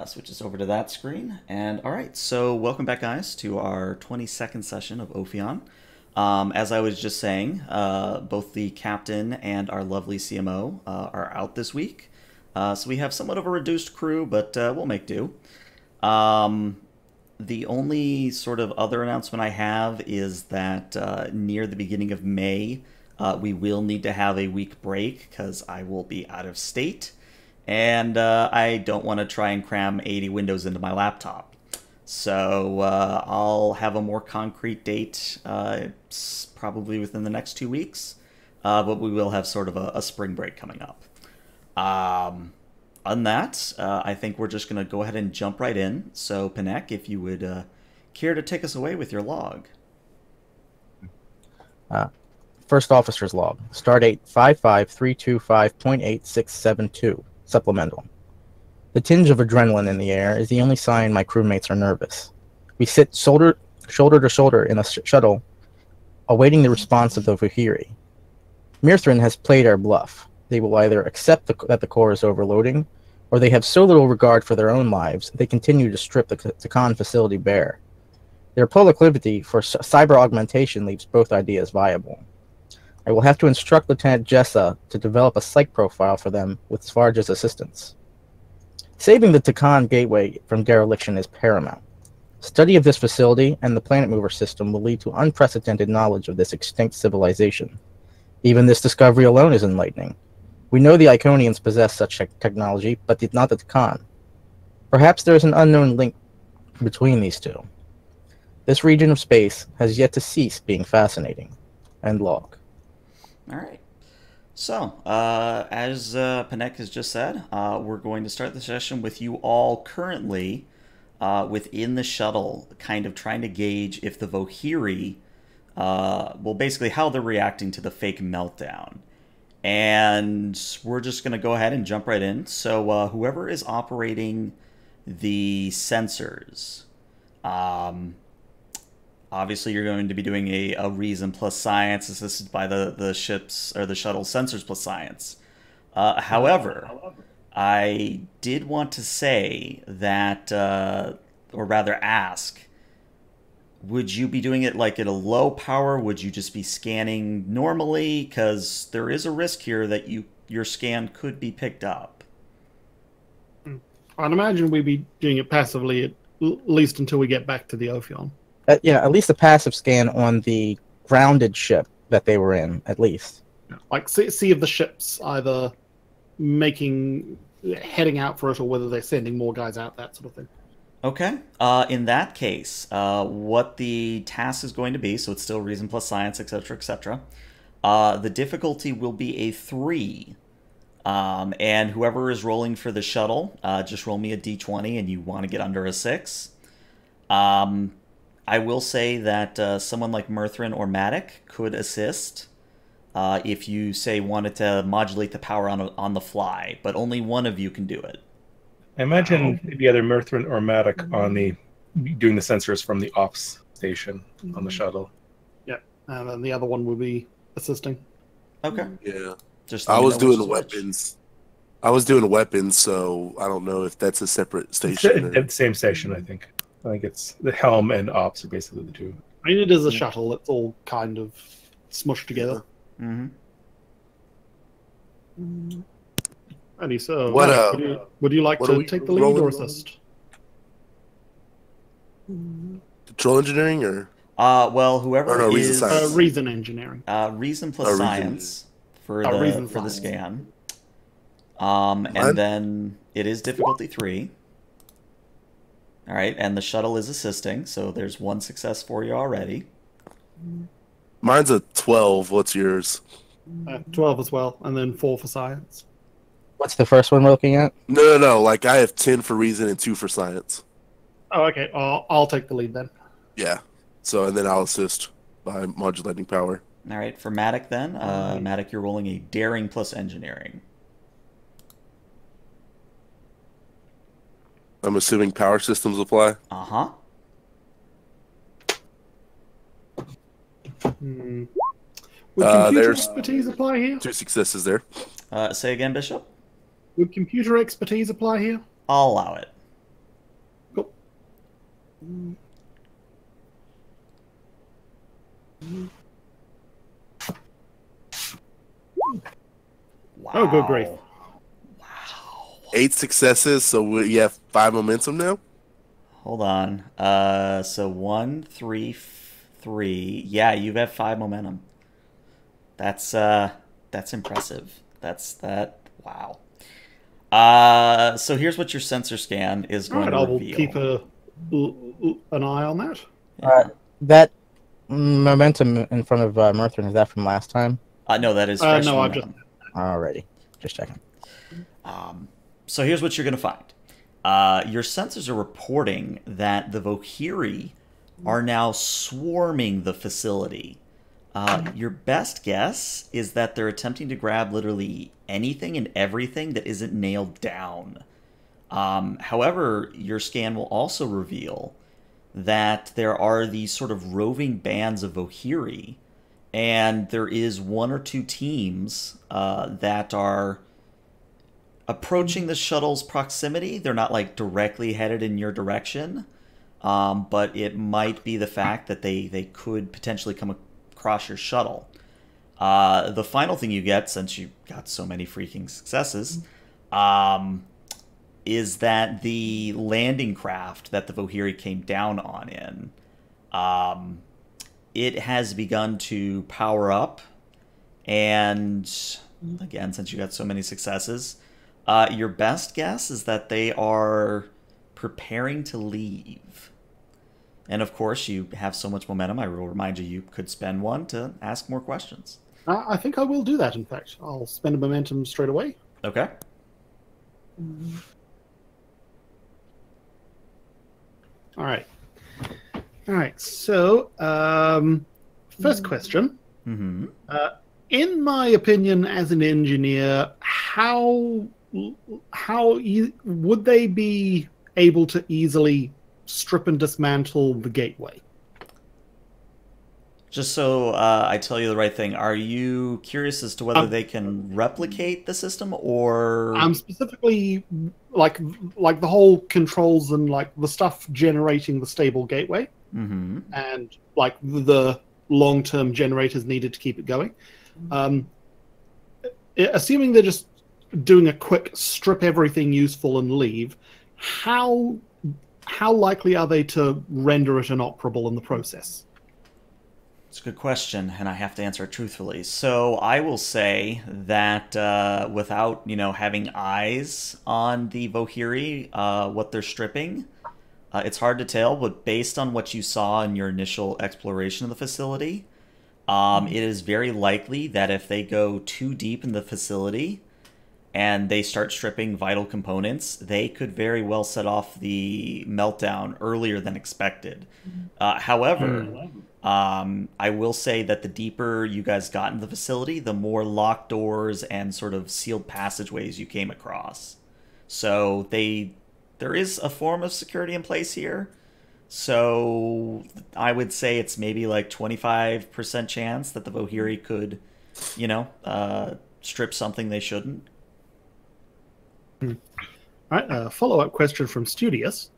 Switch us over to that screen. And all right, so welcome back, guys, to our 22nd session of Ophion. As I was just saying, both the captain and our lovely CMO are out this week. So we have somewhat of a reduced crew, but we'll make do. The only sort of other announcement I have is that near the beginning of May, we will need to have a week break because I will be out of state. And I don't want to try and cram 80 windows into my laptop. So I'll have a more concrete date probably within the next 2 weeks. But we will have sort of a spring break coming up. On that, I think we're just going to go ahead and jump right in. So, Panek, if you would care to take us away with your log. First Officer's Log. Stardate 55325.8672. Supplemental. The tinge of adrenaline in the air is the only sign my crewmates are nervous. We sit shoulder to shoulder in a shuttle, awaiting the response of the Vohiri. Myrthrin has played our bluff. They will either accept that the core is overloading, or they have so little regard for their own lives they continue to strip the Takan facility bare. Their proclivity for cyber augmentation leaves both ideas viable. I will have to instruct Lieutenant Jessa to develop a psych profile for them with Svarge's assistance. Saving the Takan gateway from dereliction is paramount. Study of this facility and the planet mover system will lead to unprecedented knowledge of this extinct civilization. Even this discovery alone is enlightening. We know the Iconians possess such technology, but not the Takan. Perhaps there is an unknown link between these two. This region of space has yet to cease being fascinating. End log. All right. So, as Panek has just said, we're going to start the session with you all currently within the shuttle, kind of trying to gauge if the Vohiri, well, basically how they're reacting to the fake meltdown. And we're just going to go ahead and jump right in. So, whoever is operating the sensors, obviously, you're going to be doing a reason plus science assisted by the ship's or the shuttle sensors plus science. However, I did want to say that, or rather ask, would you be doing it like at a low power? Would you just be scanning normally? Because there is a risk here that your scan could be picked up. I'd imagine we'd be doing it passively at least until we get back to the Ophion. Yeah, at least a passive scan on the grounded ship that they were in, at least. Like, see if the ship's either heading out for it, or whether they're sending more guys out, that sort of thing. Okay. In that case, what the task is going to be, so it's still reason plus science, etc., etc. The difficulty will be a 3. And whoever is rolling for the shuttle, just roll me a d20, and you want to get under a 6. I will say that someone like Myrthrin or Matic could assist if you, say, wanted to modulate the power on the fly, but only one of you can do it. I imagine maybe either Myrthrin or Matic doing the sensors from the ops station on the shuttle. Yeah, and then the other one will be assisting. Okay. Yeah. Just I was doing weapons. So I don't know if that's a separate station. It's the same station, I think. I think it's the helm and ops are basically the two. I mean, it is a shuttle. It's all kind of smushed together. Mm-hmm. Andy, so What, would you like to take the lead or assist? Control engineering or? Well, whoever is reason engineering. Reason plus science for the scan. And then it is difficulty 3. All right, and the shuttle is assisting, so there's 1 success for you already. Mine's a 12. What's yours? 12 as well, and then 4 for science. What's the first one we're looking at? No. Like I have 10 for reason and 2 for science. Oh, okay. I'll take the lead then. Yeah. So and then I'll assist by modulating power. All right, for Matic then, Matic, you're rolling a daring plus engineering. I'm assuming power systems apply. Uh-huh. Would computer expertise apply here? 2 successes there. Say again, Bishop? Would computer expertise apply here? I'll allow it. Wow. Oh, good grief. Wow. 8 successes, so we have 5 momentum now. Hold on. So 1, 3, 3. Yeah, you have 5 momentum. That's impressive. That. Wow. So here's what your sensor scan is All going right, to I will reveal. keep an eye on that. That momentum in front of Murthrin, is that from last time? No, that is fresh No, I've momentum. Alrighty. Just checking. So here's what you're going to find. Your sensors are reporting that the Vohiri are now swarming the facility. Your best guess is that they're attempting to grab literally anything and everything that isn't nailed down. However, your scan will also reveal that there are these sort of roving bands of Vohiri, and there is 1 or 2 teams that are approaching the shuttle's proximity. They're not like directly headed in your direction, but it might be the fact that they could potentially come across your shuttle. The final thing you get, since you got so many freaking successes, is that the landing craft that the Vohiri came down on it has begun to power up, and again, since you got so many successes, your best guess is that they are preparing to leave. And of course, you have so much momentum, I will remind you, you could spend one to ask more questions. I think I will do that, in fact. I'll spend a momentum straight away. Okay. All right. All right, so first question. Mm-hmm. In my opinion, as an engineer, how would they be able to easily strip and dismantle the gateway? Just so I tell you the right thing, are you curious as to whether they can replicate the system, or... I'm specifically like the whole controls and like the stuff generating the stable gateway, and like the long-term generators needed to keep it going. Assuming they're just doing a quick strip everything useful and leave, how likely are they to render it inoperable in the process? It's a good question, and I have to answer it truthfully. So I will say that without, having eyes on the Vohiri, what they're stripping, it's hard to tell, but based on what you saw in your initial exploration of the facility, it is very likely that if they go too deep in the facility and they start stripping vital components, they could very well set off the meltdown earlier than expected. However, I will say that the deeper you guys got in the facility, the more locked doors and sort of sealed passageways you came across. So there is a form of security in place here. So I would say it's maybe like 25% chance that the Vohiri could, strip something they shouldn't. All right, a follow-up question from Studious.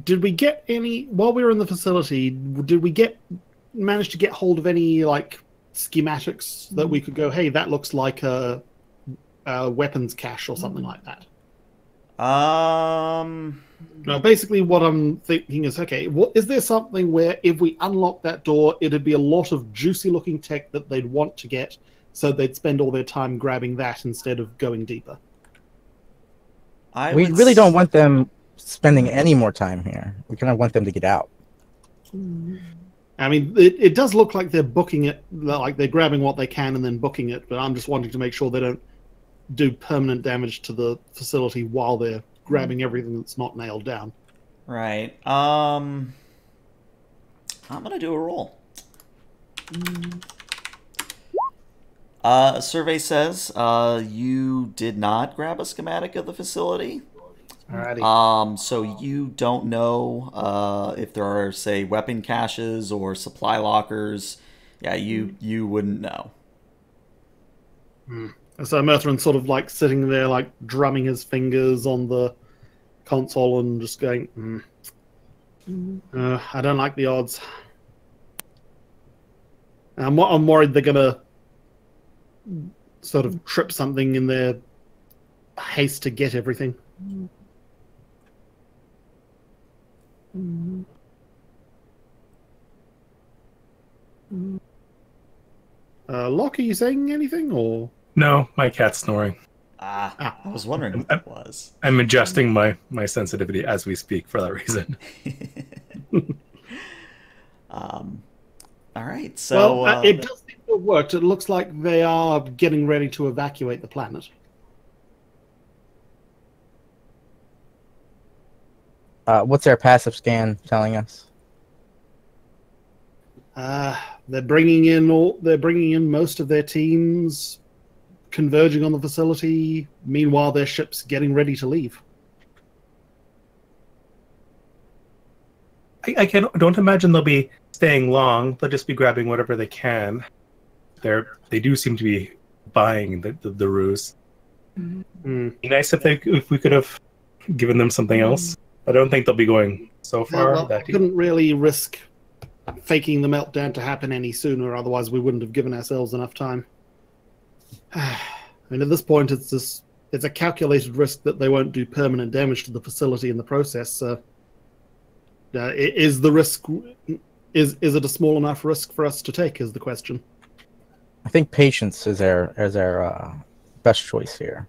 Did we get any, while we were in the facility, did we manage to get hold of any like schematics that we could go, hey, that looks like a weapons cache or something like that? No, basically what I'm thinking is, okay, is there something where if we unlock that door, it'd be a lot of juicy looking tech that they'd want to get, so they'd spend all their time grabbing that instead of going deeper? We really don't want them spending any more time here. We kind of want them to get out. I mean, it does look like they're booking it, like they're grabbing what they can and then booking it, but I'm just wanting to make sure they don't do permanent damage to the facility while they're grabbing everything that's not nailed down. Right. I'm going to do a roll. Survey says you did not grab a schematic of the facility. Alrighty. So you don't know if there are, say, weapon caches or supply lockers. Yeah, you wouldn't know. So Murthrin's sort of like sitting there, like drumming his fingers on the console and just going, I don't like the odds. I'm worried they're gonna sort of trip something in their haste to get everything. Locke, are you saying anything, or? No, my cat's snoring. I was wondering what that was. I'm adjusting my sensitivity as we speak for that reason. All right, so it does seem to have worked. It looks like they are getting ready to evacuate the planet. What's their passive scan telling us? They're bringing in most of their teams, converging on the facility. Meanwhile, their ship's getting ready to leave. I don't imagine they'll be staying long. They'll just be grabbing whatever they can. They do seem to be buying the ruse. Be nice if we could have given them something else. I don't think they'll be going so far. We couldn't really risk faking the meltdown to happen any sooner, otherwise we wouldn't have given ourselves enough time. I mean, at this point, it's a calculated risk that they won't do permanent damage to the facility in the process. Is the risk is it a small enough risk for us to take? Is the question. I think patience is our best choice here.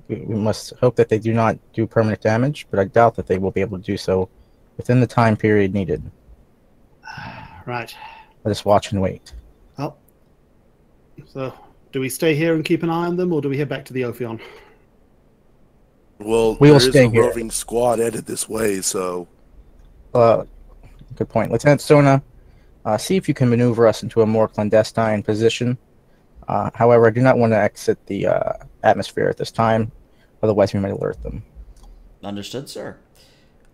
We must hope that they do not do permanent damage, but I doubt that they will be able to do so within the time period needed. Right. Let us watch and wait. Well, so do we stay here and keep an eye on them, or do we head back to the Ophion? Well, We will there is stay a here. roving squad headed this way, so Good point. Lieutenant Sona, see if you can maneuver us into a more clandestine position. However, I do not want to exit the atmosphere at this time, otherwise we might alert them. Understood, sir.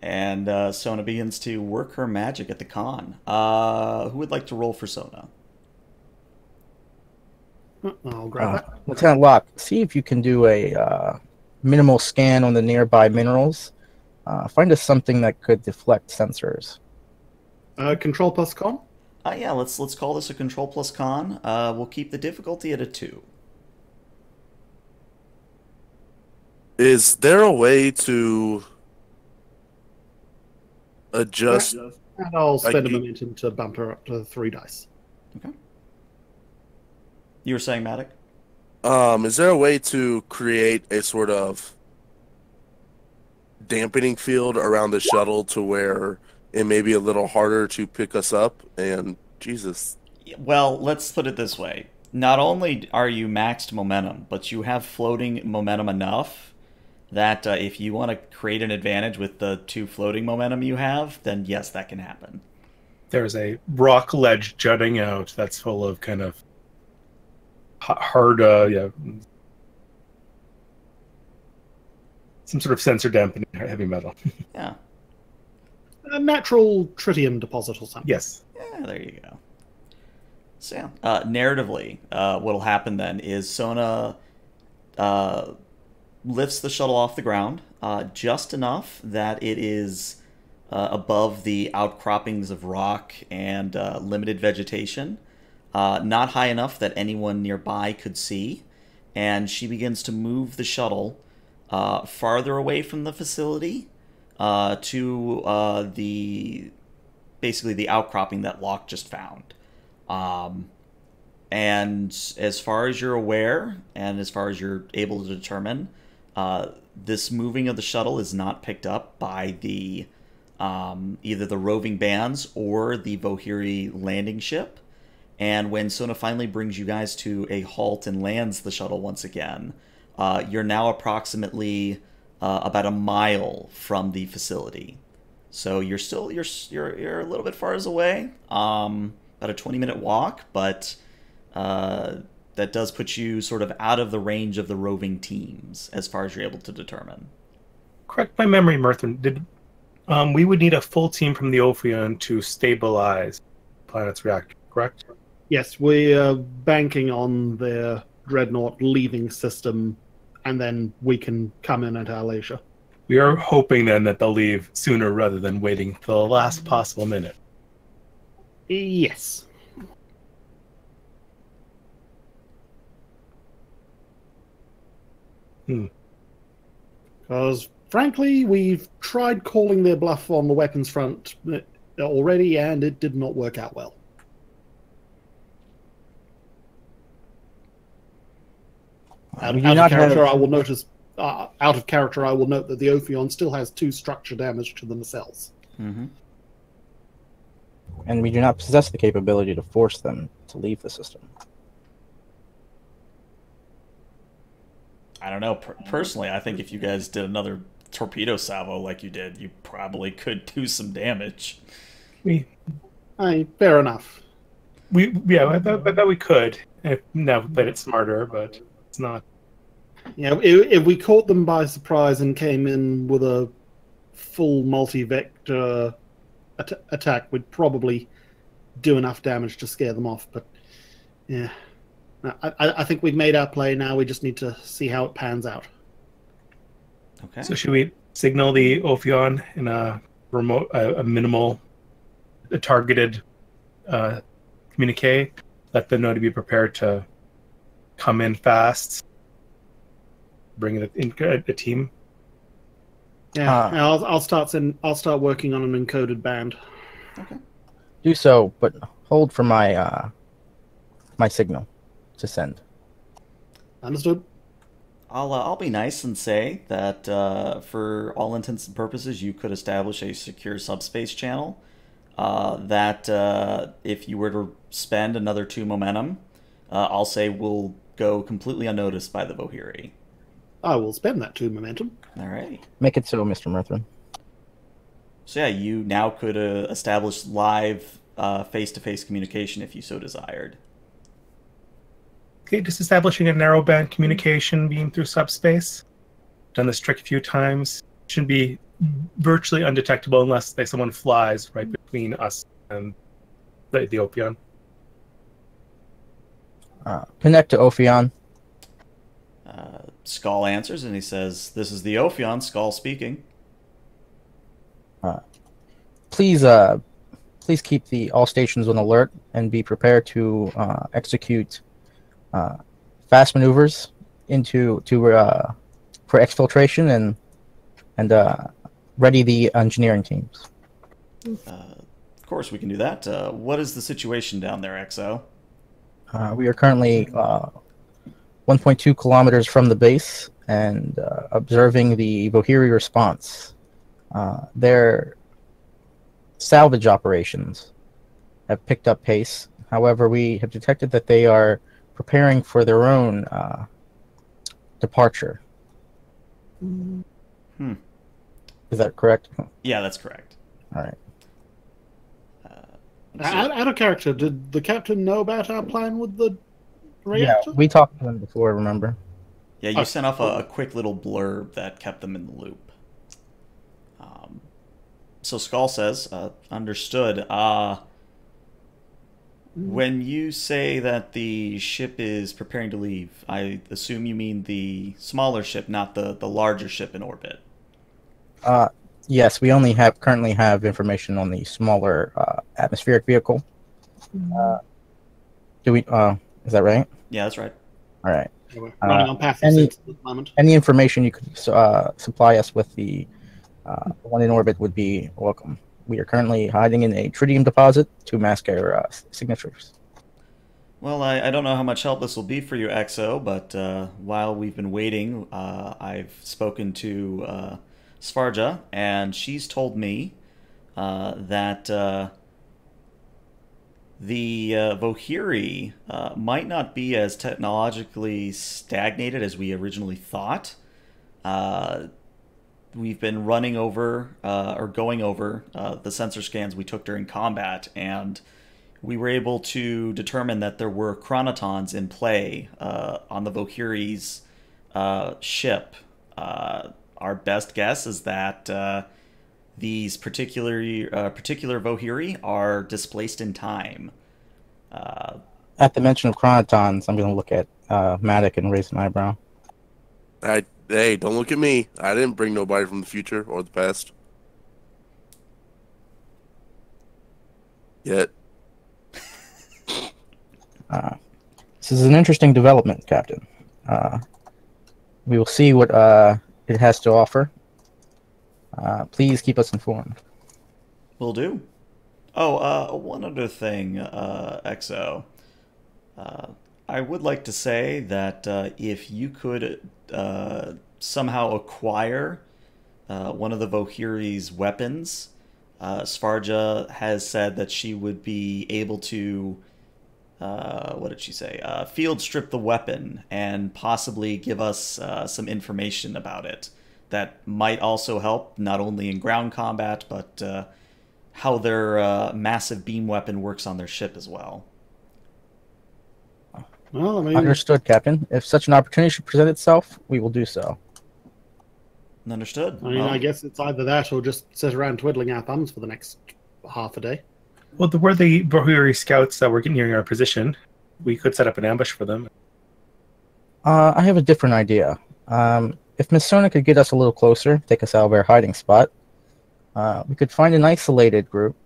And Sona begins to work her magic at the con. Who would like to roll for Sona? I'll grab that. Lieutenant Locke, see if you can do a minimal scan on the nearby minerals. Find us something that could deflect sensors. Control plus con? Yeah, let's call this a control plus con. We'll keep the difficulty at a 2. is there a way to adjust? And I'll spend a you- momentum to bump her up to 3 dice. Okay. You were saying, Matic? Is there a way to create a sort of dampening field around the shuttle to where it may be a little harder to pick us up? And Jesus, Well, let's put it this way. Not only are you maxed momentum, but you have floating momentum enough that if you want to create an advantage with the 2 floating momentum you have, then yes, that can happen. There's a rock ledge jutting out that's full of kind of hard, some sort of sensor dampening heavy metal. Yeah. A natural tritium deposit or something. Yes. Yeah, there you go. So yeah, narratively, what'll happen then is Sona lifts the shuttle off the ground just enough that it is above the outcroppings of rock and limited vegetation, not high enough that anyone nearby could see, and she begins to move the shuttle farther away from the facility to basically the outcropping that Locke just found. And as far as you're aware, and as far as you're able to determine, this moving of the shuttle is not picked up by the either the roving bands or the Vohiri landing ship. And when Sona finally brings you guys to a halt and lands the shuttle once again, you're now approximately about a mile from the facility. So you're a little bit far away, about a 20-minute walk, but that does put you sort of out of the range of the roving teams as far as you're able to determine. Correct my memory, Merthin. We would need a full team from the Ophion to stabilize the planet's reactor, correct? Yes, we're banking on their dreadnought leaving system, and then we can come in at our leisure. We are hoping then that they'll leave sooner rather than waiting till the last possible minute. Yes. Because, frankly, we've tried calling their bluff on the weapons front already, and it did not work out well. Out of character, I will note that the Ophion still has 2 structure damage to the nacelles. Mm-hmm. And we do not possess the capability to force them to leave the system. I don't know. Personally, I think if you guys did another torpedo salvo like you did, you probably could do some damage. Fair enough. I bet we could. Now we played it smarter, but it's not. Yeah, if we caught them by surprise and came in with a full multi-vector attack, we'd probably do enough damage to scare them off. But yeah, I think we've made our play now. We just need to see how it pans out. Okay. So should we signal the Ophion in a remote, a minimal, targeted communique? Let them know to be prepared to come in fast. Bring in a team. Yeah, I'll start working on an encoded band. Okay. Do so, but hold for my my signal to send. Understood. I'll be nice and say that for all intents and purposes, you could establish a secure subspace channel. That if you were to spend another 2 momentum, I'll say will go completely unnoticed by the Vohiri. I will spend that 2 momentum. Alrighty. Make it so, Mr. Murthrin. So yeah, you now could establish live face-to-face communication if you so desired. Okay, just establishing a narrowband communication beam through subspace. Done this trick a few times. Shouldn't be virtually undetectable unless someone flies right between us and the Ophion. Connect to Ophion. Skull answers and he says, "This is the Ophion, Skull speaking." Please keep all stations on alert and be prepared to execute fast maneuvers for exfiltration and ready the engineering teams. Of course, we can do that. What is the situation down there, XO? We are currently 1.2 kilometers from the base and observing the Vohiri response. Their salvage operations have picked up pace. However, we have detected that they are preparing for their own departure. Is that correct? Yeah, that's correct. All right. Out of character, did the captain know about our plan with the reactor? Yeah, we talked to them before, remember? Yeah, you sent off a quick little blurb that kept them in the loop. So Skull says, understood. When you say that the ship is preparing to leave, I assume you mean the smaller ship, not the larger ship in orbit. Yes, we only currently have information on the smaller atmospheric vehicle. Do we? Is that right? Yeah, that's right. All right. We're running on path at the moment. Any information you could supply us with the one in orbit would be welcome. We are currently hiding in a tritium deposit to mask our signatures. Well, I don't know how much help this will be for you, XO, but while we've been waiting, I've spoken to Svarja, and she's told me that the Vohiri might not be as technologically stagnated as we originally thought. We've been running over, or going over, the sensor scans we took during combat, and we were able to determine that there were chronotons in play on the Vohiri's ship. Our best guess is that these particular Vohiri are displaced in time. At the mention of chronotons, I'm going to look at Matic and raise an eyebrow. I Hey, don't look at me. I didn't bring nobody from the future or the past. Yet. This is an interesting development, Captain. We will see what it has to offer. Please keep us informed. Will do. Oh, one other thing, XO. I would like to say that if you could somehow acquire one of the Vohiri's weapons, Svarja has said that she would be able to, what did she say? Field strip the weapon and possibly give us some information about it that might also help not only in ground combat, but how their massive beam weapon works on their ship as well. Well, I mean, Understood, Captain. If such an opportunity should present itself, we will do so. Understood. I mean, Well, I guess it's either that or just sit around twiddling our thumbs for the next half a day. Well, there were the Vohiri scouts that were nearing our position. We could set up an ambush for them. I have a different idea. If Miss Sona could get us a little closer, take us out of our hiding spot, we could find an isolated group,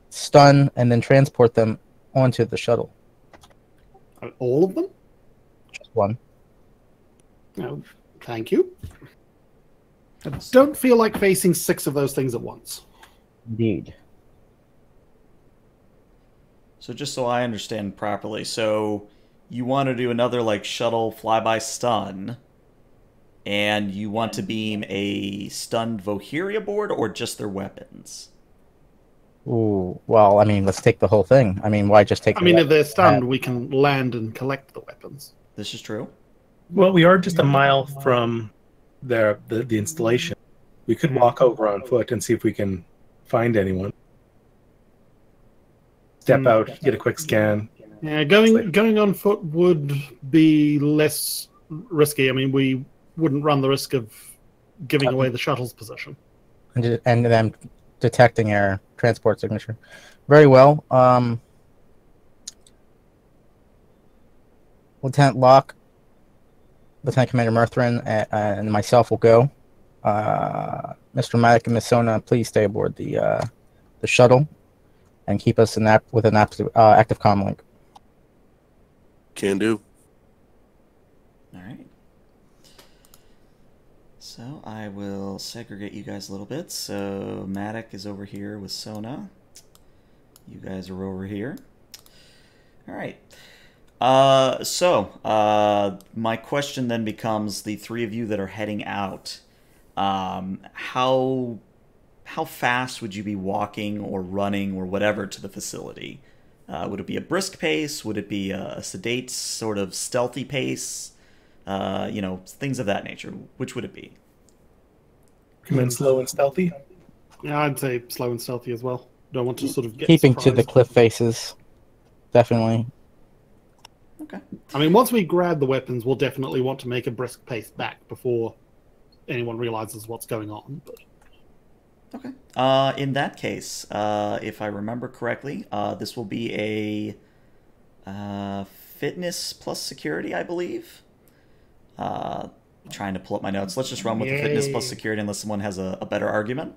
stun, and then transport them onto the shuttle. All of them? Just one. No, thank you. I don't feel like facing 6 of those things at once. Indeed. so just so I understand properly, so you want to do another like shuttle flyby stun, and you want to beam a stunned Vohiri aboard, or just their weapons? Ooh, well, I mean, let's take the whole thing. I mean, why just take I the mean, if weapon? they're stunned, we can land and collect the weapons. This is true. Well, we are just a mile from the installation. We could walk over on foot and see if we can find anyone. Step out, get a quick scan. Yeah, going on foot would be less risky. I mean, we wouldn't run the risk of giving away the shuttle's position. And then detecting our transport signature. Very well. Lieutenant Locke, Lieutenant Commander Murthrin, and myself will go. Mr. Maddock and Miss Sona, please stay aboard the shuttle and keep us with an active comm link. Can do. All right. So I will segregate you guys a little bit. So Maddock is over here with Sona. You guys are over here. All right. My question then becomes, the 3 of you that are heading out, how fast would you be walking or running or whatever to the facility? Would it be a brisk pace? Would it be a sedate, sort of stealthy pace? Things of that nature. Which would it be? Come in slow and stealthy. Yeah, I'd say slow and stealthy as well. Don't want to sort of get Keeping to the surprised. cliff faces, definitely. Okay. I mean, once we grab the weapons, we'll definitely want to make a brisk pace back before anyone realizes what's going on. But Okay. In that case, if I remember correctly, this will be a fitness plus security, I believe. Trying to pull up my notes. Let's just run with the fitness plus security unless someone has a better argument.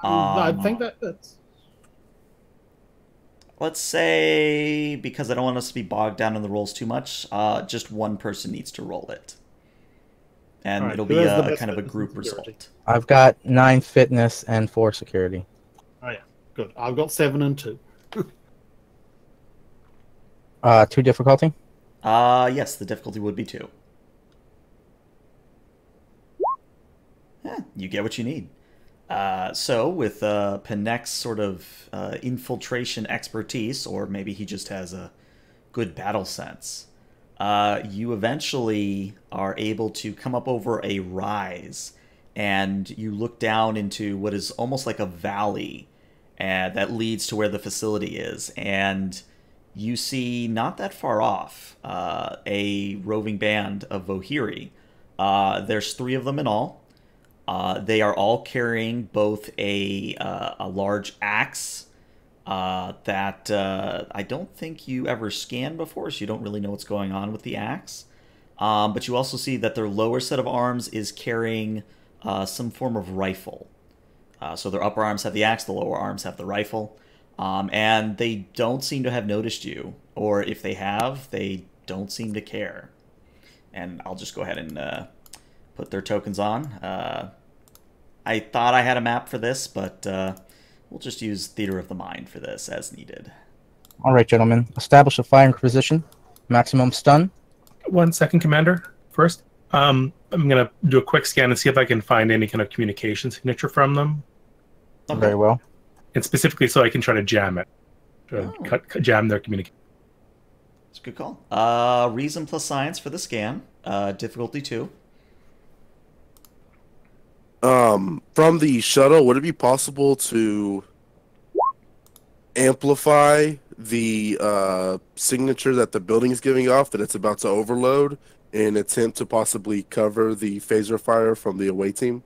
I think that's... Let's say, because I don't want us to be bogged down in the rolls too much, just one person needs to roll it. And All right, it'll who be has the a best kind of a fitness group and security? result. I've got 9 fitness and 4 security. Oh yeah, good. I've got 7 and 2. 2 difficulty. Yes, the difficulty would be 2. Yeah, you get what you need. So with Penek's sort of infiltration expertise, or maybe he just has a good battle sense, you eventually are able to come up over a rise, and you look down into what is almost like a valley that leads to where the facility is, and you see not that far off a roving band of Vohiri. There's 3 of them in all. They are all carrying both a large axe that I don't think you ever scanned before, so you don't really know what's going on with the axe. But you also see that their lower set of arms is carrying some form of rifle. So their upper arms have the axe, the lower arms have the rifle. And they don't seem to have noticed you. Or if they have, they don't seem to care. And I'll just go ahead and put their tokens on. I thought I had a map for this, but we'll just use Theater of the Mind for this as needed. All right, gentlemen. Establish a firing position. Maximum stun. 1 second, Commander. First, I'm going to do a quick scan and see if I can find any kind of communication signature from them. Okay. Very well. And specifically so I can try to jam it. Jam their communication. That's a good call. Reason plus science for the scan. Difficulty 2. From the shuttle, would it be possible to amplify the signature that the building is giving off that it's about to overload in an attempt to possibly cover the phaser fire from the away team?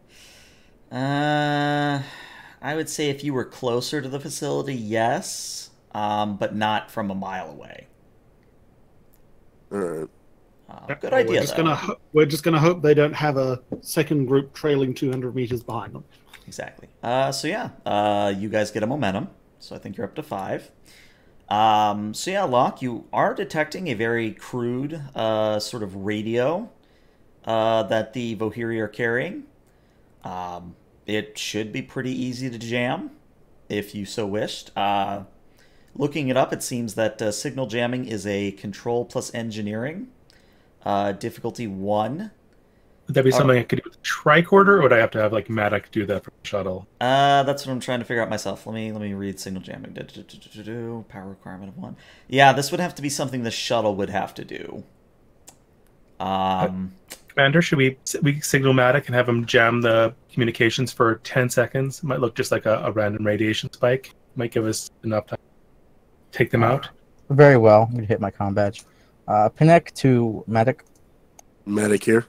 I would say if you were closer to the facility, yes, but not from a mile away. All right. Good idea, We're just gonna hope they don't have a second group trailing 200 meters behind them. Exactly. So yeah, you guys get a momentum. So I think you're up to 5. So yeah, Locke, you are detecting a very crude sort of radio that the Vohiri are carrying. It should be pretty easy to jam, if you so wished. Looking it up, it seems that signal jamming is a control plus engineering. Difficulty 1. Would that be something I could do with tricorder, or would I have to have like Matic do that for the shuttle? That's what I'm trying to figure out myself. Let me read signal jamming. Power requirement of 1. Yeah, this would have to be something the shuttle would have to do. Commander, should we signal Matic and have him jam the communications for 10 seconds? It might look just like a random radiation spike. Might give us enough time to take them out. Very well. I'm going to hit my comm badge. Connect to Medic. Medic here.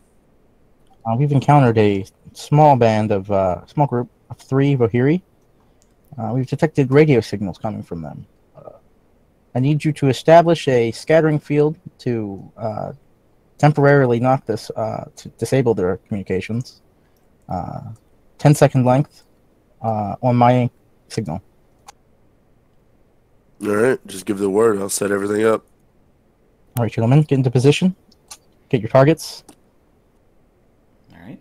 We've encountered a small group of 3 Vohiri. We've detected radio signals coming from them. I need you to establish a scattering field to temporarily knock this, to disable their communications. 10-second length on my signal. All right, just give the word. I'll set everything up. All right, gentlemen, get into position. Get your targets. All right.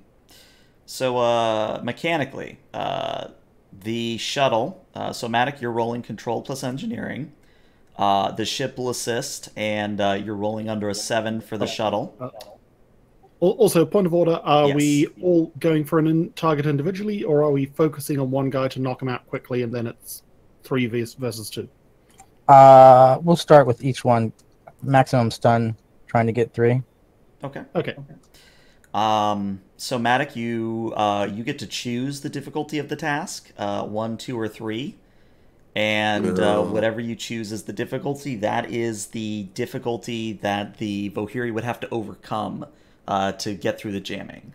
So mechanically, the shuttle. So Matic, you're rolling control plus engineering. The ship will assist, and you're rolling under a 7 for the shuttle. Also, point of order: are Yes. we all going for target individually, or are we focusing on one guy to knock him out quickly, and then it's 3 versus 2? We'll start with each one. Maximum stun, trying to get 3. Okay. Okay. So Matic, you get to choose the difficulty of the task, 1, 2, or 3, and whatever you choose as the difficulty, that is the difficulty that the Vohiri would have to overcome to get through the jamming.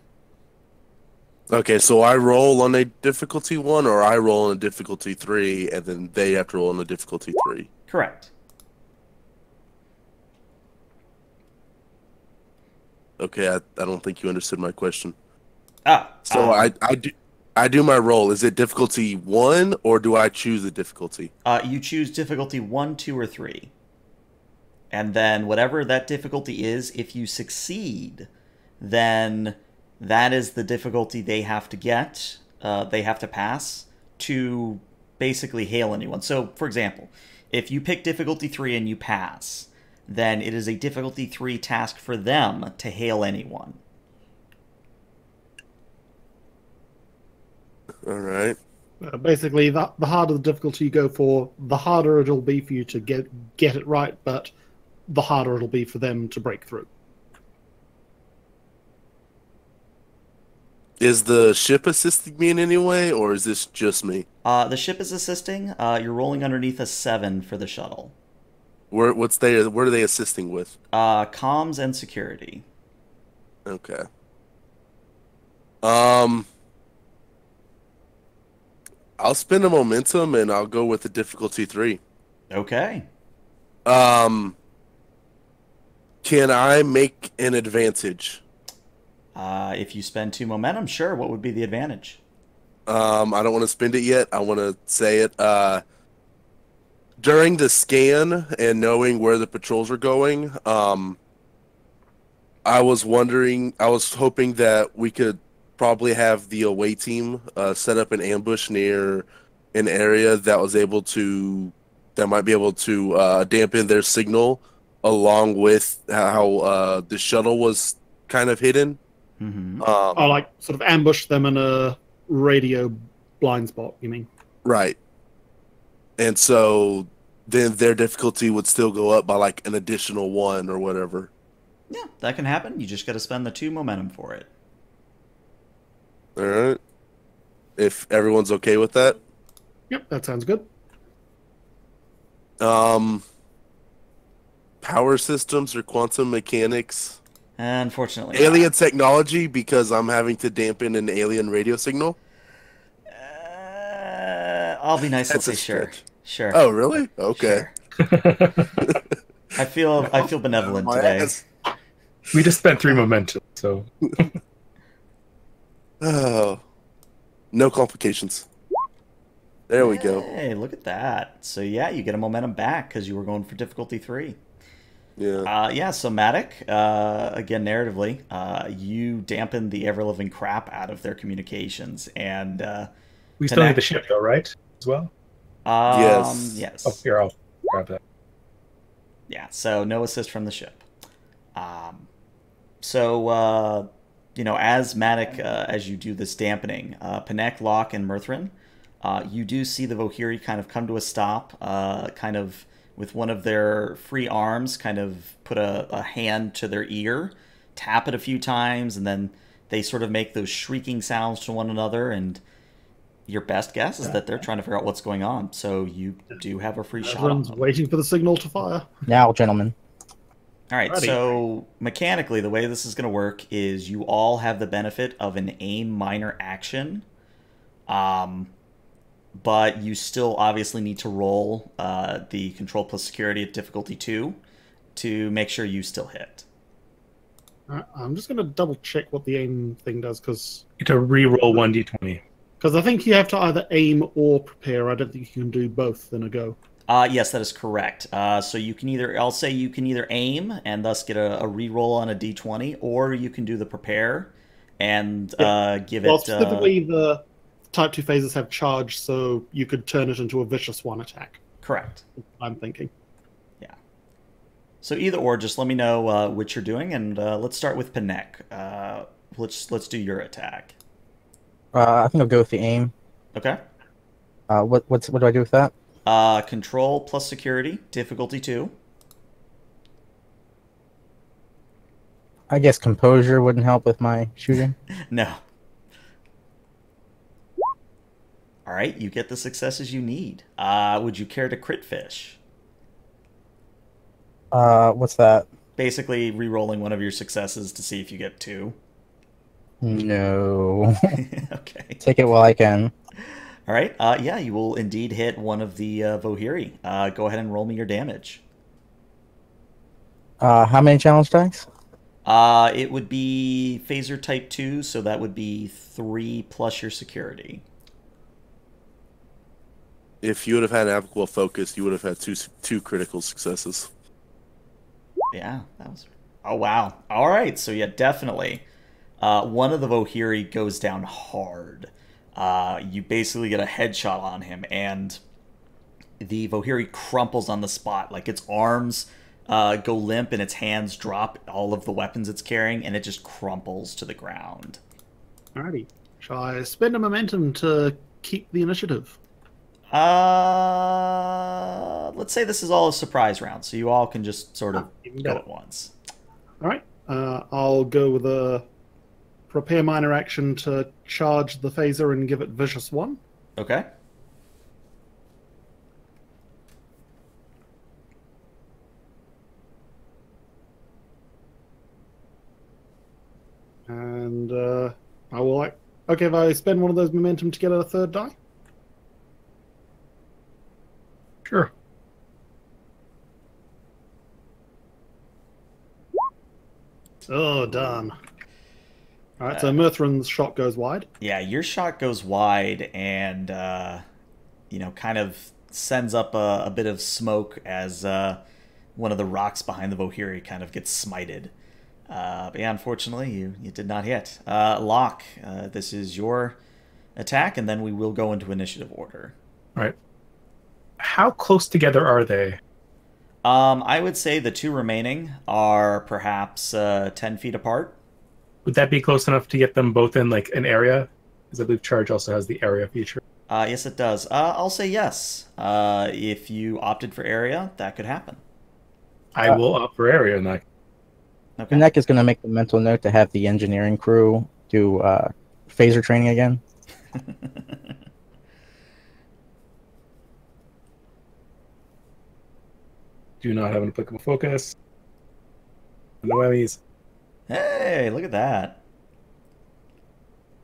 Okay, so I roll on a difficulty 1, or I roll on a difficulty 3, and then they have to roll on a difficulty 3. Correct. Okay, I don't think you understood my question. So I do my roll. Is it difficulty 1, or do I choose a difficulty? You choose difficulty 1, 2, or 3. And then whatever that difficulty is, if you succeed, then that is the difficulty they have to get, they have to pass to basically hail anyone. So, for example, if you pick difficulty 3 and you pass, then it is a difficulty 3 task for them to hail anyone. All right. Basically, the harder the difficulty you go for, the harder it'll be for you to get it right, but the harder it'll be for them to break through. Is the ship assisting me in any way, or is this just me? The ship is assisting. You're rolling underneath a 7 for the shuttle. What are they assisting with? Comms and security. Okay. I'll spend a momentum and I'll go with the difficulty 3. Okay. Can I make an advantage? If you spend 2 momentum, sure. What would be the advantage? I don't want to spend it yet. I want to say it. During the scan and knowing where the patrols are going, I was hoping that we could probably have the away team set up an ambush near an area that might be able to dampen their signal, along with how the shuttle was kind of hidden. Mm-hmm. Oh, like sort of ambush them in a radio blind spot, you mean? Right. And so then their difficulty would still go up by like an additional 1 or whatever. Yeah, that can happen. You just got to spend the 2 momentum for it. All right. If everyone's okay with that. Yep, that sounds good. Power systems or quantum mechanics. Unfortunately, Alien technology, because I'm having to dampen an alien radio signal. I'll be nice and That's say a sure. stretch. Sure. Oh, really? Okay. Sure. I feel benevolent My today. ass. We just spent 3 momentum, so Oh, no complications. There we go. Hey, look at that. So yeah, you get a momentum back because you were going for difficulty 3. Yeah. Yeah, so Matic, again, narratively, you dampen the ever-living crap out of their communications, and we still need Connect- the ship, though, right? As well. Yes. Yes. Oh, here, I'll grab that. Yeah, so no assist from the ship. So, as Matic, as you do this dampening, Panek, Locke, and Murthrin, you do see the Vohiri kind of come to a stop, kind of with one of their free arms, kind of put a hand to their ear, tap it a few times, and then they sort of make those shrieking sounds to one another, and your best guess is that they're trying to figure out what's going on. So you do have a free shot on Everyone's them. waiting for the signal to fire. Now, gentlemen. All right, Alrighty. so mechanically, the way this is going to work is you all have the benefit of an aim minor action, but you still obviously need to roll the control plus security at difficulty 2 to make sure you still hit. I'm just going to double check what the aim thing does, because You get to re-roll 1d20. I think you have to either aim or prepare. I don't think you can do both in a go. Yes, that is correct. So you can I'll say you can either aim and thus get a re-roll on a d20, or you can do the prepare and give Well, it... specifically, the Type 2 phases have charge, so you could turn it into a vicious 1 attack. Correct. I'm thinking. Yeah. So either or, just let me know which you're doing, and let's start with Panek. Let's do your attack. I think I'll go with the aim. Okay. What do I do with that? Control plus security, difficulty 2. I guess composure wouldn't help with my shooting. No. All right, you get the successes you need. Would you care to crit fish? What's that? Basically, re-rolling one of your successes to see if you get 2. No. Okay. Take it while I can. All right. Yeah, you will indeed hit one of the Vohiri. Go ahead and roll me your damage. How many challenge dice? It would be phaser type 2, so that would be 3 plus your security. If you would have had applicable focus, you would have had two critical successes. Yeah, that was... Oh, wow. All right, so yeah, definitely. One of the Vohiri goes down hard. You basically get a headshot on him, and the Vohiri crumples on the spot. Like, its arms go limp and its hands drop all of the weapons it's carrying, and it just crumples to the ground. Alrighty. Shall I spend a momentum to keep the initiative? Let's say this is all a surprise round, so you all can just sort of even go better. at once. Alright. I'll go with a prepare minor action to charge the phaser and give it vicious 1. Okay. And I will like... Okay, if I spend one of those momentum to get a third die? Sure. Oh, darn. All right, so Murthrin's shot goes wide. Yeah, your shot goes wide and, kind of sends up a bit of smoke as one of the rocks behind the Vohiri kind of gets smited. But yeah, unfortunately, you did not hit. Locke, this is your attack, and then we will go into initiative order. All right. How close together are they? I would say the two remaining are perhaps 10 feet apart. Would that be close enough to get them both in like an area? Because I believe Charge also has the area feature. Yes, it does. I'll say yes. If you opted for area, that could happen. I will opt for area in that. Okay. Neck is going to make the mental note to have the engineering crew do phaser training again. Do not have an applicable focus. No enemies. Hey, look at that.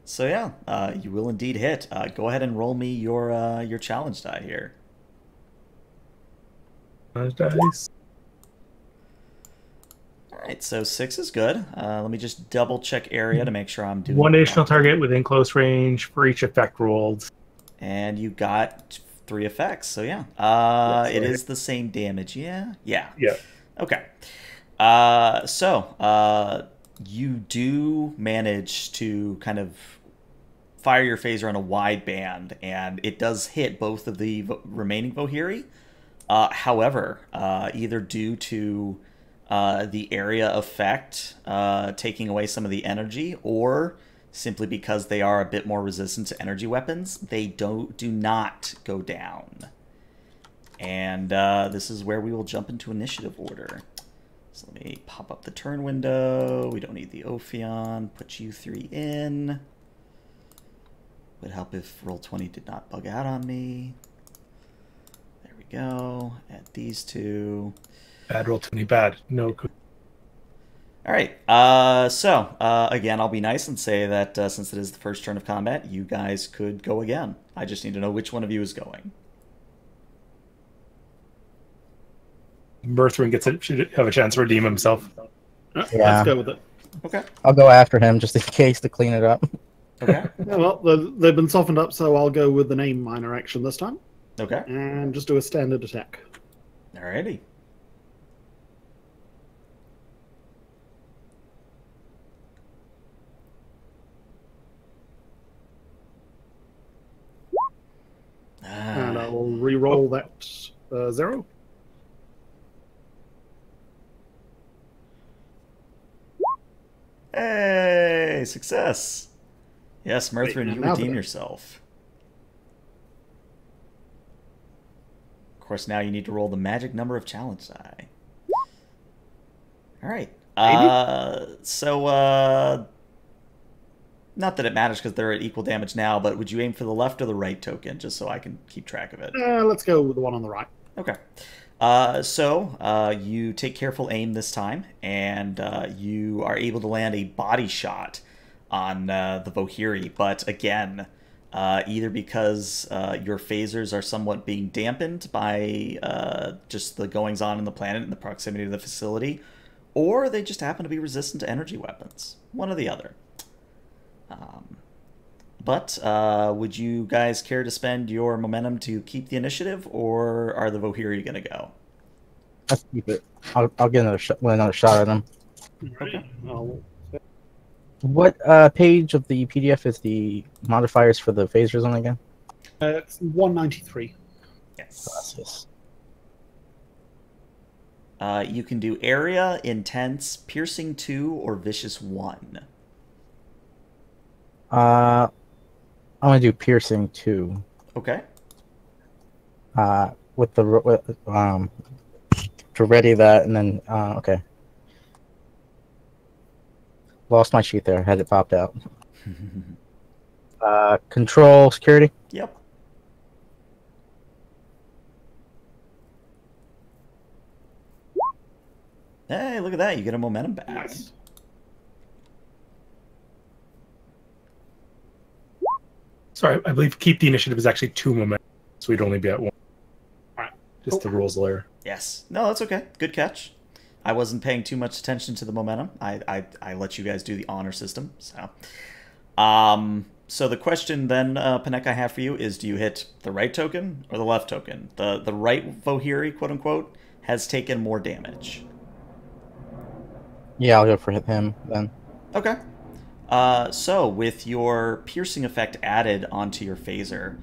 So yeah, you will indeed hit. Go ahead and roll me your challenge die here. Dice. All right, so 6 is good. Let me just double check area to make sure I'm doing One it additional correctly. target within close range for each effect rolled. And you got 3 effects, so yeah. It is the same damage, yeah? Yeah. Yeah. Okay. You do manage to kind of fire your phaser on a wide band, and it does hit both of the remaining Vohiri. However, either due to the area effect taking away some of the energy, or simply because they are a bit more resistant to energy weapons, they do not go down. And this is where we will jump into initiative order. So let me pop up the turn window. We don't need the Ophion. Put you 3 in. Would help if Roll20 did not bug out on me. There we go. Add these 2. Bad Roll20, bad. No good. All right. Again, I'll be nice and say that since it is the first turn of combat, you guys could go again. I just need to know which one of you is going. Murthrin should have a chance to redeem himself. Yeah. Yeah. Let's go with it. Okay. I'll go after him just in case to clean it up. Okay. Yeah, well, they've been softened up, so I'll go with the name minor action this time. Okay. And just do a standard attack. Alrighty. And I will re-roll that 0. Hey, success. Yes, Murthrin, Wait, you now redeem then. yourself. Of course, now you need to roll the magic number of challenge die. All right. Not that it matters because they're at equal damage now, but would you aim for the left or the right token, just so I can keep track of it? Let's go with the one on the right. Okay. You take careful aim this time, and you are able to land a body shot on the Vohiri. But again, either because your phasers are somewhat being dampened by just the goings-on in the planet and the proximity to the facility, or they just happen to be resistant to energy weapons. One or the other. Would you guys care to spend your momentum to keep the initiative, or are the Vohiri going to go? Let's keep it. I'll get another shot at him. Okay. What page of the PDF is the modifiers for the phasers on again? It's 193. Yes. Gracias. You can do area, intense, piercing 2, or vicious 1. I'm gonna do piercing 2. Okay. To ready that, and then okay. Lost my sheet there. Had it popped out. Control security. Yep. Hey, look at that. You get a momentum back. Nice. Sorry, I believe keep the initiative is actually 2 momentum, so we'd only be at 1. Alright. Just the rules layer. Yes. No, that's okay. Good catch. I wasn't paying too much attention to the momentum. I let you guys do the honor system. So the question then, Panek, I have for you is: do you hit the right token or the left token? The right Vohiri, quote unquote, has taken more damage. Yeah, I'll go for him then. Okay. So with your piercing effect added onto your phaser,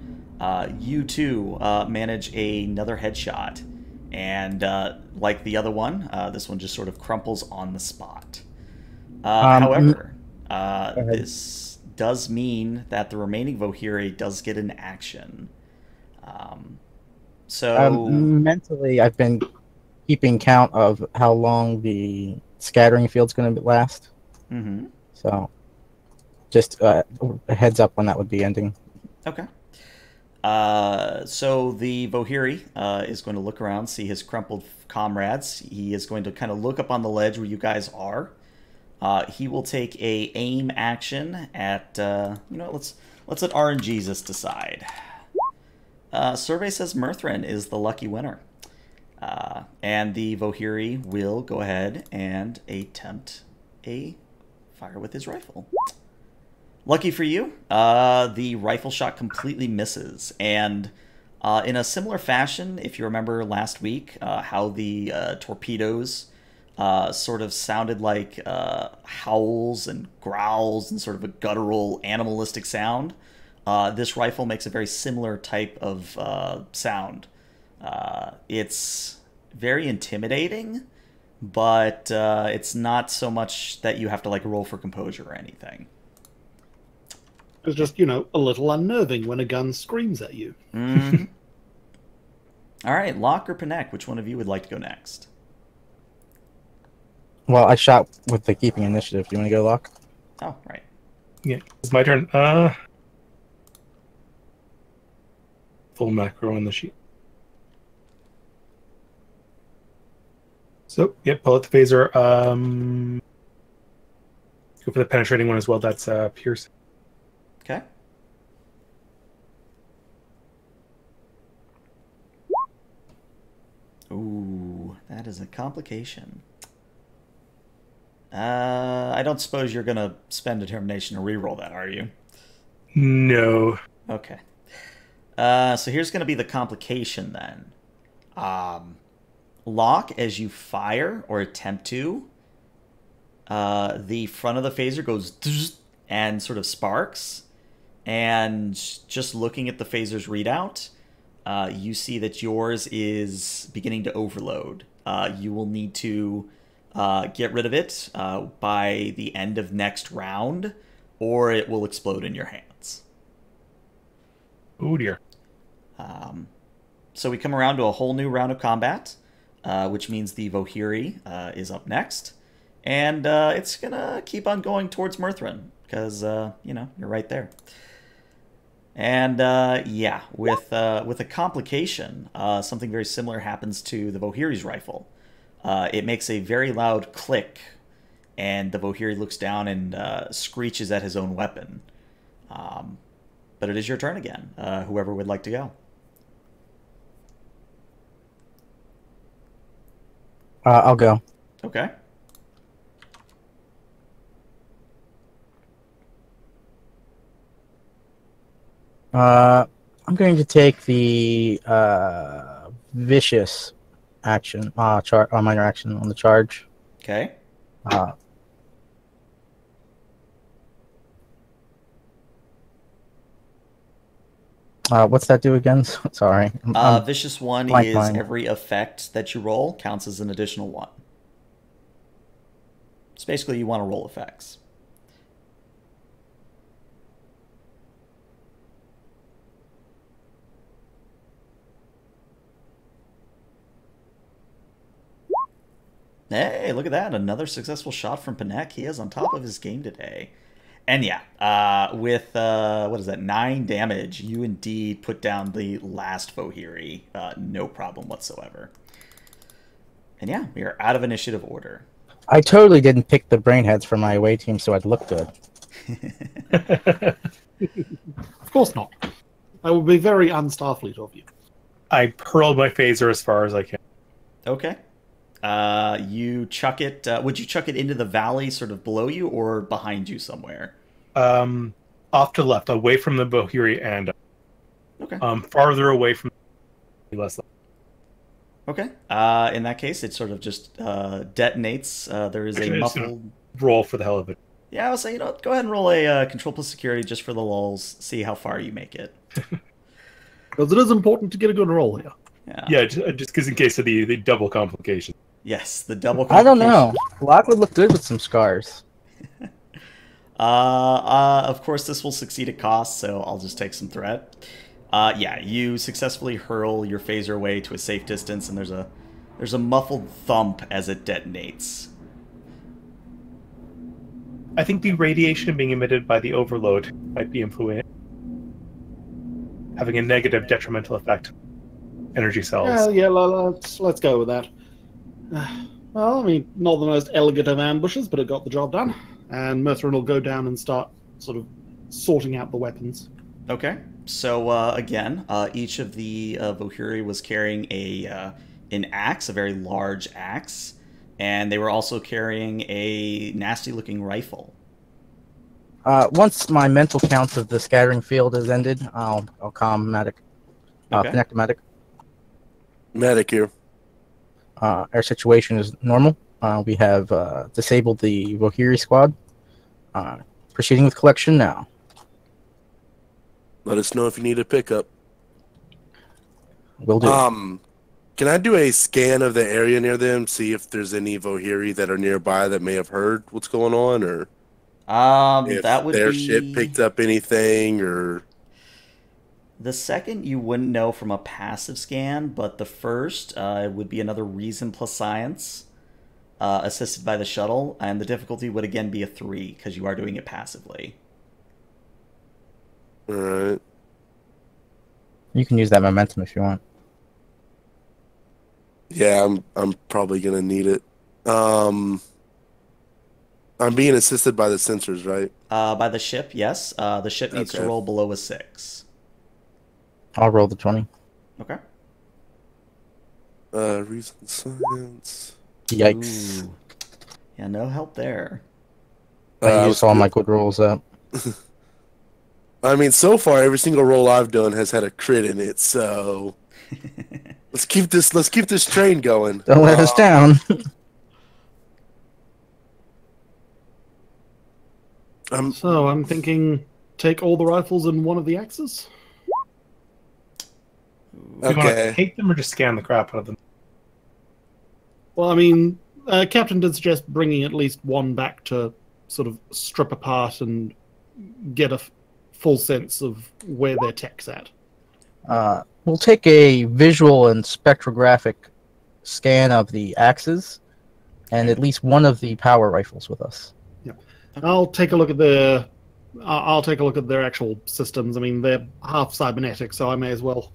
you too manage another headshot. And like the other one, this one just sort of crumples on the spot. However, this does mean that the remaining Vohiri does get an action. Mentally, I've been keeping count of how long the scattering field's going to last. Mm-hmm. So just a heads up when that would be ending. Okay. So the Vohiri is going to look around, see his crumpled comrades. He is going to kind of look up on the ledge where you guys are. He will take a aim action at let's let RNGesus decide. Survey says Mirthrin is the lucky winner, and the Vohiri will go ahead and attempt a fire with his rifle. Lucky for you, the rifle shot completely misses, and in a similar fashion, if you remember last week, how the torpedoes sort of sounded like howls and growls and sort of a guttural, animalistic sound, this rifle makes a very similar type of sound. It's very intimidating, but it's not so much that you have to like roll for composure or anything. It's just, a little unnerving when a gun screams at you. Mm-hmm. All right, Locke or Panek, which one of you would like to go next? Well, I shot with the keeping initiative. Do you want to go, Locke? Oh, right. Yeah, it's my turn. Full macro on the sheet. So, yep, pull out the phaser. Go for the penetrating one as well. That's Pierce. Okay. Ooh, that is a complication. I don't suppose you're going to spend determination to reroll that, are you? No. Okay. So here's going to be the complication then. Locke, as you fire or attempt to, the front of the phaser goes and sort of sparks. And just looking at the phaser's readout, you see that yours is beginning to overload. You will need to get rid of it by the end of next round, or it will explode in your hands. Oh dear. So we come around to a whole new round of combat, which means the Vohiri is up next. And it's going to keep on going towards Mirthrin, because, you're right there. And yeah, with a complication, something very similar happens to the Vohiri's rifle. It makes a very loud click, and the Vohiri looks down and screeches at his own weapon. But it is your turn again. Whoever would like to go. I'll go. Okay. I'm going to take the vicious action, minor action on the charge. Okay. What's that do again? Sorry. Vicious one is every effect that you roll counts as an additional one. So basically, you want to roll effects. Hey, look at that. Another successful shot from Panek. He is on top of his game today. And yeah, with, what is that, 9 damage, you indeed put down the last Vohiri. No problem whatsoever. And yeah, we are out of initiative order. I totally didn't pick the brainheads for my away team so I'd look good. Of course not. That would be very un-Starfleet of you. I hurled my phaser as far as I can. Okay. You chuck it. Would you chuck it into the valley, sort of below you, or behind you somewhere? Off to the left, away from the Vohiri, and Okay. farther away from less. Okay. In that case, it sort of just detonates. There is Actually, a I'm just gonna muffled. roll for the hell of it. Yeah, I was saying, go ahead and roll a control plus security just for the lulz. See how far you make it. Because it is important to get a good roll here. Yeah. Yeah, just because in case of the double complication. Yes, the double. I don't know. Locke would look good with some scars. Of course, this will succeed at cost, so I'll just take some threat. Yeah, you successfully hurl your phaser away to a safe distance, and there's a muffled thump as it detonates. I think the radiation being emitted by the overload might be influencing, having a negative detrimental effect. Energy cells. Yeah, let's go with that. Well, I mean, not the most elegant of ambushes, but it got the job done. And Mithrin will go down and start sort of sorting out the weapons. Okay, so again, each of the Vohiri was carrying an axe, a very large axe, and they were also carrying a nasty-looking rifle. Once my mental count of the scattering field is ended, I'll calm medic. Connect the medic. Medic here. Our situation is normal. We have disabled the Vohiri squad. Proceeding with collection now. Let us know if you need a pickup. Will do. Can I do a scan of the area near them, see if there's any Vohiri that are nearby that may have heard what's going on, or if that would their be... ship picked up anything, or The second you wouldn't know from a passive scan, but the first would be another reason plus science, assisted by the shuttle, and the difficulty would again be a 3 because you are doing it passively. all right. You can use that momentum if you want. Yeah, I'm probably gonna need it. I'm being assisted by the sensors, right? By the ship, yes. The ship needs to Okay. roll below a 6. I'll roll the 20. Okay. Reason science. Yikes. Ooh. Yeah, no help there. I used all my good rolls up. I mean, so far every single roll I've done has had a crit in it, so let's keep this train going. Don't let us down. So I'm thinking take all the rifles and one of the axes. Do you want to Okay. take them or just scan the crap out of them? Well, I mean, Captain did suggest bringing at least one back to sort of strip apart and get a full sense of where their tech's at. We'll take a visual and spectrographic scan of the axes and at least one of the power rifles with us. I'll take a look at their actual systems. I mean, they're half cybernetic, so I may as well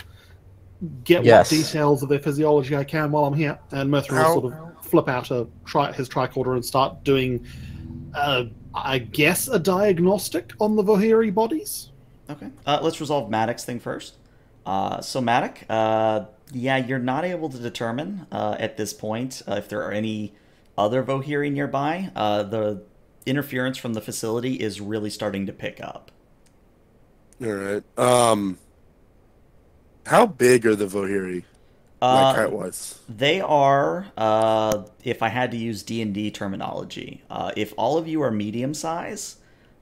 get Yes. what details of their physiology I can while I'm here. And Mithrin will sort of flip out his tricorder and start doing, I guess, a diagnostic on the Vohiri bodies. Okay. Let's resolve Maddox thing first. So Maddox, yeah, you're not able to determine at this point if there are any other Vohiri nearby. The interference from the facility is really starting to pick up. All right. How big are the Vohiri? Like height-wise? They are, if I had to use D&D terminology, if all of you are medium size,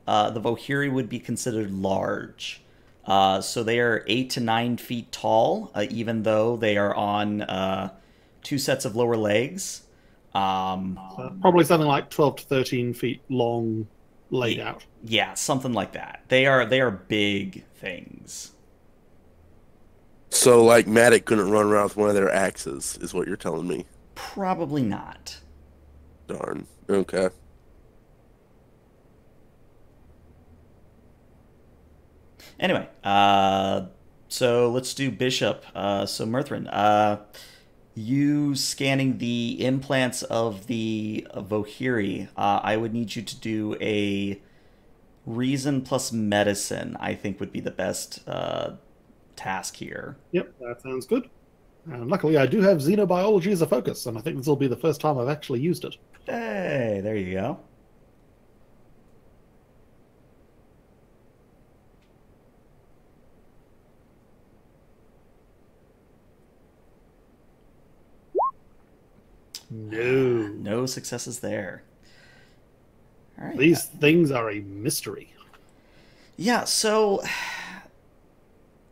the Vohiri would be considered large. So they are 8 to 9 feet tall, even though they are on 2 sets of lower legs. Probably something like 12 to 13 feet long, laid out. Yeah, something like that. They are big things. So, like, Matic couldn't run around with one of their axes, is what you're telling me. Probably not. Darn. Okay. Anyway, so let's do Bishop. So Murthrin, you scanning the implants of the Vohiri, I would need you to do a reason plus medicine, I think would be the best task here. Yep, that sounds good. And luckily, I do have xenobiology as a focus, and I think this will be the first time I've actually used it. Hey, there you go. No. No successes there. All right. These things are a mystery. Yeah, so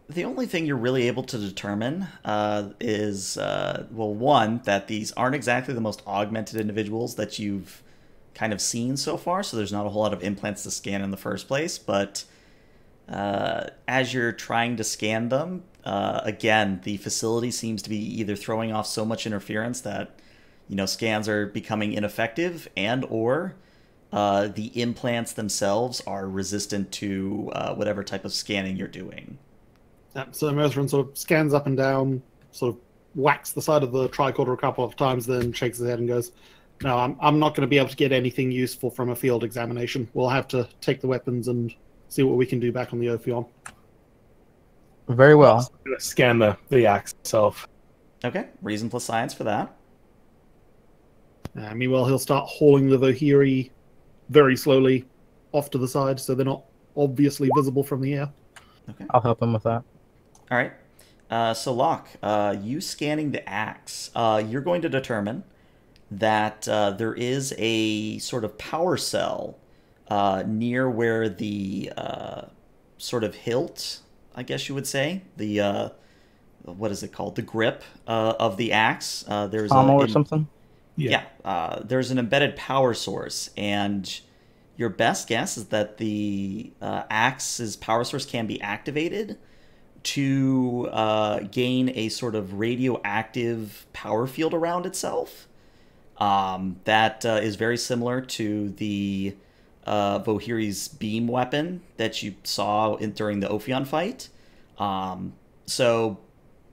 the only thing you're really able to determine is, well, one, that these aren't exactly the most augmented individuals that you've kind of seen so far, so there's not a whole lot of implants to scan in the first place, but as you're trying to scan them, again, the facility seems to be either throwing off so much interference that, scans are becoming ineffective, and or the implants themselves are resistant to whatever type of scanning you're doing. So Merthrin sort of scans up and down, sort of whacks the side of the tricorder a couple of times, then shakes his head and goes, "No, I'm not going to be able to get anything useful from a field examination. We'll have to take the weapons and see what we can do back on the Ophion." Very well. Scan the axe itself. Okay, reason plus science for that. Meanwhile, he'll start hauling the Vohiri very slowly off to the side, so they're not obviously visible from the air. Okay. I'll help him with that. All right. So, Locke, you scanning the axe, you're going to determine that there is a sort of power cell near where the sort of hilt, I guess you would say, the what is it called? The grip of the axe. There's Pommel or something? Yeah. There's an embedded power source, and your best guess is that the axe's power source can be activated to gain a sort of radioactive power field around itself. That is very similar to the Vohiri's beam weapon that you saw during the Ophion fight. So,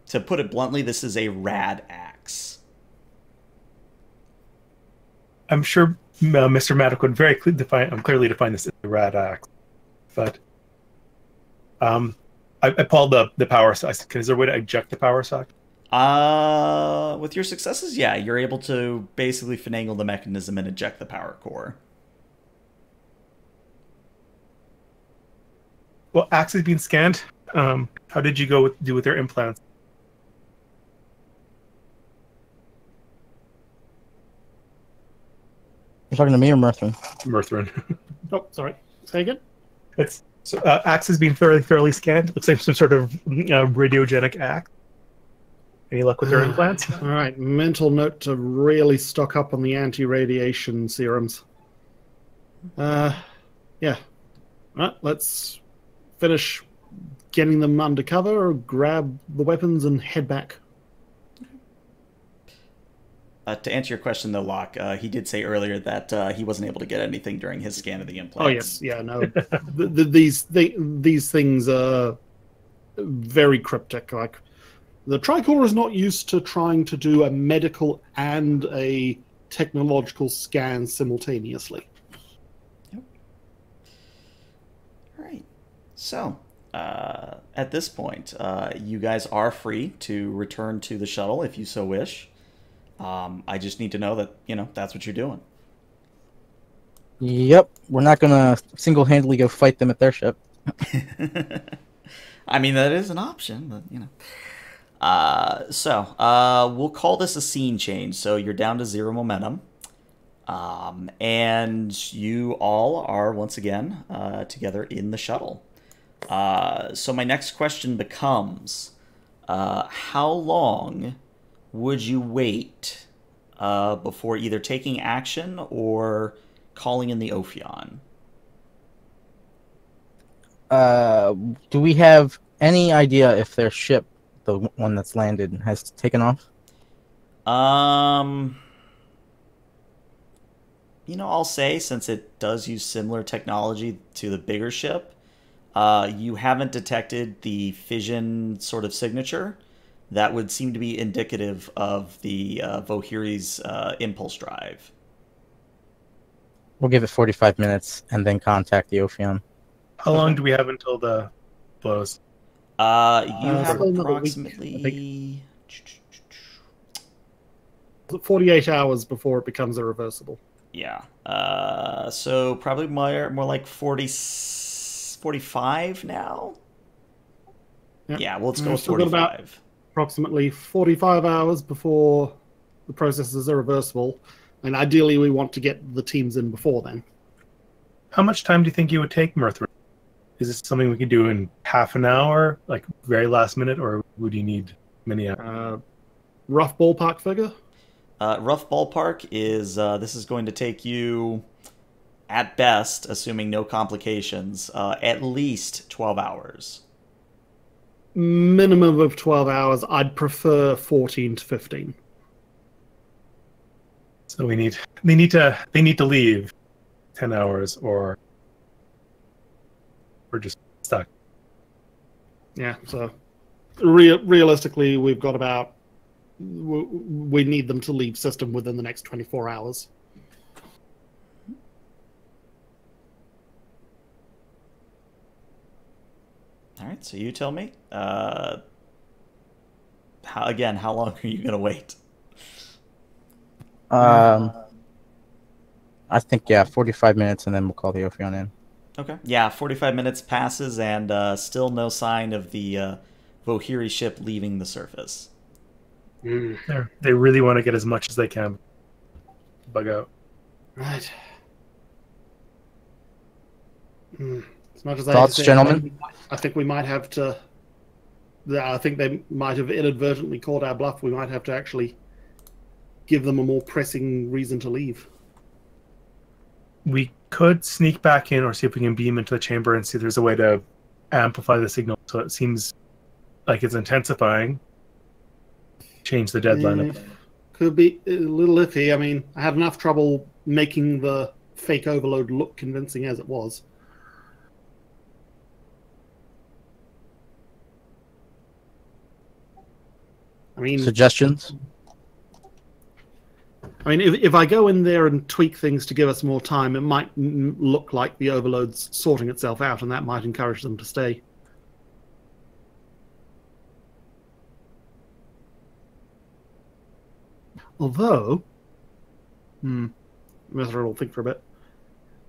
to put it bluntly, this is a rad axe. I'm sure Mr. Maddock would very clearly define this as a rad axe, but I pulled the power socket. Is there a way to eject the power socket? With your successes, yeah, you're able to basically finagle the mechanism and eject the power core. Well, axe is being scanned. How did you do with their implants? You're talking to me or Merthrin? Merthrin. Oh, sorry. Say again? Axe is being thoroughly scanned. Looks like some sort of radiogenic axe. Any luck with their implants? All right, mental note to really stock up on the anti-radiation serums. Yeah. All right, let's finish getting them undercover, grab the weapons, and head back. To answer your question, though, Locke, he did say earlier that he wasn't able to get anything during his scan of the implants. Oh, yes. Yeah, no. These things are very cryptic. Like, the tricorder is not used to trying to do a medical and a technological scan simultaneously. Yep. All right. So, at this point, you guys are free to return to the shuttle if you so wish. I just need to know that, that's what you're doing. Yep. We're not going to single-handedly go fight them at their ship. I mean, that is an option, but, So, we'll call this a scene change. So you're down to 0 momentum. And you all are, once again, together in the shuttle. So my next question becomes, how long would you wait before either taking action or calling in the Ophion? Do we have any idea if their ship, the one that's landed, has taken off? I'll say, since it does use similar technology to the bigger ship, you haven't detected the fission sort of signature. That would seem to be indicative of the Vohiri's impulse drive. We'll give it 45 minutes and then contact the Ophion. How long do we have until the blows? You have still another week, I approximately... 48 hours before it becomes irreversible. Yeah. So probably more like 45 now. Yep. Yeah, well, let's go with Still got about 45. approximately 45 hours before the process is irreversible, and ideally we want to get the teams in before then. How much time do you think you would take, Mirth? Is this something we could do in half an hour, like very last minute, or would you need many hours? Rough ballpark figure? Rough ballpark is this is going to take you, at best, assuming no complications, at least 12 hours. Minimum of 12 hours. I'd prefer 14 to 15. So they need to leave 10 hours, or we're just stuck. Yeah, so realistically, we've got about... We need them to leave system within the next 24 hours. All right, so you tell me. How long are you going to wait? I think, 45 minutes, and then we'll call the Ophion in. Okay. Yeah, 45 minutes passes, and still no sign of the Vohiri ship leaving the surface. They really want to get as much as they can. Bug out. Right. As much as Thoughts, gentlemen? I think we might have to... I think they might have inadvertently called our bluff. We might have to actually give them a more pressing reason to leave. We could sneak back in or see if we can beam into the chamber and see if there's a way to amplify the signal so it seems like it's intensifying. Change the deadline. Could be a little iffy. I mean, I had enough trouble making the fake overload look convincing as it was. I mean, Suggestions? I mean, if I go in there and tweak things to give us more time, it might look like the overload's sorting itself out, and that might encourage them to stay. Although, I'll think for a bit.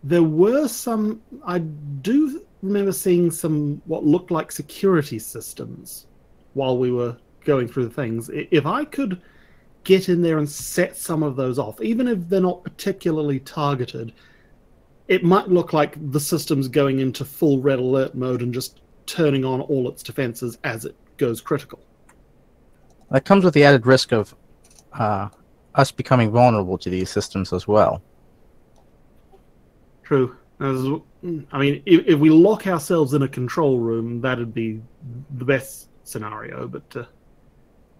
There were some... I do remember seeing some what looked like security systems while we were going through the things. If I could get in there and set some of those off, even if they're not particularly targeted, it might look like the system's going into full red alert mode and just turning on all its defenses as it goes critical. That comes with the added risk of us becoming vulnerable to these systems as well. True. I mean, if we lock ourselves in a control room, that'd be the best scenario, but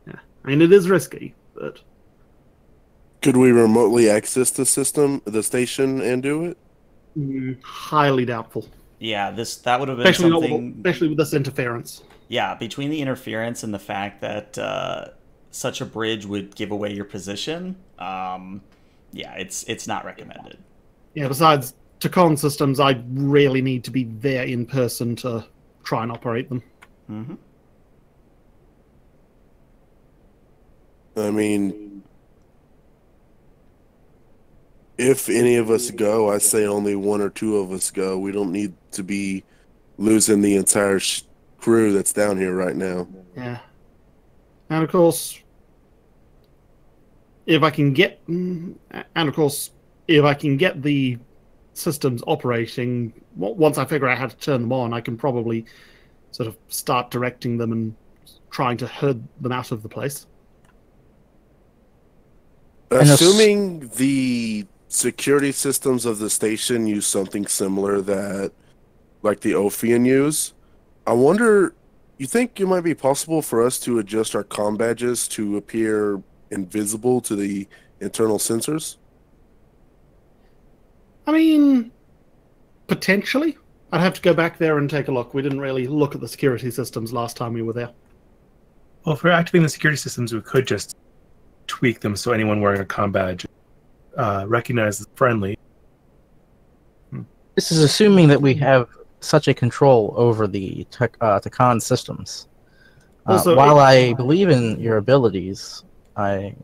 yeah. I mean, it is risky, but... Could we remotely access the station, and do it? Highly doubtful. Yeah, that would have been Especially with this interference. Yeah, between the interference and the fact that such a bridge would give away your position, yeah, it's not recommended. Yeah, besides, Tacon systems, I really need to be there in person to try and operate them. Mm-hmm. I mean, if any of us go, I say only one or two of us go. We don't need to be losing the entire crew that's down here right now. Yeah. And of course, if I can get the systems operating, once I figure out how to turn them on, I can probably sort of start directing them and trying to herd them out of the place. Assuming the security systems of the station use something similar that, like the Ophion use, I wonder, you think it might be possible for us to adjust our comm badges to appear invisible to the internal sensors? I mean, potentially. I'd have to go back there and take a look. We didn't really look at the security systems last time we were there. Well, if we're activating the security systems, we could just tweak them so anyone wearing a comm badge recognizes friendly. This is assuming that we have such a control over the Tacon systems. Also, while I believe in your abilities, I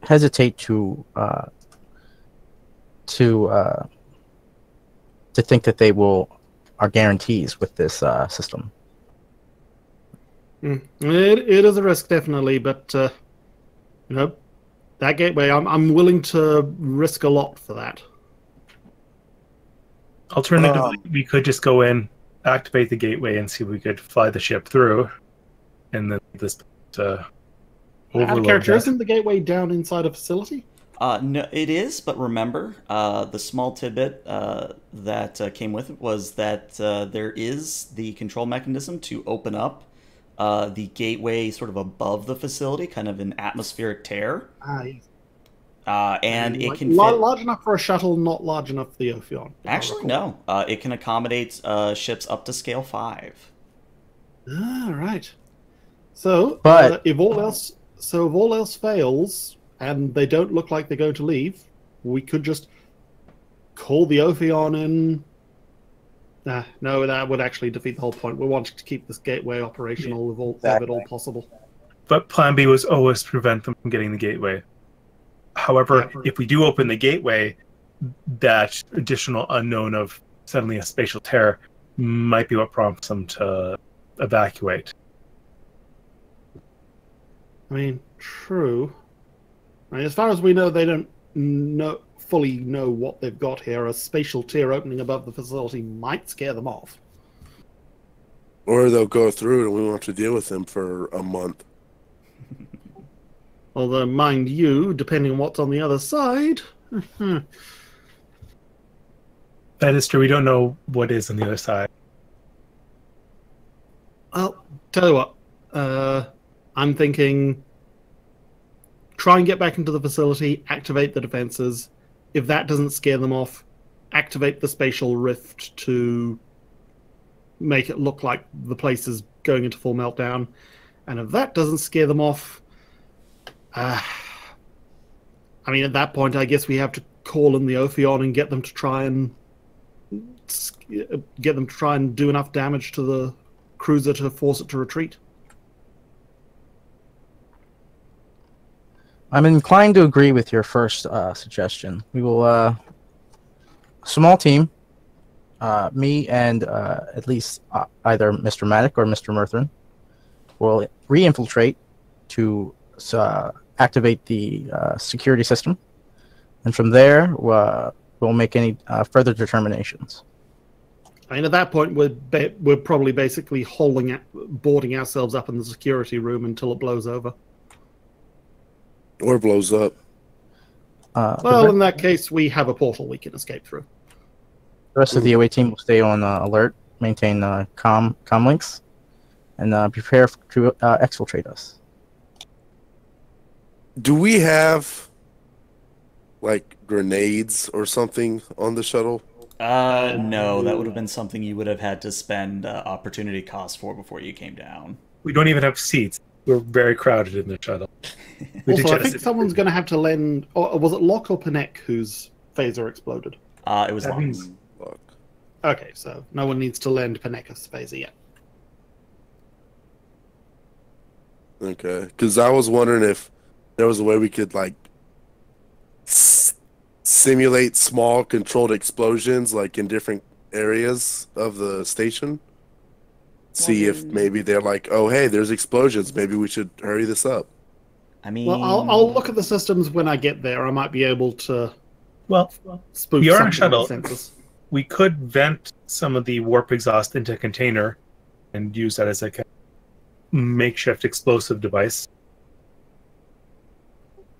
hesitate to think that they are guarantees with this system. It is a risk, definitely, but that gateway, I'm willing to risk a lot for that. Alternatively, we could just go in, activate the gateway, and see if we could fly the ship through, and then this Out of character, isn't the gateway down inside a facility? No, it is, but remember, the small tidbit that came with it was that there is the control mechanism to open up the gateway sort of above the facility, kind of an atmospheric tear. Yes. And it can fit... large enough for a shuttle, not large enough for the Ophion. Actually, no. It can accommodate ships up to scale 5. Right. So, But if all else fails, and they don't look like they're going to leave, we could just call the Ophion in. No, that would actually defeat the whole point. We want to keep this gateway operational if at all possible. But Plan B was always prevent them from getting the gateway. However, if we do open the gateway, that additional unknown of suddenly a spatial tear might be what prompts them to evacuate. I mean, true. I mean, as far as we know, they don't fully know what they've got here. A spatial tear opening above the facility might scare them off. Or they'll go through and we won't have to deal with them for a month. Although, mind you, depending on what's on the other side... That is true. We don't know what is on the other side. Well, tell you what. I'm thinking... Try and get back into the facility, activate the defenses. If that doesn't scare them off, activate the spatial rift to make it look like the place is going into full meltdown. And if that doesn't scare them off... I mean, at that point, I guess we have to call in the Ophion and get them to try and do enough damage to the cruiser to force it to retreat. I'm inclined to agree with your first suggestion. We will, small team, me and at least either Mr. Maddock or Mr. Murthrin will re-infiltrate to activate the security system, and from there we'll make any further determinations. I mean, at that point, we're probably basically boarding ourselves up in the security room until it blows over. Or blows up. Well, in that case, we have a portal we can escape through. The rest of the OA team will stay on alert, maintain comm links, and prepare to exfiltrate us. Do we have, like, grenades or something on the shuttle? No, that would have been something you would have had to spend opportunity cost for before you came down. We don't even have seats. We're very crowded in the shuttle. Also, I think someone's going to have to lend... Or was it Locke or Panek whose phaser exploded? It was Locke. Okay, so no one needs to lend Panek a phaser yet. Okay, because I was wondering if there was a way we could, like, simulate small controlled explosions, like, in different areas of the station. See if maybe they're like, oh, hey, there's explosions. Maybe we should hurry this up. I mean... Well, I'll look at the systems when I get there. I might be able to spoof we are on a something shuttle. with sensors. We could vent some of the warp exhaust into a container and use that as a makeshift explosive device.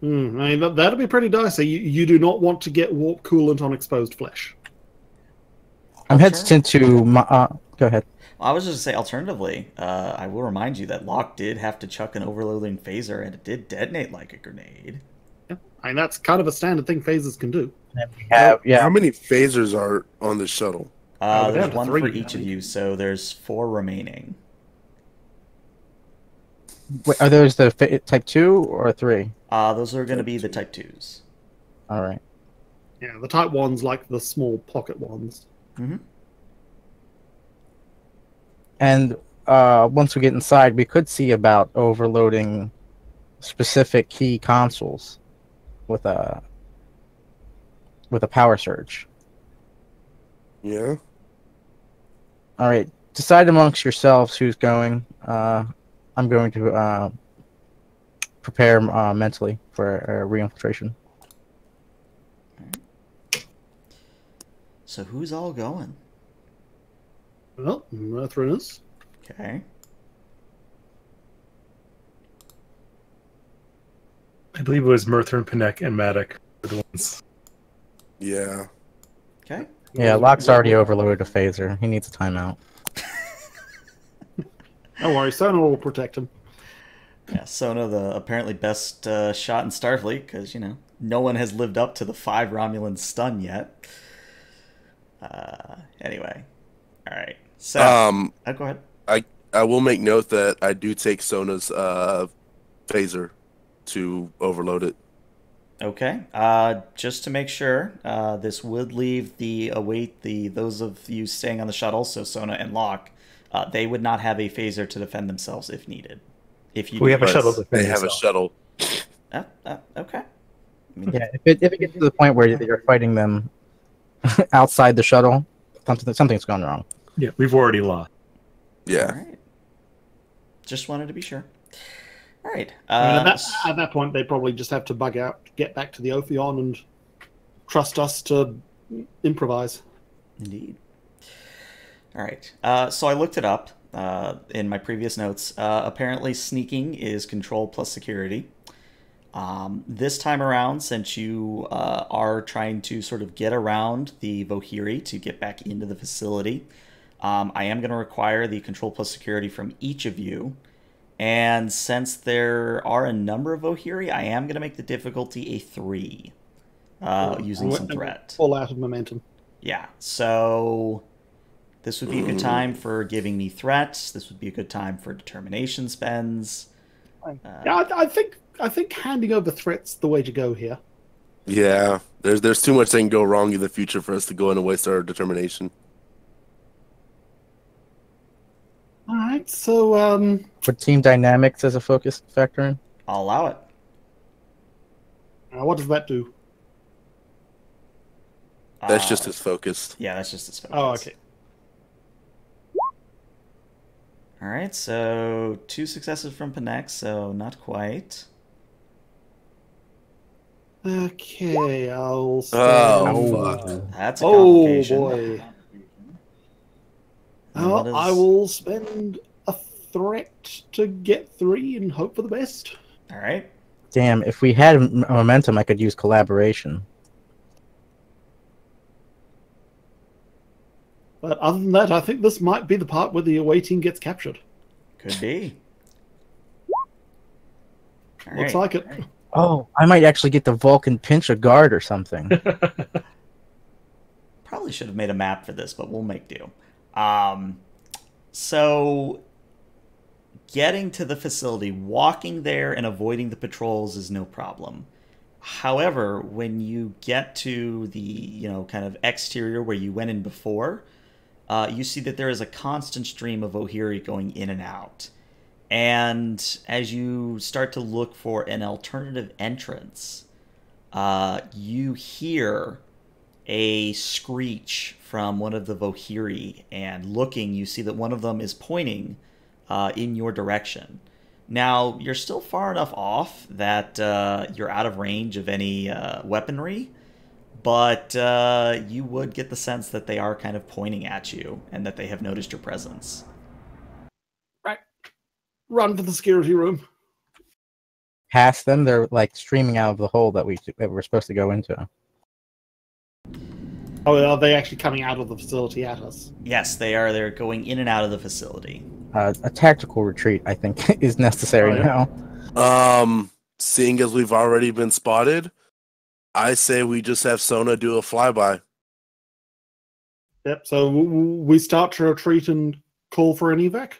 I mean, that'd be pretty dicey. You do not want to get warp coolant on exposed flesh. I'm hesitant to... go ahead. I was just going to say, alternatively, I will remind you that Locke did have to chuck an overloading phaser, and it did detonate like a grenade. Yeah. I mean, that's kind of a standard thing phasers can do. How many phasers are on the shuttle? There's one for each of you, so there's 4 remaining. Wait, are those the type 2 or 3? Those are going to be the type 2s. All right. Yeah, the type 1's like the small pocket ones. Mm-hmm. And once we get inside, we could see about overloading specific key consoles with a power surge. Yeah. All right, decide amongst yourselves who's going. I'm going to prepare mentally for a reinfiltration. So who's all going? Well, Murthrin is. Okay. I believe it was Murthrin, Panek, and Maddock were the ones. Yeah. Okay. Yeah, Locke's already overloaded a phaser. He needs a timeout. Don't worry, Sona will protect him. Yeah, Sona, the apparently best shot in Starfleet, because, no one has lived up to the 5 Romulan stun yet. Anyway. All right. So, go ahead. I will make note that I do take Sona's phaser to overload it. Okay. Just to make sure, this would leave those of you staying on the shuttle, so Sona and Locke, they would not have a phaser to defend themselves if needed. We have a shuttle. They have a shuttle. Okay. I mean, Yeah, if it gets to the point where you're fighting them outside the shuttle, something's gone wrong. Yeah, we've already lost. Yeah. All right. Just wanted to be sure. All right. I mean, at that point, they probably just have to bug out, get back to the Ophion, and trust us to improvise. Indeed. All right. So I looked it up in my previous notes. Apparently, sneaking is control plus security. This time around, since you are trying to sort of get around the Vohiri to get back into the facility, I am going to require the control plus security from each of you. And since there are a number of Vohiri, I am going to make the difficulty a 3 using some threat. Fall out of momentum. Yeah, so this would be a good time for giving me threats. This would be a good time for determination spends. Yeah, I think handing over threats the way to go here. Yeah. There's too much that can go wrong in the future for us to go in and waste our determination. All right, so Put team dynamics as a focus factor in. I'll allow it. what does that do? That's just his focus. Yeah, that's just his focus. Oh, okay. All right, so 2 successes from Panek, so not quite. Okay, I'll. Oh, fuck. That's a Oh complication. boy. And what I will spend a threat to get 3 and hope for the best. All right. Damn, if we had momentum, I could use collaboration. But other than that, I think this might be the part where the away team gets captured. Could be. All Looks right. like it. Oh, I might actually get the Vulcan pinch a guard or something. Probably should have made a map for this, but we'll make do. So getting to the facility, walking there and avoiding the patrols is no problem. However, when you get to the, kind of exterior where you went in before, you see that there is a constant stream of Vohiri going in and out. And as you start to look for an alternative entrance, you hear a screech from one of the Vohiri, and looking, you see that one of them is pointing in your direction. Now, you're still far enough off that you're out of range of any weaponry, but you would get the sense that they are kind of pointing at you and that they have noticed your presence. Right. Run for the security room. Past them, they're like streaming out of the hole that we're supposed to go into. Oh, are they actually coming out of the facility at us? Yes, they are. They're going in and out of the facility. A tactical retreat, I think, is necessary now. Seeing as we've already been spotted, I say we just have Sona do a flyby. Yep, so we start to retreat and call for an evac?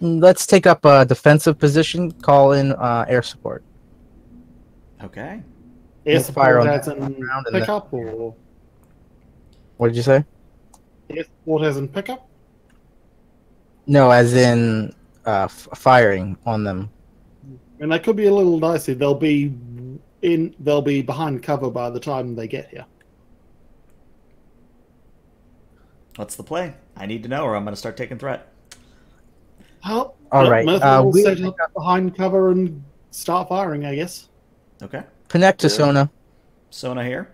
Let's take up a defensive position, call in air support. Okay. Air Let's fire support on as that in round and pickup, or What did you say? air support as in pickup? No, as in firing on them. And that could be a little dicey. They'll be they'll be behind cover by the time they get here. What's the play? I need to know, or I'm going to start taking threat. Well, All right. Murphy will We set up behind cover and start firing, I guess. Okay. connect to Yeah. Sona. Sona here.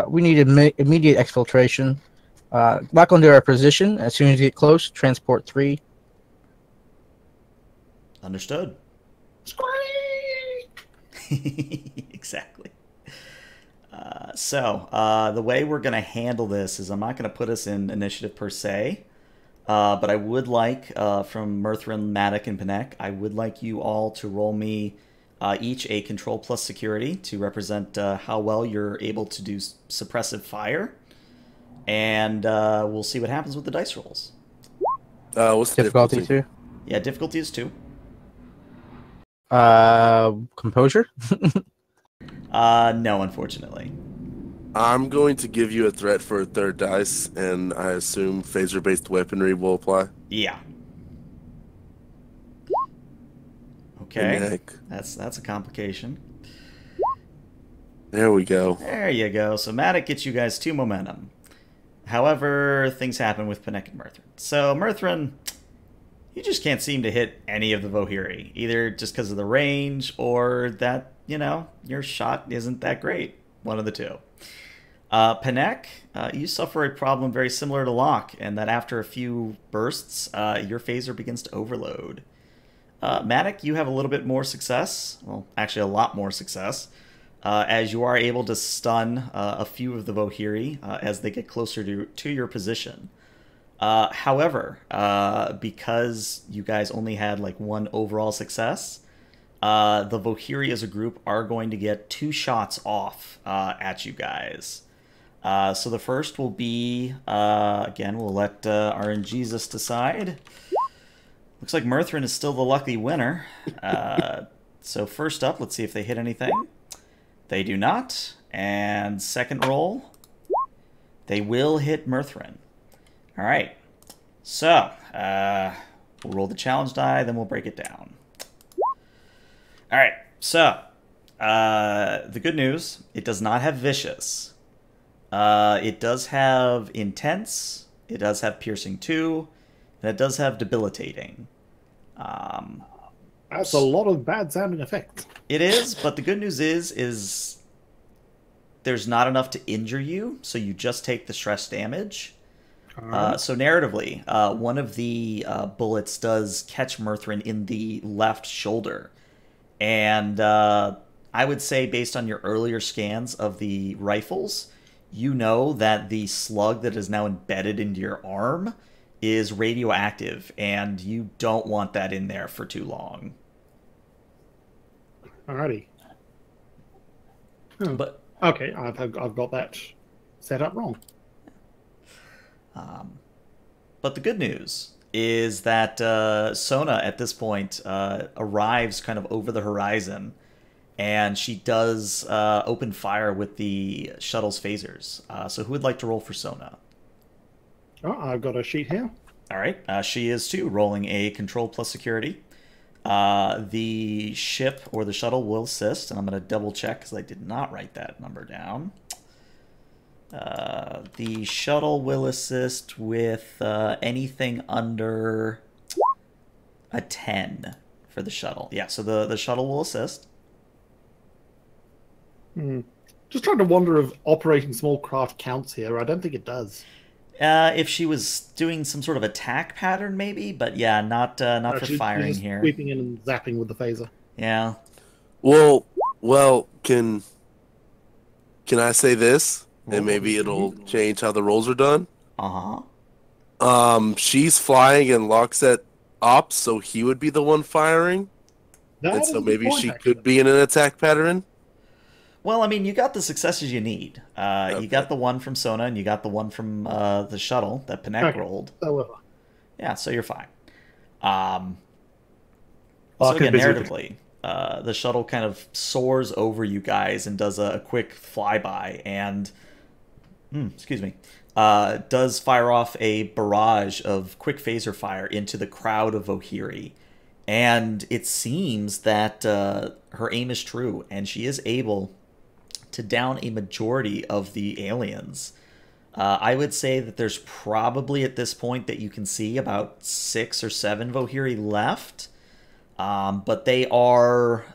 We need immediate exfiltration. Lock onto our position. As soon as you get close, transport 3. Understood. Squeak! Exactly. So the way we're going to handle this is I'm not going to put us in initiative per se, but I would like, from Murthrin, Matic, and Panek, I would like you all to roll me each a control plus security to represent how well you're able to do suppressive fire, and we'll see what happens with the dice rolls. What's the Difficulty difficulty? 2. Yeah, difficulty is 2. Composure. No, unfortunately. I'm going to give you a threat for a third dice, and I assume phaser-based weaponry will apply. Yeah. Okay. Heck. That's a complication. There we go. There you go. So Matic gets you guys 2 momentum. However, things happen with Panek and Murthrin. So Murthrin, you just can't seem to hit any of the Vohiri, either just because of the range or that, your shot isn't that great. One of the two. Panek, you suffer a problem very similar to Locke, and that after a few bursts, your phaser begins to overload. Matic, you have a little bit more success. Well, actually a lot more success. As you are able to stun a few of the Vohiri as they get closer to your position. However, because you guys only had like 1 overall success, the Vohiri as a group are going to get 2 shots off at you guys. So the first will be, again, we'll let RNGesus decide. Looks like Murthrin is still the lucky winner. So first up, let's see if they hit anything. They do not. And second roll, they will hit Murthrin. All right. So we'll roll the challenge die, then we'll break it down. All right. So the good news, it does not have vicious. It does have intense. It does have piercing 2. And it does have debilitating. That's a lot of bad sounding effects. It is, but the good news is there's not enough to injure you, so you just take the stress damage. So narratively, one of the bullets does catch Murthrin in the left shoulder. And I would say, based on your earlier scans of the rifles, you know that the slug that is now embedded into your arm is radioactive, and you don't want that in there for too long. Alrighty. Oh, But okay, I've got that set up wrong. But the good news is that Sona, at this point, arrives kind of over the horizon, and she does open fire with the shuttle's phasers. So who would like to roll for Sona? Oh, I've got a sheet here. All right, she is too, rolling a control plus security. The ship or the shuttle will assist, and I'm going to double check because I did not write that number down. The shuttle will assist with anything under a 10 for the shuttle. Yeah, so the shuttle will assist. Just trying to wonder if operating small craft counts here. I don't think it does. If she was doing some sort of attack pattern, maybe, but yeah, not for She's firing just here. sweeping in and zapping with the phaser. Yeah. Well, can I say this? And maybe it'll change how the rolls are done. She's flying and Locke's at ops, so he would be the one firing. And so maybe she could be in an attack pattern. Well, I mean, you got the successes you need. You got the one from Sona, and you got the one from the shuttle that Panek rolled. However. Yeah, so you're fine. Locke So is again, busy with narratively, the shuttle kind of soars over you guys and does a quick flyby, and does fire off a barrage of quick phaser fire into the crowd of Vohiri. And it seems that her aim is true, and she is able to down a majority of the aliens. I would say that there's probably at this point that you can see about 6 or 7 Vohiri left. But they are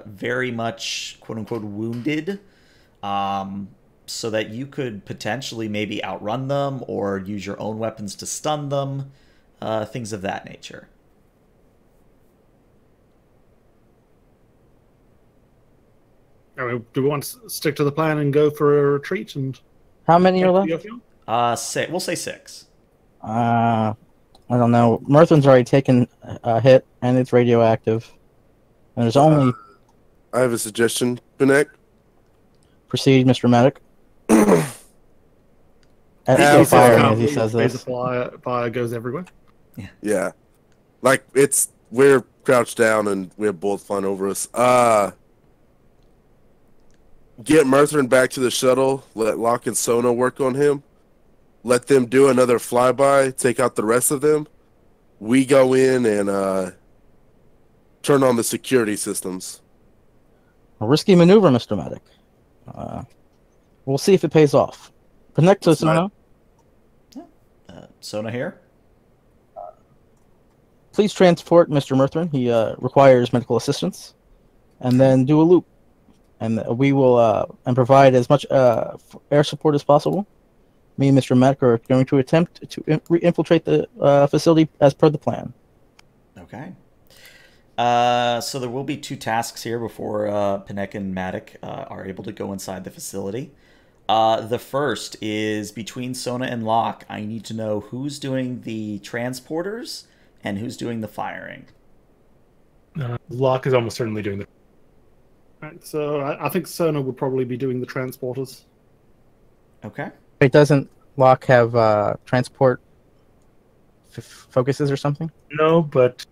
very much, quote-unquote, wounded, so that you could potentially maybe outrun them or use your own weapons to stun them, things of that nature. I mean, do we want to stick to the plan and go for a retreat? And How many are left? We'll say 6. I don't know. Murthrin's already taken a hit, and it's radioactive. And there's only... I have a suggestion, Benek. Proceed, Mr. Medic. Have firing fun. as he says this. The fire goes everywhere. Yeah. Like, we're crouched down and we have bullets flying over us. Get Murthrin back to the shuttle. Let Locke and Sona work on him. Let them do another flyby. Take out the rest of them. We go in and turn on the security systems. A risky maneuver, Mr. Medic. We'll see if it pays off. Connect to Sona. Sona here. Please transport Mr. Murthrin. He requires medical assistance. And then do a loop. And we will and provide as much air support as possible. Me and Mr. Medic are going to attempt to infiltrate the facility as per the plan. Okay. So there will be 2 tasks here before Panek and Matic are able to go inside the facility. The first is between Sona and Locke. I need to know who's doing the transporters and who's doing the firing. Locke is almost certainly doing the... Right, so I think Sona would probably be doing the transporters. Okay. Wait, doesn't Locke have transport focuses or something? No, but...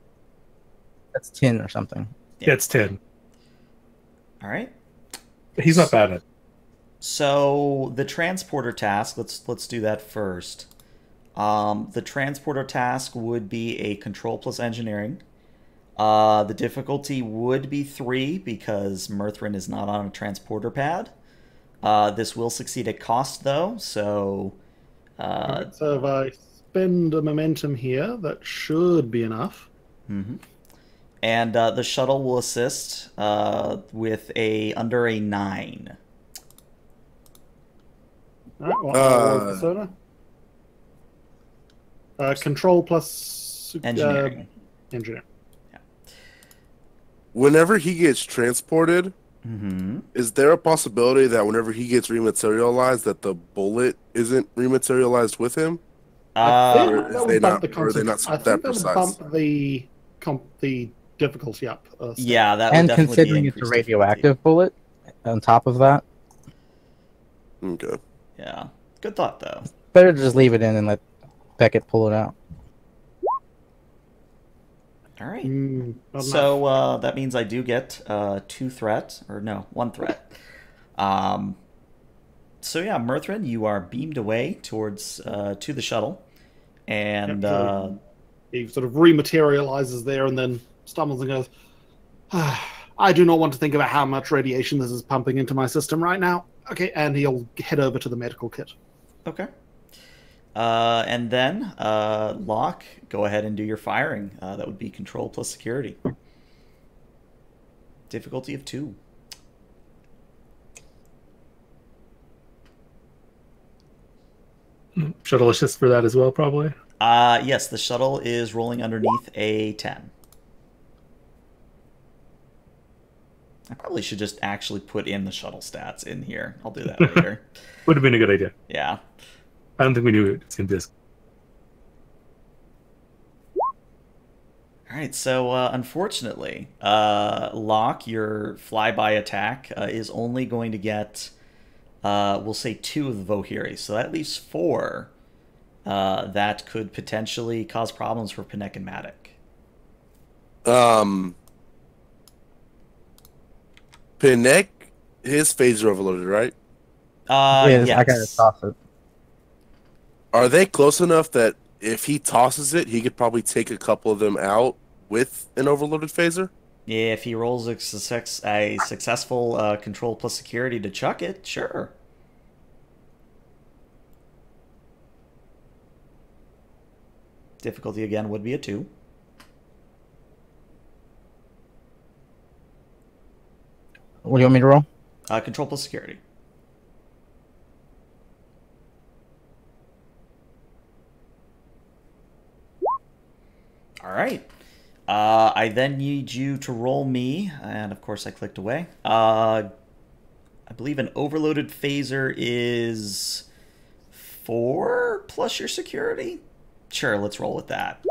That's 10 or something. Yeah, it's 10. All right. He's not bad at it. So the transporter task, let's do that first. The transporter task would be a control plus engineering. The difficulty would be 3 because Murthrin is not on a transporter pad. This will succeed at cost though, so... Right, so if I spend a momentum here, that should be enough. Mm-hmm. And the shuttle will assist with under a 9. Alright, what Sona? Control plus engineering. Engineering. Whenever he gets transported, Mm-hmm. is there a possibility that whenever he gets rematerialized, that the bullet isn't rematerialized with him? I think Or that is would they bump not- the or are they not concent- I that think that would precise? bump the difficulty up. Step. Yeah, that would And definitely considering be it's a increased radioactive bullet, on top of that, Okay. difficulty. Yeah, good thought though. better to just leave it in and let Beckett pull it out. All right. Not enough. So that means I do get 2 threat, or no, 1 threat. So yeah, Murthrin, you are beamed away towards to the shuttle, and Yep, so he sort of rematerializes there and then stumbles and goes, I do not want to think about how much radiation this is pumping into my system right now. Okay, and he'll head over to the medical kit. okay. And then Locke, go ahead and do your firing. That would be control plus security. Difficulty of 2. Shuttle assist for that as well, probably. Yes, the shuttle is rolling underneath a 10. I probably should just actually put in the shuttle stats in here. I'll do that later. Would have been a good idea. Yeah. I don't think we knew it was going to be this. All right, so unfortunately, Locke, your flyby attack is only going to get, we'll say 2 of the Vohiri. So that leaves 4 that could potentially cause problems for Panek and Matic. Pinek, his phaser overloaded, right? Yes, Yes. I gotta toss it. Are they close enough that if he tosses it, he could probably take a couple of them out with an overloaded phaser? Yeah, if he rolls a successful control plus security to chuck it, sure. Difficulty again would be a 2. What do you want me to roll? Control plus security. All right. I then need you to roll me, and of course I clicked away. I believe an overloaded phaser is 4 plus your security? Sure, let's roll with that.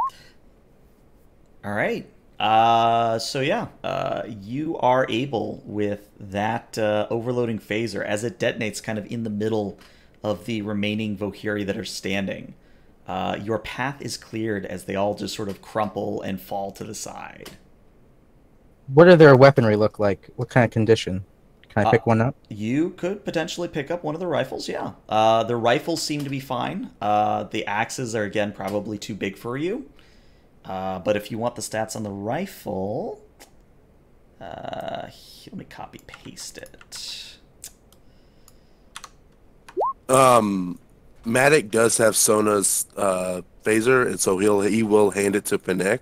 All right. So yeah, you are able with that overloading phaser as it detonates kind of in the middle of the remaining Vohiri that are standing. Your path is cleared as they all just sort of crumple and fall to the side. What do their weaponry look like? What kind of condition? Can I pick one up? You could potentially pick up one of the rifles, yeah. The rifles seem to be fine. The axes are, again, probably too big for you. But if you want the stats on the rifle... let me copy-paste it. Matic does have Sona's phaser, and so he will hand it to Panek,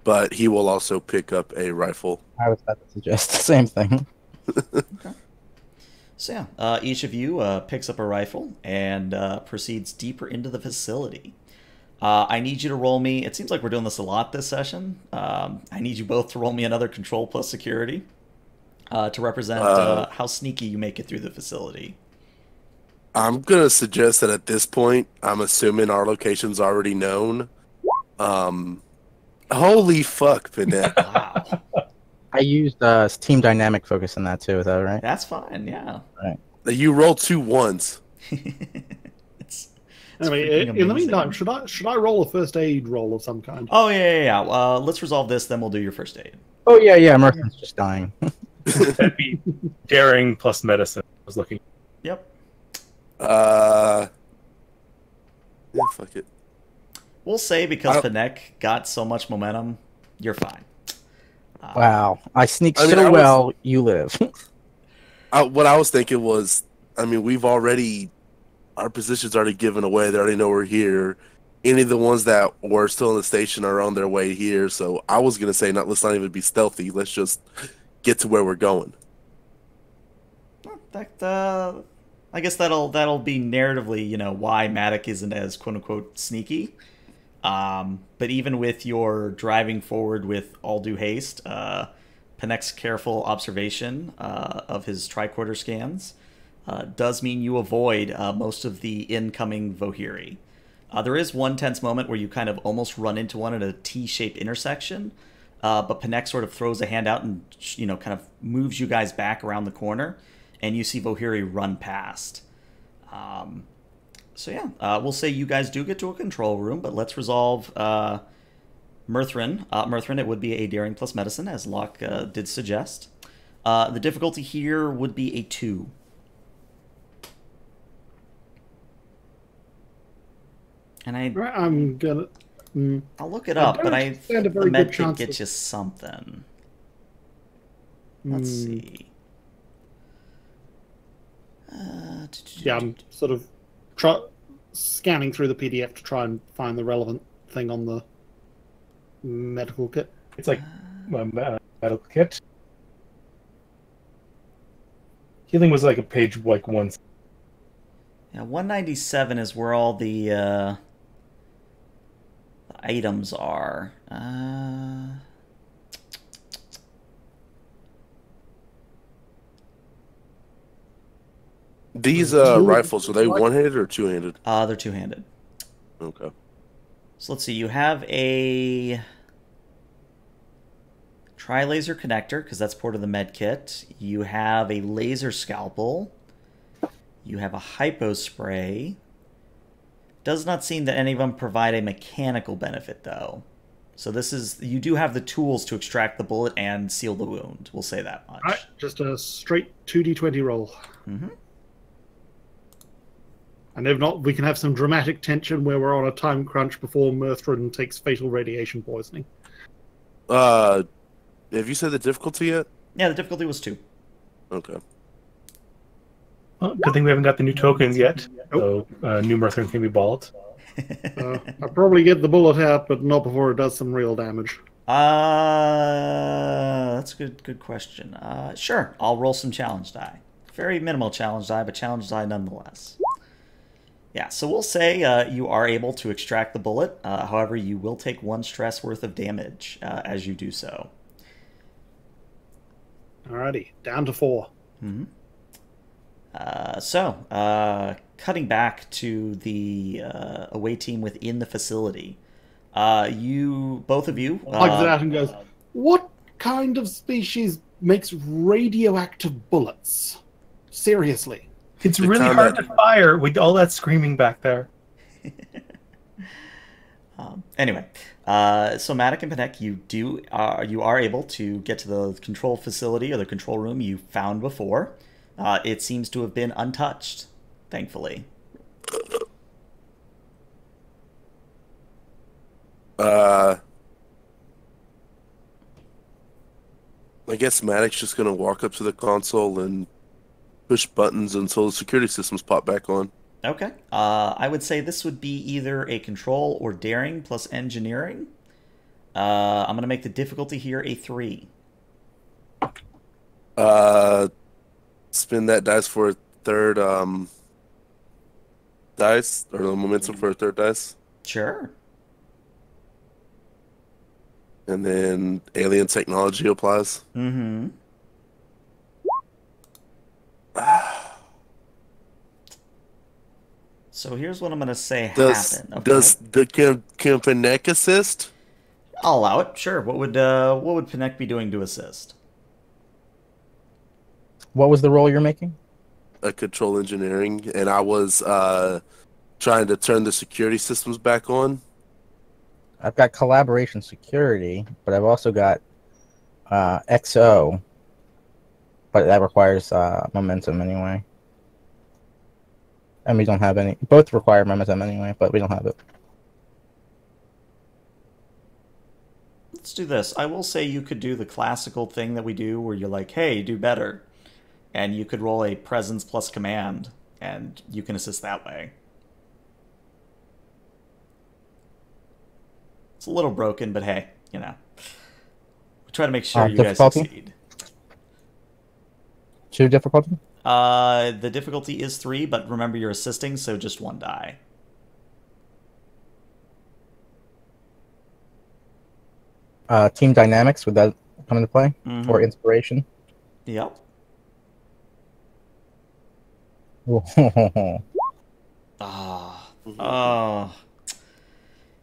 but he will also pick up a rifle. I was about to suggest the same thing. Okay. So yeah, each of you picks up a rifle and proceeds deeper into the facility. I need you to roll me, it seems like we're doing this a lot this session, I need you both to roll me another control plus security to represent how sneaky you make it through the facility. I'm going to suggest that at this point, I'm assuming our location's already known. Holy fuck, Panek. Wow. I used team dynamic focus in that too, is that right? That's fine, yeah. Right. You rolled 2 1s. it's I mean, freaking in the amazing. meantime, should I roll a first aid roll of some kind? Oh, yeah. Let's resolve this, then we'll do your first aid. Oh yeah, Merthin's just dying. That'd be daring plus medicine. I was looking. Yep. Yeah, fuck it. We'll say because Panek got so much momentum, you're fine. Wow, I sneak I mean, so well, you live. What I was thinking was, I mean, our position's already given away. They already know we're here. Any of the ones that were still in the station are on their way here. So I was going to say, let's not even be stealthy. Let's just get to where we're going. I guess that'll be narratively, why Matic isn't as quote-unquote sneaky. But even with your driving forward with all due haste, Panek's careful observation of his tricorder scans does mean you avoid most of the incoming Vohiri. There is one tense moment where you kind of almost run into one at a T-shaped intersection, but Panek sort of throws a hand out and kind of moves you guys back around the corner, and you see Vohiri run past. So yeah, we'll say you guys do get to a control room, but let's resolve Murthrin. Murthrin, it would be a daring plus medicine, as Locke did suggest. The difficulty here would be a 2. And I'm gonna. I'll look it up, but I stand a the very med good kit chance gets of- you something. Let's see. Yeah, I'm sort of scanning through the PDF to try and find the relevant thing on the medical kit. It's like medical kit. Healing was like a page like 1. Yeah, 197 is where all the items are. These rifles, are they one-handed or two-handed? They're two-handed. Okay. So let's see. You have a tri-laser connector, because that's part of the med kit. You have a laser scalpel. You have a hypo spray. Does not seem that any of them provide a mechanical benefit, though. So you do have the tools to extract the bullet and seal the wound. We'll say that much. All right, just a straight 2d20 roll. Mm-hmm. And if not, we can have some dramatic tension where we're on a time crunch before Murthrin takes fatal radiation poisoning. Have you said the difficulty yet? Yeah, the difficulty was 2. Okay. Well, good thing we haven't got the new tokens yet. So new Merthrin can be balled. I'll probably get the bullet out, but not before it does some real damage. That's a good question. Sure, I'll roll some challenge die. Very minimal challenge die, but challenge die nonetheless. Yeah, so we'll say you are able to extract the bullet. However, you will take 1 stress worth of damage as you do so. Alrighty, down to 4. Mm-hmm. Cutting back to the away team within the facility, both of you... Plugs it out and goes, what kind of species makes radioactive bullets? Seriously. It's really hard to fire with all that screaming back there. Anyway, so Matic and Panek, you are able to get to the control facility or the control room you found before. It seems to have been untouched, thankfully. I guess Matic's just gonna walk up to the console and push buttons until the security systems pop back on. Okay. I would say this would be either a control or daring plus engineering. I'm going to make the difficulty here a 3. Spin that dice for a third dice, or the momentum for a third dice. Sure. And then alien technology applies. Mm-hmm. So here's what I'm going to say happened. Okay. Can Panek assist? I'll allow it. Sure. What would Panek be doing to assist? What was the roll you're making? A control engineering, and I was trying to turn the security systems back on. I've got collaboration security, but I've also got XO, but that requires momentum anyway. And we don't have any. Both require momentum anyway, but we don't have it. Let's do this. I will say you could do the classical thing that we do where you're like, hey, do better. And you could roll a presence plus command, and you can assist that way. It's a little broken, but hey, you know. We try to make sure you guys succeed. 2 difficulty? The difficulty is 3, but remember you're assisting, so just 1 die. Team dynamics, would that come into play? Mm-hmm. Or inspiration? Yep.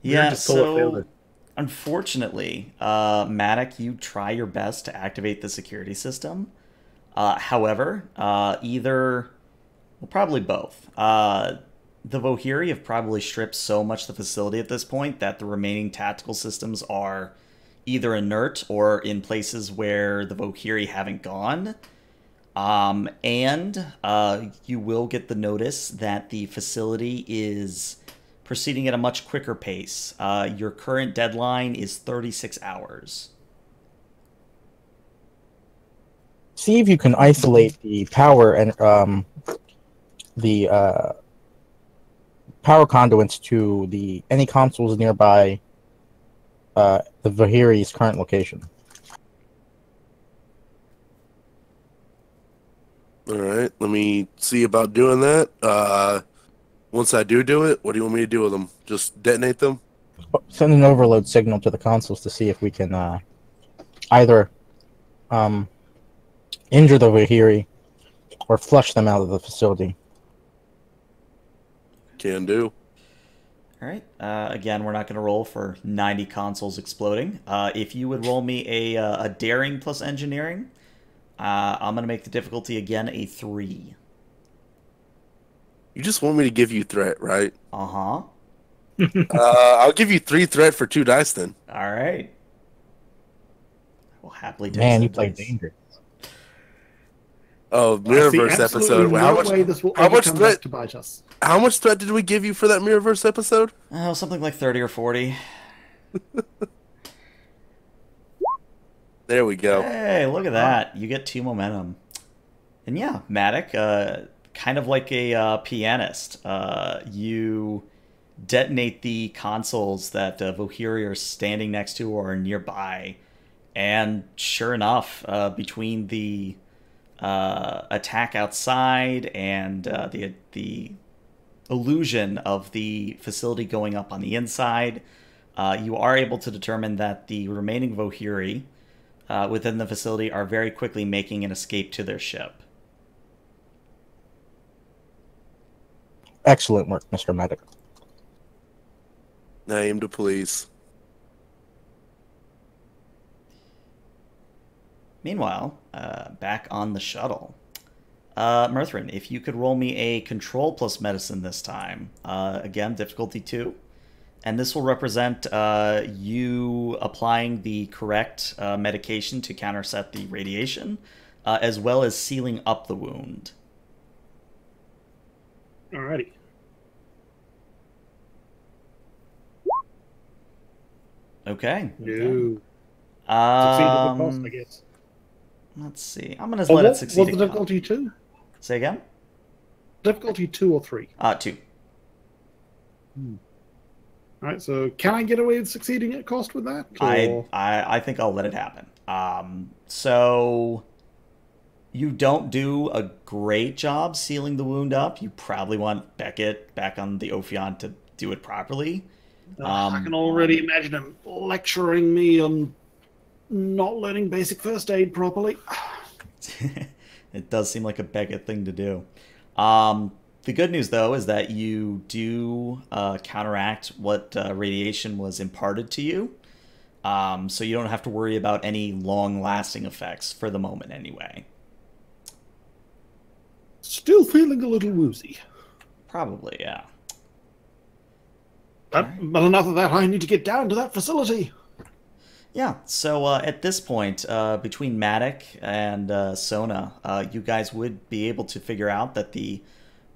Yeah, so unfortunately, Matic, you try your best to activate the security system. However, probably both. The Vohiri have probably stripped so much of the facility at this point that the remaining tactical systems are either inert or in places where the Vohiri haven't gone. And you will get the notice that the facility is proceeding at a much quicker pace. Your current deadline is 36 hours. See if you can isolate the power and the power conduits to any consoles nearby the Vohiri's current location. All right, let me see about doing that. Once I do it, what do you want me to do with them? Just detonate them? Send an overload signal to the consoles to see if we can either injure the Vohiri or flush them out of the facility. Can do. All right. Again, we're not going to roll for 90 consoles exploding. If you would roll me a daring plus engineering, I'm going to make the difficulty again a 3. You just want me to give you threat, right? Uh-huh. I'll give you 3 threat for 2 dice then. All right. I will happily take Man, you play dangerous. Oh, Mirrorverse episode. How much threat to bite us? How much threat did we give you for that Mirrorverse episode? Oh, something like 30 or 40. There we go. Hey, look at that. You get 2 momentum. And yeah, Matic, kind of like a pianist, you detonate the consoles that Vohiri are standing next to or nearby. And sure enough, between the attack outside and the illusion of the facility going up on the inside, you are able to determine that the remaining Vohiri within the facility are very quickly making an escape to their ship. Excellent work, Mr. Medic. Name to please. Meanwhile, back on the shuttle. Murthrin, if you could roll me a control plus medicine this time. Again, difficulty 2. And this will represent you applying the correct medication to counterset the radiation, as well as sealing up the wound. Alrighty. Okay. No. Succeed at the cost, Um, I guess. let's see. I'm going to let it succeed. Was the again. difficulty 2? Say again? Difficulty 2 or 3? 2. Alright, so can I get away with succeeding at cost with that? I think I'll let it happen. So you don't do a great job sealing the wound up. You probably want Beckett back on the Ophion to do it properly. I can already imagine him lecturing me on not learning basic first aid properly. It does seem like a Beckett thing to do. The good news, though, is that you do counteract what radiation was imparted to you. So you don't have to worry about any long-lasting effects for the moment, anyway. Still feeling a little woozy. Probably, yeah. But enough of that, I need to get down to that facility. Yeah, so at this point, between Matic and Sona, you guys would be able to figure out that the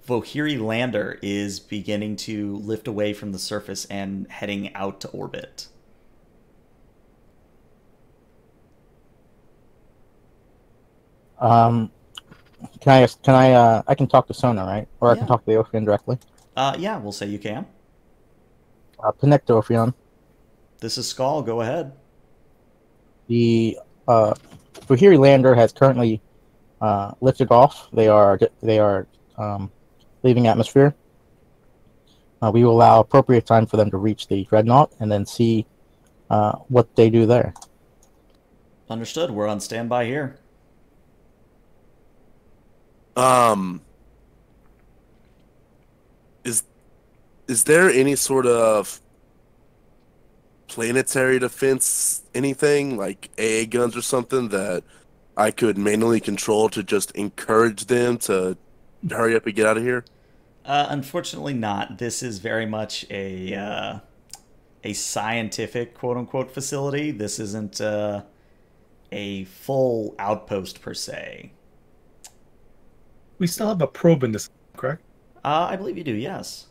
Vohiri lander is beginning to lift away from the surface and heading out to orbit. I can talk to Sona, right? Or I can Yeah. talk to the Ophion directly. Yeah, we'll say you can. Connect to Ophion. This is Skull, go ahead. The Vohiri lander has currently lifted off. They are leaving atmosphere. We will allow appropriate time for them to reach the dreadnought and then see what they do there. Understood, we're on standby here. Is there any sort of planetary defense, anything like AA guns or something that I could manually control to just encourage them to hurry up and get out of here? Unfortunately not. This is very much a scientific quote-unquote facility. This isn't a full outpost per se. We still have a probe in this, correct? I believe you do, yes.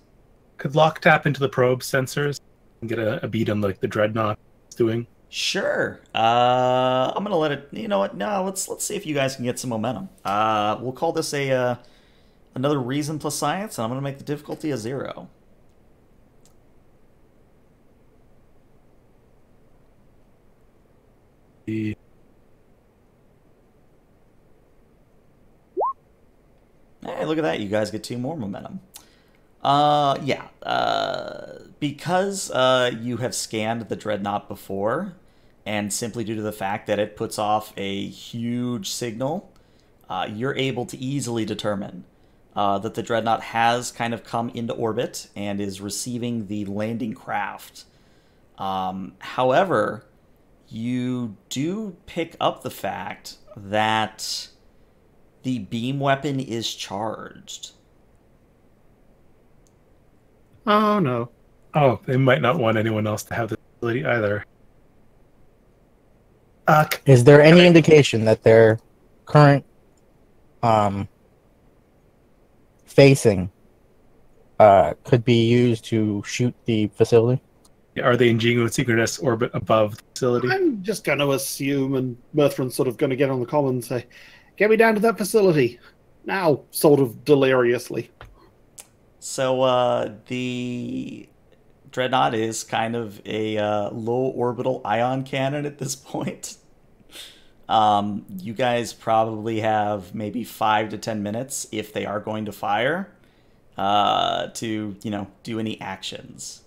Could Locke tap into the probe sensors and get a beat on like the dreadnought it's doing? Sure. I'm gonna let it. You know what? No, let's see if you guys can get some momentum. We'll call this another reason plus science, and I'm gonna make the difficulty a 0. The Hey, look at that! You guys get 2 more momentum. Yeah. Because you have scanned the dreadnought before, and simply due to the fact that it puts off a huge signal, you're able to easily determine that the dreadnought has kind of come into orbit and is receiving the landing craft. However, you do pick up the fact that the beam weapon is charged. Oh, no. Oh, they might not want anyone else to have this ability either. Is there any indication that their current facing could be used to shoot the facility? Are they in geosynchronous orbit above the facility? I'm just going to assume, and Mirthran's sort of going to get on the comm and say, "Get me down to that facility now," sort of deliriously. So the Dreadnought is kind of a low orbital ion cannon at this point. You guys probably have maybe 5 to 10 minutes if they are going to fire to do any actions.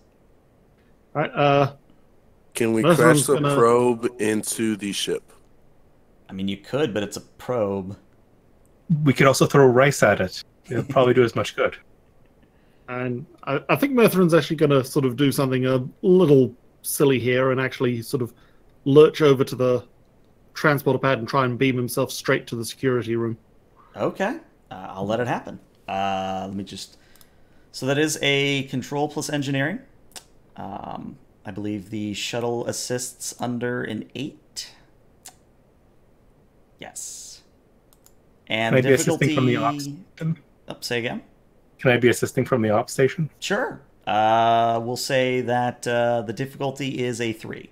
All right. Can we Mirthran's crash the gonna- probe into the ship? I mean, you could, but it's a probe. We could also throw rice at it. It'll probably do as much good. And I think Mirthran's actually going to sort of do something a little silly here and actually sort of lurch over to the transporter pad and try and beam himself straight to the security room. Okay, I'll let it happen. Let me just... So that is a control plus engineering. I believe the shuttle assists under an 8. Yes. And Can I be difficulty... assisting from the ops station? Oh, say again? Can I be assisting from the ops station? Sure. We'll say that the difficulty is a 3.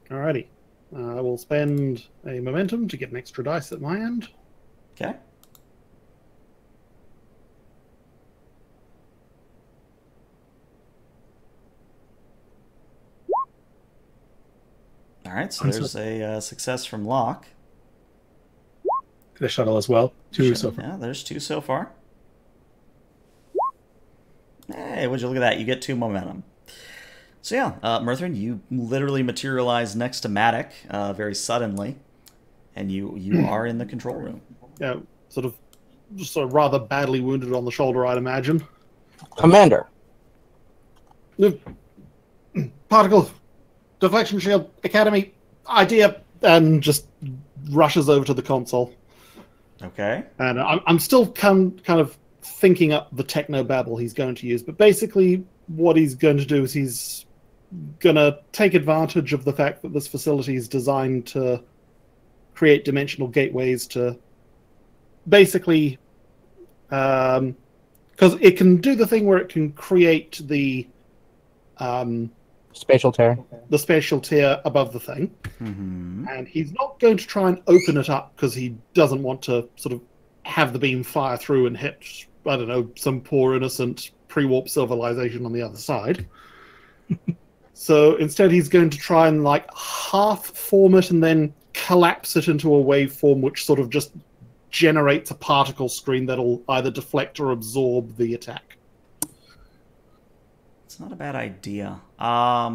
Alrighty. I will spend a momentum to get an extra dice at my end. Okay. All right, so there's a success from Locke. The shuttle as well. 2 so far. Yeah, there's 2 so far. Hey, would you look at that? You get 2 momentum. So yeah, Mirthran, you literally materialize next to Matic very suddenly, and you are in the control room. Yeah, sort of rather badly wounded on the shoulder, I'd imagine. Commander. Particle deflection shield academy idea, and just rushes over to the console. Okay. And I'm still kind of thinking up the techno babble he's going to use, but basically what he's going to do is he's going to take advantage of the fact that this facility is designed to create dimensional gateways to basically because it can do the thing where it can create the Spatial tear. spatial tier above the thing. Mm-hmm. And he's not going to try and open it up because he doesn't want to sort of have the beam fire through and hit, I don't know, some poor innocent pre-warp civilization on the other side. So instead he's going to try and like half form it and then collapse it into a waveform which sort of just generates a particle screen that'll either deflect or absorb the attack. It's not a bad idea. I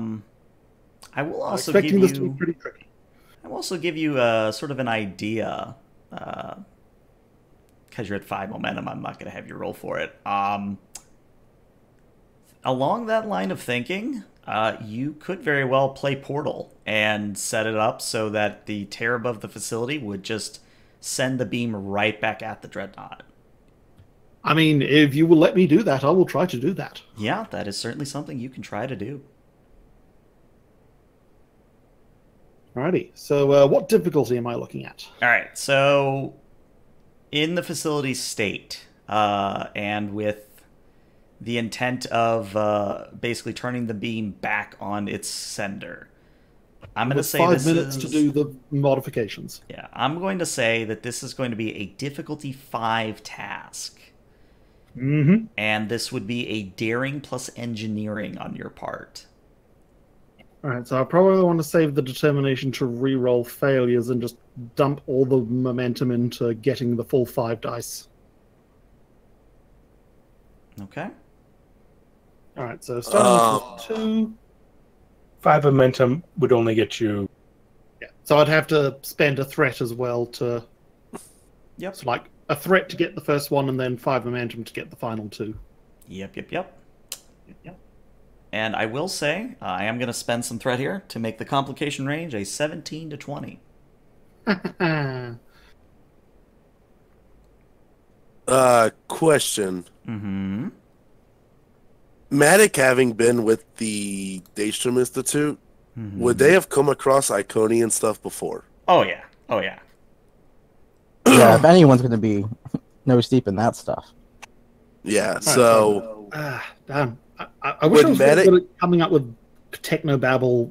will also I'm expecting give this to be you... pretty tricky. I will also give you sort of an idea. Because you're at 5 momentum, I'm not going to have you roll for it. Along that line of thinking, you could very well play Portal and set it up so that the tear above the facility would just send the beam right back at the Dreadnought. I mean, if you will let me do that, I will try to do that. Yeah, that is certainly something you can try to do. Alrighty, so what difficulty am I looking at? All right, so in the facility state, and with the intent of basically turning the beam back on its sender, I'm going to With say 5 this minutes is... to do the modifications. Yeah, I'm going to say that this is going to be a difficulty 5 task. Mm-hmm. And this would be a daring plus engineering on your part. Alright, so I probably want to save the determination to re-roll failures and just dump all the momentum into getting the full 5 dice. Okay. Alright, so starting with 2. 5 momentum would only get you... Yeah, so I'd have to spend a threat as well to... Yep. So like, a threat to get the first one and then 5 momentum to get the final 2. Yep. Yep. And I will say, I am going to spend some threat here to make the complication range a 17 to 20. Question. Mm-hmm. Matic having been with the Daystrom Institute, would they have come across Iconian stuff before? Oh, yeah. Oh, yeah. Yeah, if anyone's going to be nose deep in that stuff. Yeah, so... Damn. I wish I Would was really medic- good at coming up with technobabble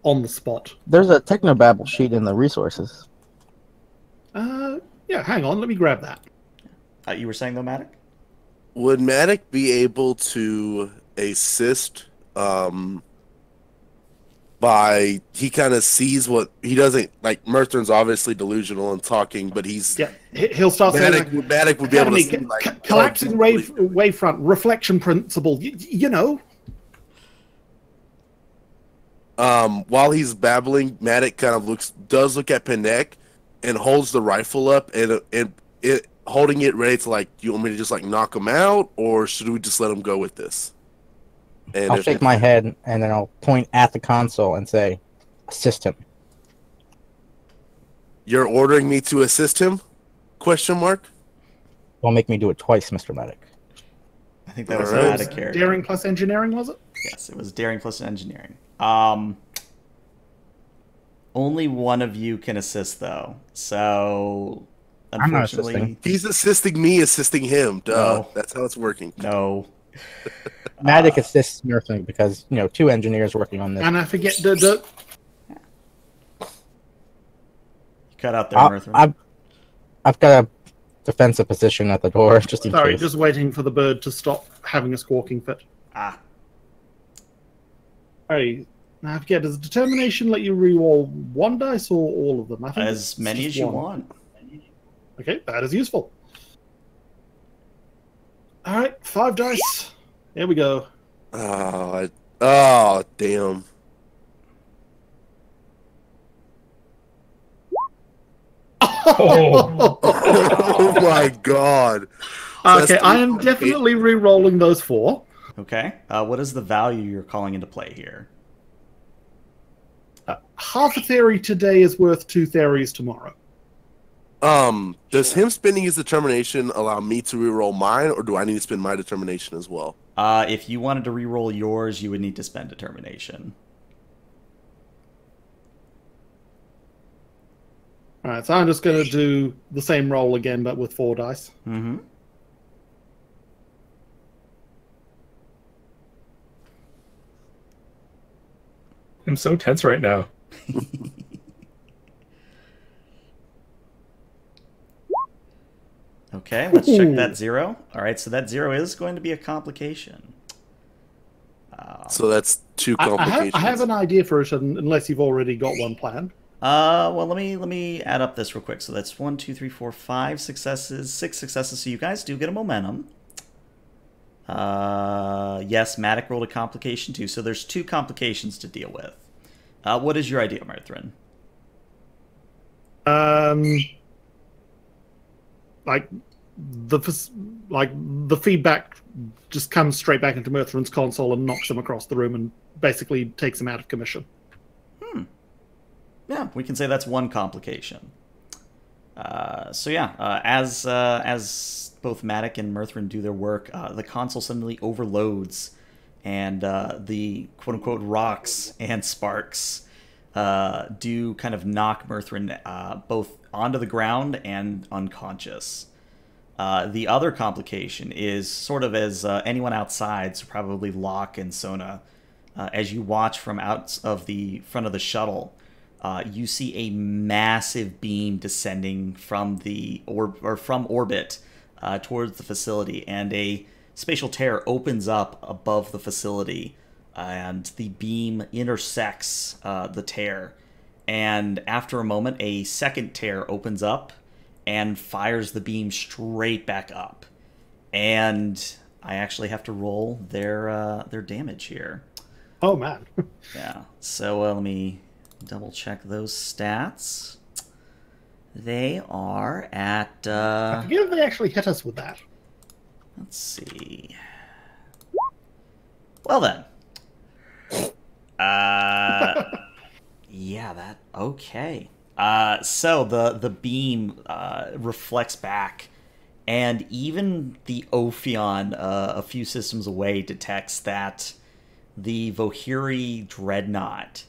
on the spot. There's a technobabble sheet in the resources. Yeah, hang on, let me grab that. You were saying though, Matic? Would Matic be able to assist by he kind of sees what he doesn't like? Murthrin's obviously delusional and talking, but he's Yeah, he'll start saying like, Matic would be able to see collapsing wavefront, reflection principle. You know. While he's babbling, Matic kind of does look at Panek and holds the rifle up and it holding it ready to like. Do you want me to just like knock him out, or should we just let him go with this? And I'll shake my head and then I'll point at the console and say, "Assist him." You're ordering me to assist him? Question mark. Don't make me do it twice, Mr. Medic. I think that was All right. Matic character. Daring plus engineering, was it? Yes, it was daring plus engineering. Only one of you can assist though, so I'm not unfortunately, assisting. He's assisting me, assisting him. Duh. No. That's how it's working. no. Medic assists Murthrin because, 2 engineers working on this. And I forget the You cut out there, Murthrin. I've got a defensive position at the door, just in sorry, case. just waiting for the bird to stop having a squawking fit. Ah, Hey, now I forget, does determination let you reroll one dice or all of them? I think as it's many just as you one. want. Okay, that is useful. All right, 5 dice. Here we go. Oh, damn. Oh. Oh my god. Okay, That's I am definitely re-rolling those 4. Okay. What is the value you're calling into play here? Half a theory today is worth 2 theories tomorrow. Does him spending his determination allow me to reroll mine, or do I need to spend my determination as well? If you wanted to re-roll yours, you would need to spend determination. All right, so I'm just going to do the same roll again, but with 4 dice. Mm-hmm. I'm so tense right now. Okay, let's check that 0. All right, so that 0 is going to be a complication. So that's 2 complications. I have an idea for it, unless you've already got one planned. Well, let me add up this real quick. So that's 1, 2, 3, 4, 5 successes, 6 successes. So you guys do get a momentum. Yes, Matic rolled a complication too. So there's 2 complications to deal with. What is your idea, Murthrin? Like the feedback just comes straight back into Murthrin's console and knocks him across the room and basically takes him out of commission. Yeah, we can say that's 1 complication. So yeah, as both Matic and Murthrin do their work, the console suddenly overloads, and the quote-unquote rocks and sparks do kind of knock Murthrin both onto the ground and unconscious. The other complication is sort of as anyone outside, so probably Locke and Sona, as you watch from out of the front of the shuttle, you see a massive beam descending from the from orbit towards the facility, and a spatial tear opens up above the facility, and the beam intersects the tear. And after a moment, a second tear opens up and fires the beam straight back up. And I actually have to roll their damage here. Oh man! Yeah. So let me double check those stats. They are at. I forget if they actually hit us with that. Let's see. Well then. Yeah, that okay. So the beam reflects back, and even the Ophion, a few systems away, detects that the Vohiri dreadnought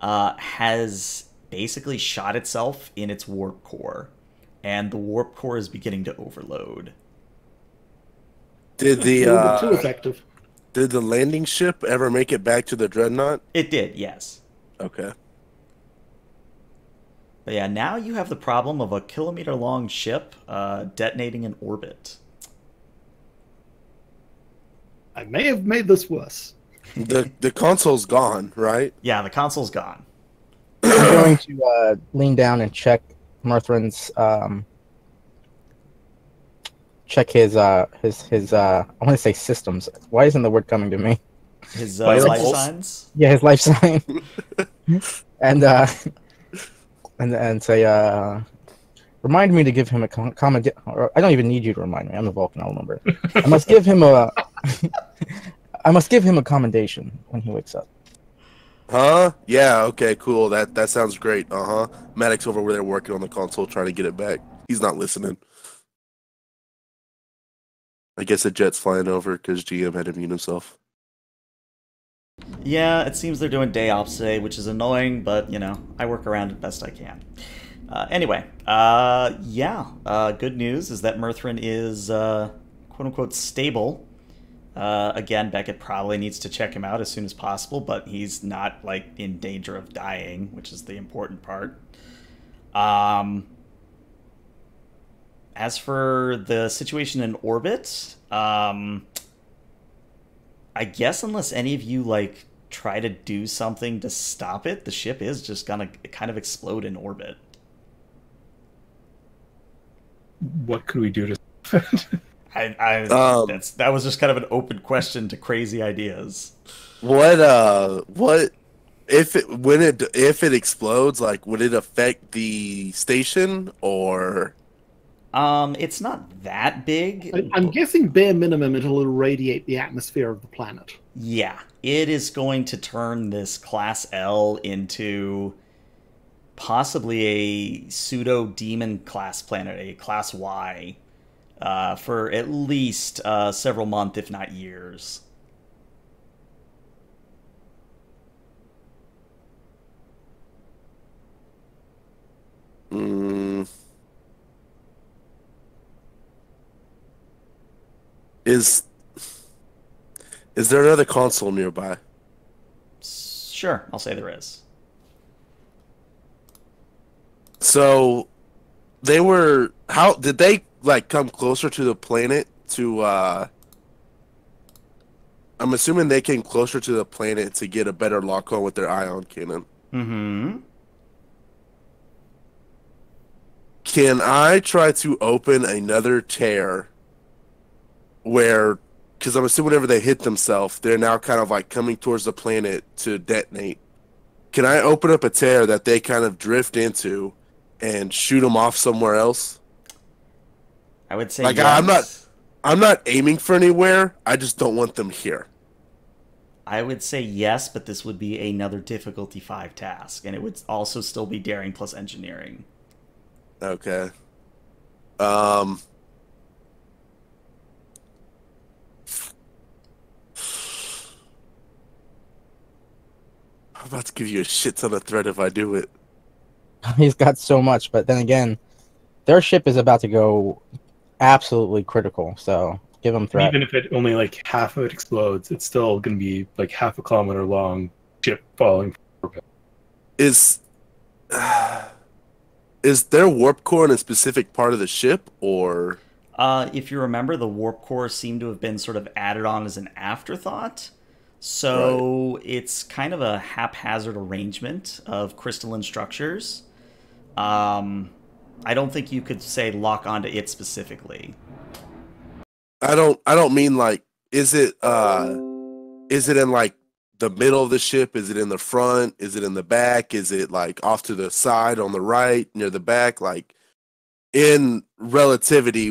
has basically shot itself in its warp core, and the warp core is beginning to overload. Did A little bit too effective. Did the landing ship ever make it back to the dreadnought? It did, yes. Okay. But yeah, now you have the problem of a kilometer-long ship detonating in orbit. I may have made this worse. The console's gone, right? Yeah, the console's gone. I'm going to lean down and check Murthrin's check his I want to say systems. Why isn't the word coming to me? His Vitals? life signs. Yeah, his life sign. and say remind me to give him a comment. I don't even need you to remind me. I'm a Vulcan. I'll remember it. I must give him a commendation when he wakes up. Huh? Yeah, okay, cool. That sounds great. Uh-huh. Maddox over there working on the console trying to get it back. He's not listening. I guess a jet's flying over because GM had to mute himself. Yeah, it seems they're doing day ops today, which is annoying, but, you know, I work around it best I can. Anyway, good news is that Murthrin is, quote-unquote, stable. Again, Beckett probably needs to check him out as soon as possible, but he's not, like, in danger of dying, which is the important part. As for the situation in orbit, I guess unless any of you, like, try to do something to stop it, the ship is just gonna kind of explode in orbit. What could we do to? That was just kind of an open question to crazy ideas. What if it explodes, like would it affect the station or It's not that big. I'm guessing bare minimum it'll irradiate the atmosphere of the planet. Yeah, it is going to turn this Class L into possibly a pseudo-demon class planet, a Class Y, for at least several months, if not years. Is there another console nearby? Sure, I'll say there is. So how did they like come closer to the planet to I'm assuming they came closer to the planet to get a better lock on with their ion cannon. Mm-hmm. Can I try to open another tear where, because I'm assuming whenever they hit themselves, they're now kind of like coming towards the planet to detonate. Can I open up a tear that they kind of drift into and shoot them off somewhere else? I would say like yes. I'm not aiming for anywhere. I just don't want them here. I would say yes, but this would be another difficulty 5 task, and it would also still be daring plus engineering. Okay. I'm about to give you a shit ton of threat if I do it. He's got so much, but then again, their ship is about to go absolutely critical, so give them threat. Even if it only like half of it explodes, it's still going to be like half a kilometer long ship falling. Is there warp core in a specific part of the ship, or? If you remember, the warp core seemed to have been sort of added on as an afterthought. So It's kind of a haphazard arrangement of crystalline structures. I don't think you could say lock onto it specifically. I don't mean like, is it in like the middle of the ship? Is it in the front? Is it in the back? Is it like off to the side, on the right, near the back? Like in relativity,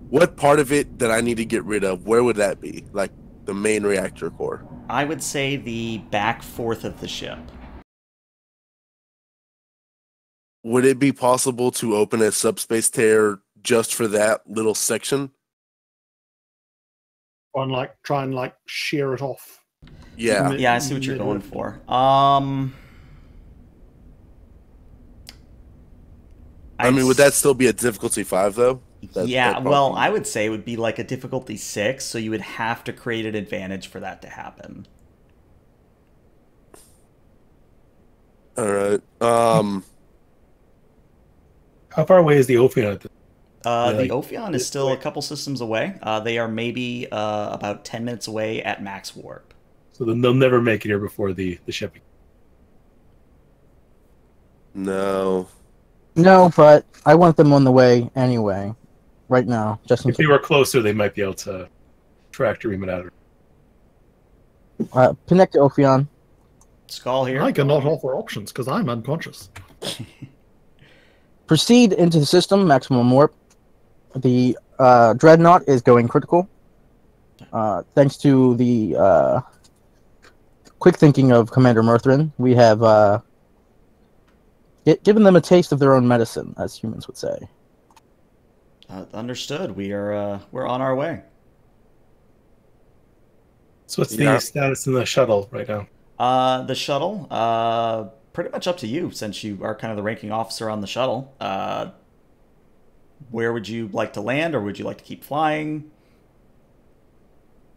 what part of it that I need to get rid of, where would that be? Like the main reactor core? I would say the back fourth of the ship. Would it be possible to open a subspace tear just for that little section? Or like try and like shear it off. Yeah. Yeah, I see what you're going for. I mean, would that still be a difficulty 5 though? Yeah, well, I would say it would be like a difficulty 6, so you would have to create an advantage for that to happen. All right. How far away is the Ophion? The Ophion is still a couple systems away. They are maybe about 10 minutes away at max warp. So then they'll never make it here before the shipping. No. No, but I want them on the way anyway. Right now, just in If they were closer, they might be able to tractor beam it out. connect to Ophion. Skull here. I cannot offer options because I'm unconscious. Proceed into the system, maximum warp. The Dreadnought is going critical. Thanks to the quick thinking of Commander Murthrin, we have given them a taste of their own medicine, as humans would say. Understood. We're on our way. So what's the status in the shuttle right now? The shuttle, pretty much up to you, since you are kind of the ranking officer on the shuttle. Where would you like to land, or would you like to keep flying?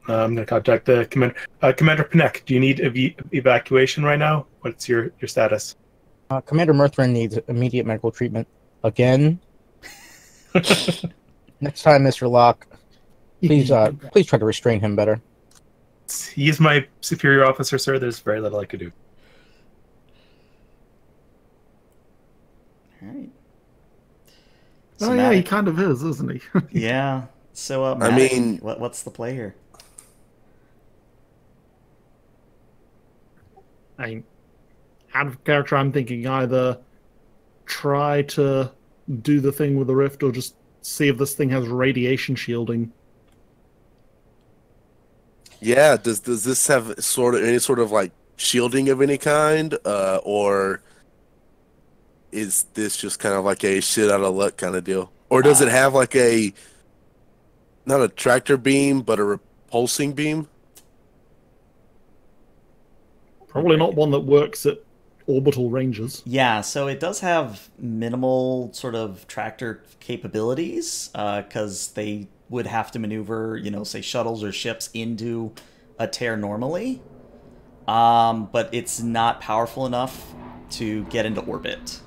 I'm going to contact the commander. Commander Panek, do you need evacuation right now? What's your status? Commander Murthrin needs immediate medical treatment. Again? Next time, Mr. Locke, please try to restrain him better. He is my superior officer, sir. There's very little I could do. All right. Oh yeah, he kind of is, isn't he? Yeah. So, I mean, what's the play here? Out of character, I'm thinking either try to do the thing with the rift, or just see if this thing has radiation shielding. Yeah. Does this have any sort of like shielding of any kind, or is this just kind of like a shit out of luck kind of deal, or does it have like not a tractor beam but a repulsing beam? Probably not one that works at orbital ranges. Yeah, so it does have minimal sort of tractor capabilities, because they would have to maneuver, say shuttles or ships into a tear normally. But it's not powerful enough to get into orbit.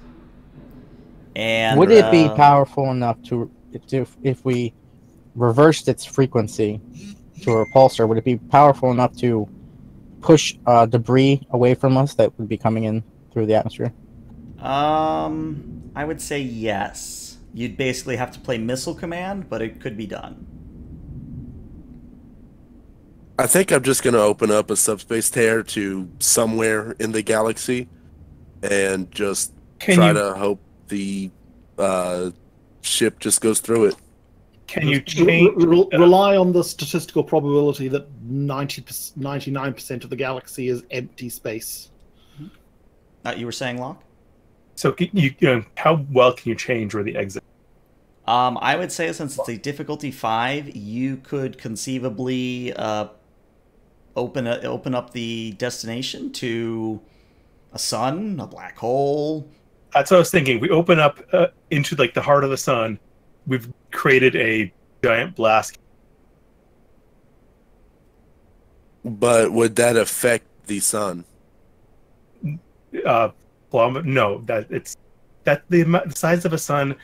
And would it be powerful enough to if we reversed its frequency to a repulsor? Would it be powerful enough to push debris away from us that would be coming in through the atmosphere? I would say yes. You'd basically have to play Missile Command, but it could be done. I think I'm just going to open up a subspace tear to somewhere in the galaxy and just try to hope the ship just goes through it. Can you change? Rely on the statistical probability that 99% of the galaxy is empty space. You were saying, Locke? So how well can you change where the exit? I would say since it's a difficulty 5, you could conceivably open up the destination to a sun, a black hole. That's what I was thinking. We open up into like the heart of the sun. We've created a giant blast. But would that affect the sun? No, the size of a sun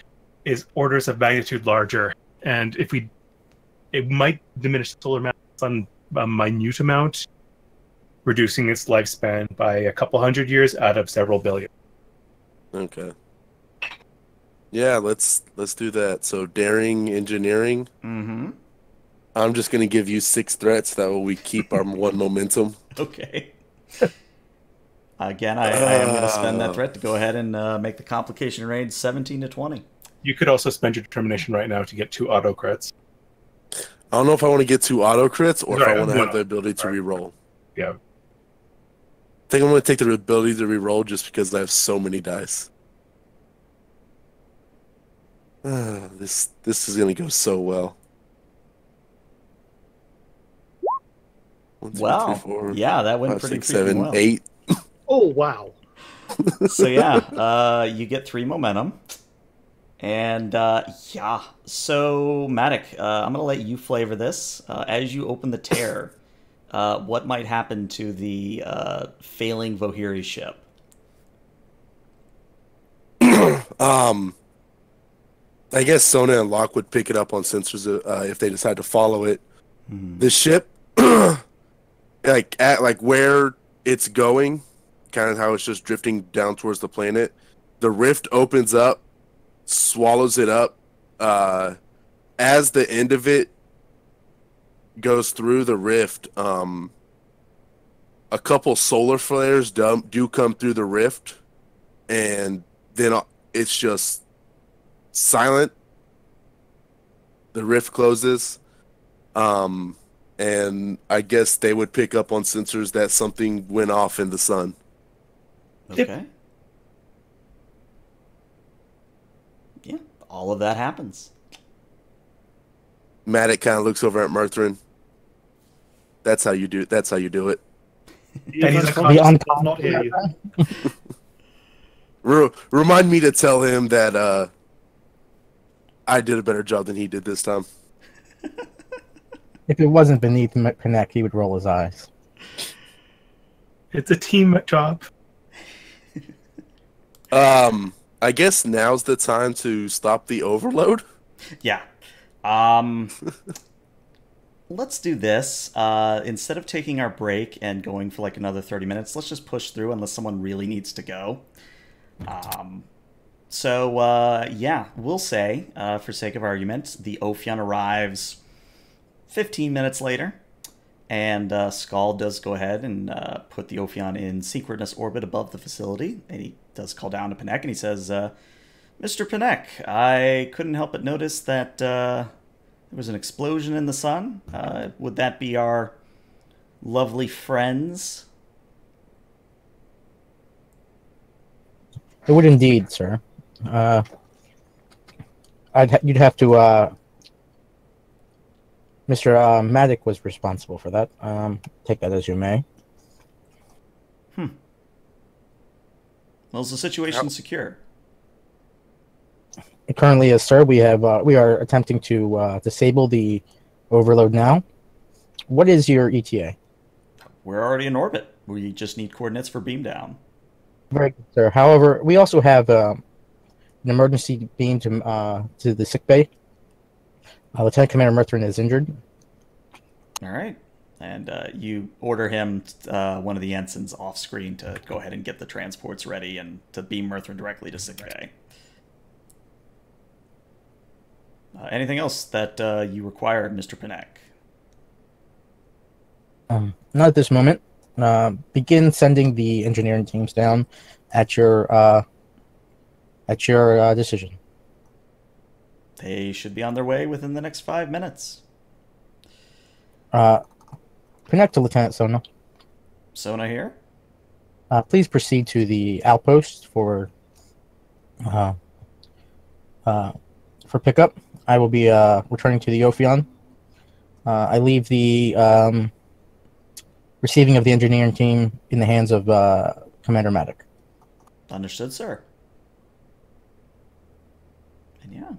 is orders of magnitude larger, and it might diminish the solar mass of the sun a minute amount, reducing its lifespan by a couple hundred years out of several billion. Okay. Yeah, let's do that. So daring engineering. Mm-hmm. I'm just gonna give you 6 threats. That way we keep our one momentum. Okay. Again, I am going to spend that threat to go ahead and make the complication range 17 to 20. You could also spend your determination right now to get 2 auto crits. I don't know if I want to get 2 auto crits or if I want to have the No. ability to reroll. Yeah. I think I'm going to take the ability to reroll just because I have so many dice. This is going to go so well. 1, 2, 3, 4, yeah, that went 5, pretty 6, freaking 7, well. 8. Oh wow! So yeah, you get 3 momentum. And yeah, so Matic, I'm gonna let you flavor this. As you open the tear, what might happen to the failing Vohiri ship? I guess Sona and Locke would pick it up on sensors if they decide to follow it. The ship, like where it's going, kind of how it's just drifting down towards the planet. The rift opens up, swallows it up. As the end of it goes through the rift, a couple solar flares do come through the rift, and then it's just silent. The rift closes, and I guess they would pick up on sensors that something went off in the sun. Okay. Yeah, all of that happens. Matic kind of looks over at Murthrin. That's how you do it. That's how you do it. Yeah, he's that's a fine. The Does not hear you. Remind me to tell him that I did a better job than he did this time. If it wasn't beneath Pinnock, he would roll his eyes. It's a team job. I guess now's the time to stop the overload. Yeah. Let's do this. Instead of taking our break and going for like another 30 minutes, let's just push through unless someone really needs to go. Yeah, we'll say, for sake of argument, the Ophion arrives 15 minutes later, and Skull does go ahead and put the Ophion in synchronous orbit above the facility, and he does call down to Pinnock, and he says, Mr. Pinnock, I couldn't help but notice that there was an explosion in the sun. Would that be our lovely friends? It would indeed, sir. You'd have to. Mr. Matic was responsible for that. Take that as you may. Well, is the situation secure? It currently is, sir. We are attempting to disable the overload now. What is your ETA? We're already in orbit. We just need coordinates for beam down. Very good, sir. However, we also have an emergency beam to the sick bay. Lieutenant Commander Murthrin is injured. All right. And you order him, one of the ensigns, off screen to go ahead and get the transports ready and to beam Murthrin directly to sick bay. Anything else that you require, Mr. Pinnock? Not at this moment. Begin sending the engineering teams down at your decision. They should be on their way within the next 5 minutes. Connect to Lieutenant Sona. Sona here. Please proceed to the outpost for pickup. I will be returning to the Ophion. I leave the receiving of the engineering team in the hands of Commander Matic. Understood, sir. And yeah.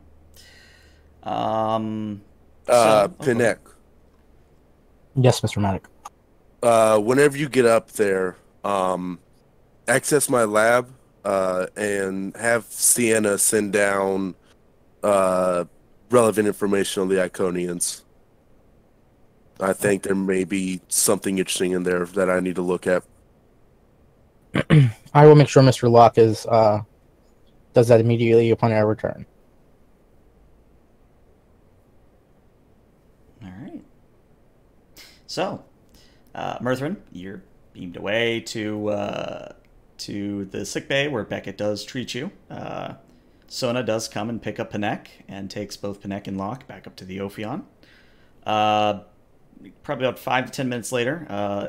Pinnock. Yes, Mr. Matic. Whenever you get up there, access my lab and have Sienna send down relevant information on the Iconians. I think there may be something interesting in there that I need to look at. I will make sure Mr. Locke does that immediately upon our return. All right. So, Murthrin, you're beamed away to the sickbay where Beckett does treat you. Sona does come and pick up Pinnock and takes both Pinnock and Locke back up to the Ophion. Probably about 5 to 10 minutes later,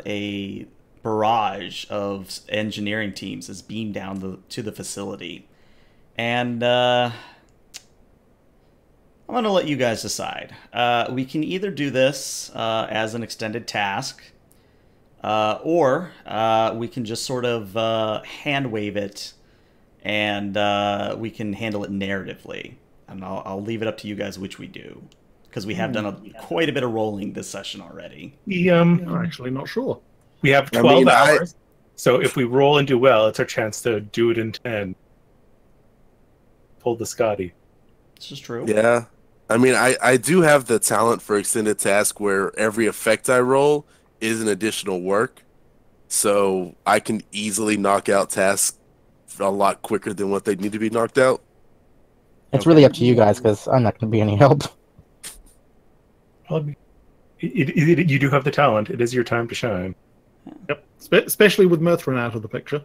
a barrage of engineering teams is beamed down to the facility. And I'm going to let you guys decide. We can either do this as an extended task, or we can just sort of hand wave it, and we can handle it narratively. And I'll leave it up to you guys which we do. Because we have done quite a bit of rolling this session already. I'm actually not sure. We have 12 hours. So if we roll and do well, it's our chance to do it in 10. Pull the Scotty. This is true. Yeah. I mean, I do have the talent for extended task where every effect I roll is an additional work. So I can easily knock out tasks a lot quicker than what they need to be knocked out. It's really up to you guys because I'm not going to be any help. Well, you do have the talent. It is your time to shine. Yep, especially with Mirthrin out of the picture.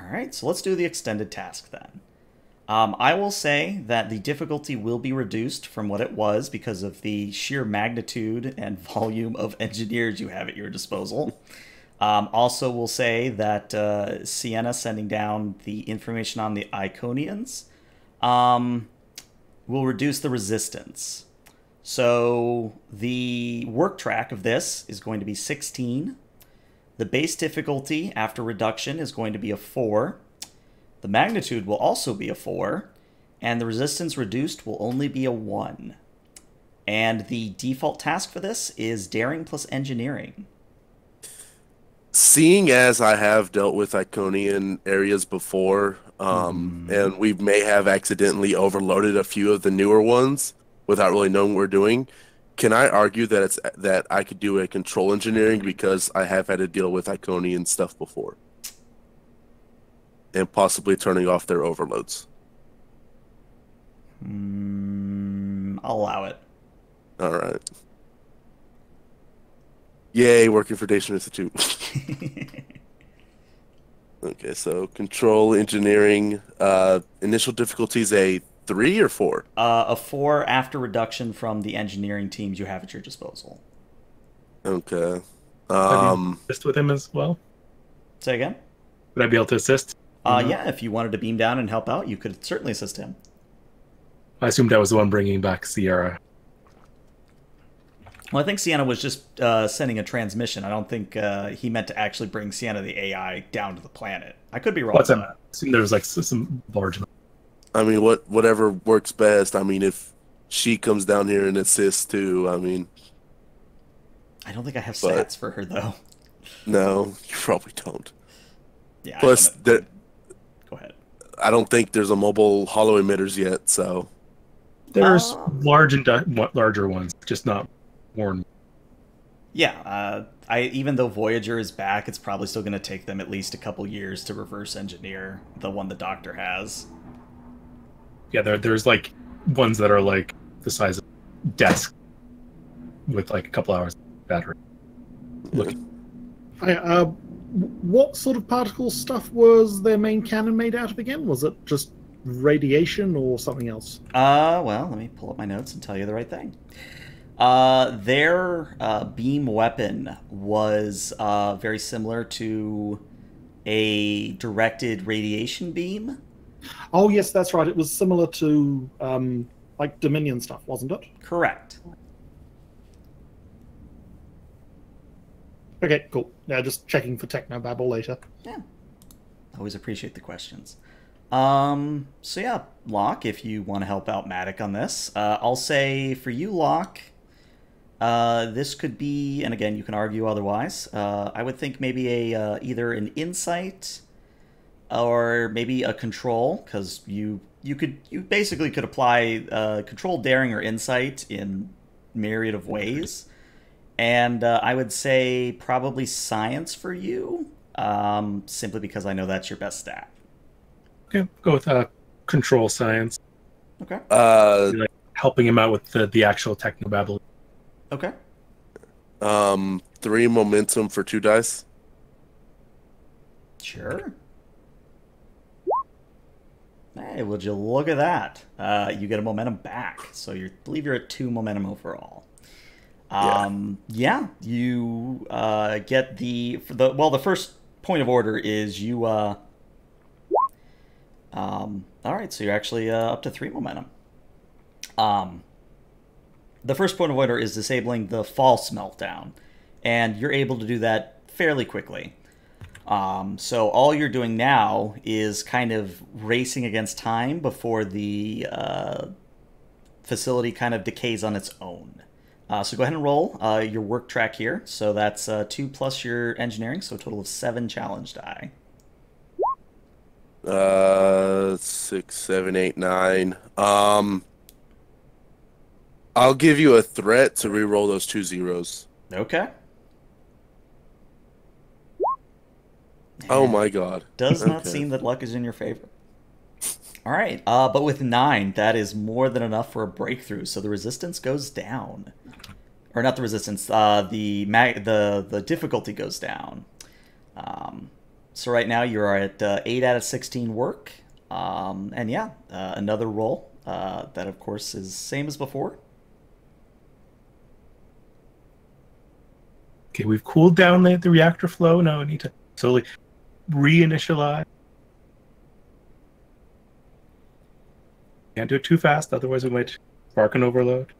All right, so let's do the extended task then. I will say that the difficulty will be reduced from what it was because of the sheer magnitude and volume of engineers you have at your disposal. Also, we'll say that Sienna sending down the information on the Iconians will reduce the resistance. So the work track of this is going to be 16. The base difficulty after reduction is going to be a 4. The magnitude will also be a 4. And the resistance reduced will only be a 1. And the default task for this is daring plus engineering. Seeing as I have dealt with Iconian areas before, and we may have accidentally overloaded a few of the newer ones without really knowing what we're doing, can I argue that that I could do a control engineering because I have had to deal with Iconian stuff before, and possibly turning off their overloads? I'll allow it. All right. Yay, working for Dacian Institute. Okay, so control engineering. Initial difficulties a 3 or 4? A 4 after reduction from the engineering teams you have at your disposal. Okay. Assist with him as well? Say again? Would I be able to assist? Yeah, if you wanted to beam down and help out, you could certainly assist him. I assumed I was the one bringing back Sierra. Well, I think Sienna was just sending a transmission. I don't think he meant to actually bring Sienna, the AI, down to the planet. I could be wrong. What's that? I assume there was like some large. I mean, whatever works best. I mean, if she comes down here and assists too, I mean. I don't think I have stats for her though. No, you probably don't. Yeah. Plus, go ahead. I don't think there's a mobile holo emitters yet, so. There's large and larger ones, just not worn. Yeah, even though Voyager is back, it's probably still going to take them at least a couple years to reverse engineer the one the Doctor has. Yeah, there's like ones that are like the size of desk with like a couple hours battery. Look. What sort of particle stuff was their main cannon made out of again? Was it just radiation or something else? Well, let me pull up my notes and tell you the right thing. Their beam weapon was very similar to a directed radiation beam. Oh, yes, that's right. It was similar to like Dominion stuff, wasn't it? Correct. Okay, cool. Now just checking for technobabble later. Yeah. Always appreciate the questions. So yeah, Locke, if you want to help out Matic on this, I'll say for you, Locke, this could be, and again, you can argue otherwise, I would think maybe either an insight or maybe a control, because you basically could apply control, daring, or insight in myriad of ways. And I would say probably science for you, simply because I know that's your best stat. Okay, go with control science. Okay. Like helping him out with the actual technobabble. Okay. 3 momentum for 2 dice. Sure. Hey, would you look at that? You get a momentum back, so I believe you're at 2 momentum overall. Yeah, you get the first point of order is you all right, so you're actually up to 3 momentum. The first point of order is disabling the false meltdown, and you're able to do that fairly quickly. So all you're doing now is kind of racing against time before the facility kind of decays on its own. So go ahead and roll your work track here. So that's 2 plus your engineering, so a total of 7 challenge die. 6, 7, 8, 9. I'll give you a threat to re-roll those 2 zeros. Okay. Oh my god. Does not Okay. seem that luck is in your favor. All right, but with 9, that is more than enough for a breakthrough. So the resistance goes down, or not the resistance. The difficulty goes down. So right now you're at 8 out of 16 work, and yeah, another roll. That of course is same as before. Okay, we've cooled down the reactor flow. Now we need to slowly reinitialize. Can't do it too fast, otherwise we might spark an overload.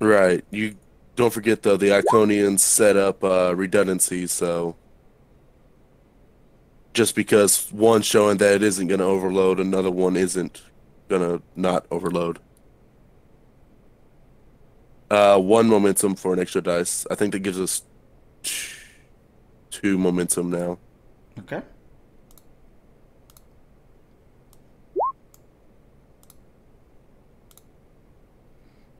Right. You don't forget though, the Iconians set up redundancy, so just because one's showing that it isn't going to overload, another one isn't going to not overload. 1 momentum for an extra dice. I think that gives us 2 momentum now. Okay.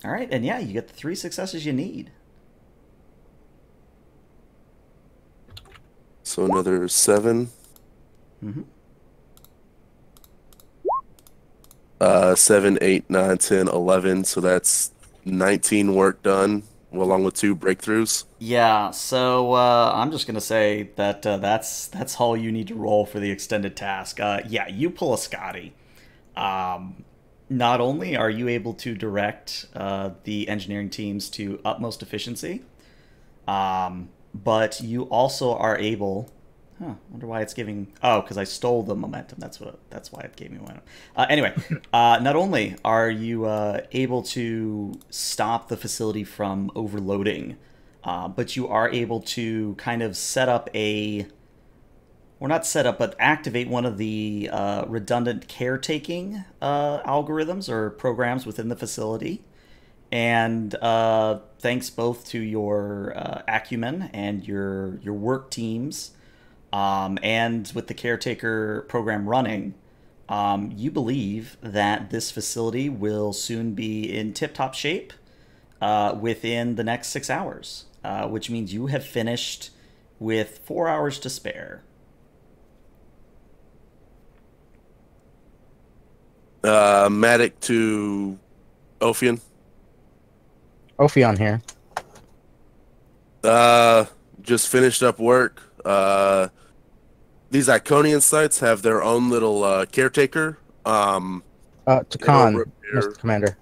All right, and yeah, you get the 3 successes you need. So another 7. Mm-hmm. 7, 8, 9, 10, 11. So that's 19 work done, along with 2 breakthroughs. Yeah, so I'm just gonna say that that's all you need to roll for the extended task. Yeah, you pull a Scotty. Not only are you able to direct the engineering teams to utmost efficiency, but you also are able. Huh, wonder why it's giving. Oh, because I stole the momentum. That's why it gave me momentum. Anyway, not only are you able to stop the facility from overloading, but you are able to kind of set up or not set up, but activate one of the redundant caretaking algorithms or programs within the facility. And thanks both to your acumen and your work teams, and with the caretaker program running, you believe that this facility will soon be in tip-top shape within the next 6 hours, which means you have finished with 4 hours to spare. Matic to Ophion. Ophion here. Just finished up work. These Iconian sites have their own little caretaker. Takan, over here. Mr. Commander.